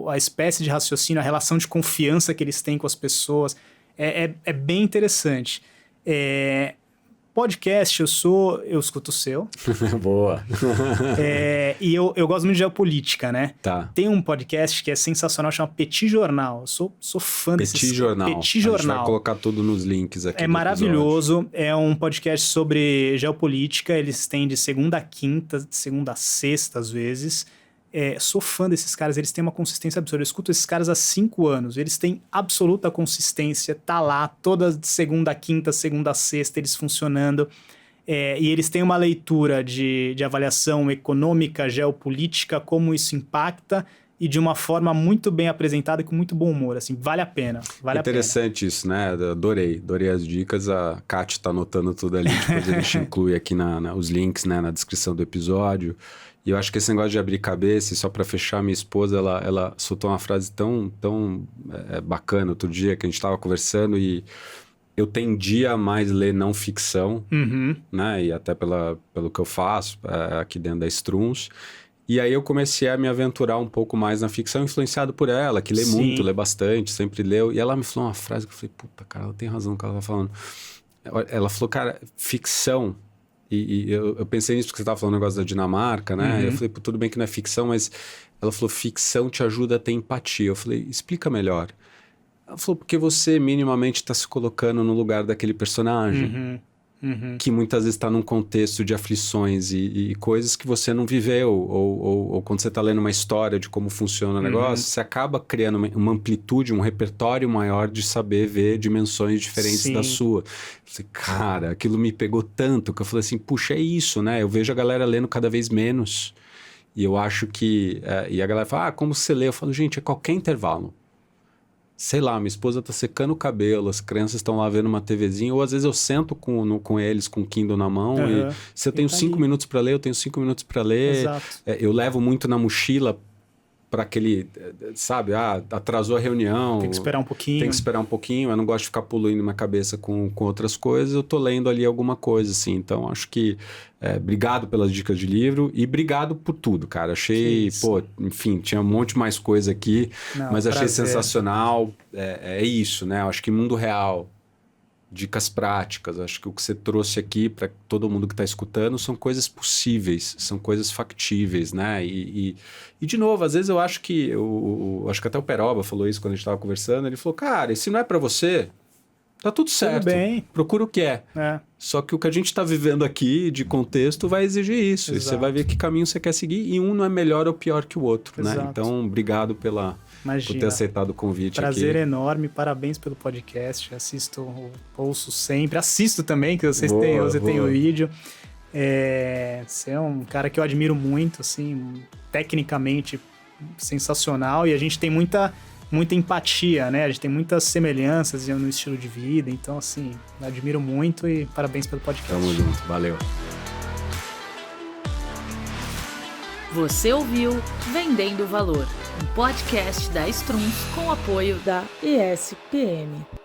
a espécie de raciocínio, a relação de confiança que eles têm com as pessoas. É bem interessante. Podcast, eu escuto o seu. Boa. E eu gosto muito de geopolítica, né? Tá. Tem um podcast que é sensacional, chama Petit Jornal. Eu sou fã desses... Petit Jornal. Petit Jornal. A gente vai colocar tudo nos links aqui. É maravilhoso. É um podcast sobre geopolítica. Eles têm de segunda a quinta, de segunda a sexta, às vezes. Sou fã desses caras, eles têm uma consistência absurda. Eu escuto esses caras há 5 anos. Eles têm absoluta consistência, tá lá, toda segunda, quinta, segunda, sexta, eles funcionando. E eles têm uma leitura de avaliação econômica, geopolítica, como isso impacta, e de uma forma muito bem apresentada e com muito bom humor. Assim, vale a pena. Interessante isso, né? Adorei as dicas. A Kátia tá anotando tudo ali, depois a gente inclui aqui os links, né, na descrição do episódio. E eu acho que esse negócio de abrir cabeça, e só para fechar, minha esposa, ela soltou uma frase tão bacana outro dia que a gente estava conversando e eu tendia a mais ler não ficção, né? E até pelo que eu faço aqui dentro da Strunz. E aí eu comecei a me aventurar um pouco mais na ficção, influenciado por ela, que lê muito, lê bastante, sempre leu. E ela me falou uma frase que eu falei, puta, cara, ela tem razão no que ela tá falando. Ela falou, cara, ficção... E eu pensei nisso porque você estava falando o negócio da Dinamarca, né? Eu falei, tudo bem que não é ficção, mas ela falou, ficção te ajuda a ter empatia. Eu falei, explica melhor. Ela falou, porque você minimamente está se colocando no lugar daquele personagem. Que muitas vezes está num contexto de aflições e coisas que você não viveu, ou quando você está lendo uma história de como funciona o negócio, você acaba criando uma amplitude, um repertório maior de saber ver dimensões diferentes da sua. Eu falei, cara, aquilo me pegou tanto que eu falei assim, puxa, é isso, né? Eu vejo a galera lendo cada vez menos e eu acho que... e a galera fala, como você lê? Eu falo, gente, é qualquer intervalo. Sei lá, minha esposa tá secando o cabelo, as crianças estão lá vendo uma TVzinha, ou às vezes eu sento com eles com o Kindle na mão e se eu tenho 5 minutos para ler, eu tenho 5 minutos para ler. Exato. Eu levo muito na mochila para aquele, sabe, atrasou a reunião. Tem que esperar um pouquinho. Tem que esperar um pouquinho, eu não gosto de ficar poluindo minha cabeça com outras coisas, eu tô lendo ali alguma coisa, assim. Então, acho que obrigado pelas dicas de livro e obrigado por tudo, cara. Achei, enfim, tinha um monte mais coisa aqui, mas achei sensacional. É isso, né? Eu acho que mundo real, dicas práticas, acho que o que você trouxe aqui para todo mundo que está escutando são coisas possíveis, são coisas factíveis, né? E de novo, às vezes eu acho que acho que até o Peroba falou isso quando a gente estava conversando, ele falou, cara, e se não é para você, tá tudo certo, bem. Procura o que é. Só que o que a gente está vivendo aqui de contexto vai exigir isso, e você vai ver que caminho você quer seguir, e um não é melhor ou pior que o outro, né? Então, obrigado por ter aceitado o convite. Prazer enorme, parabéns pelo podcast. Ouço sempre, assisto também, que você tem o vídeo. Você é um cara que eu admiro muito, assim, tecnicamente sensacional, e a gente tem muita empatia, né? A gente tem muitas semelhanças no estilo de vida, então, assim, eu admiro muito e parabéns pelo podcast. Tamo junto, valeu. Você ouviu Vendendo Valor, um podcast da Strunz com apoio da ESPM.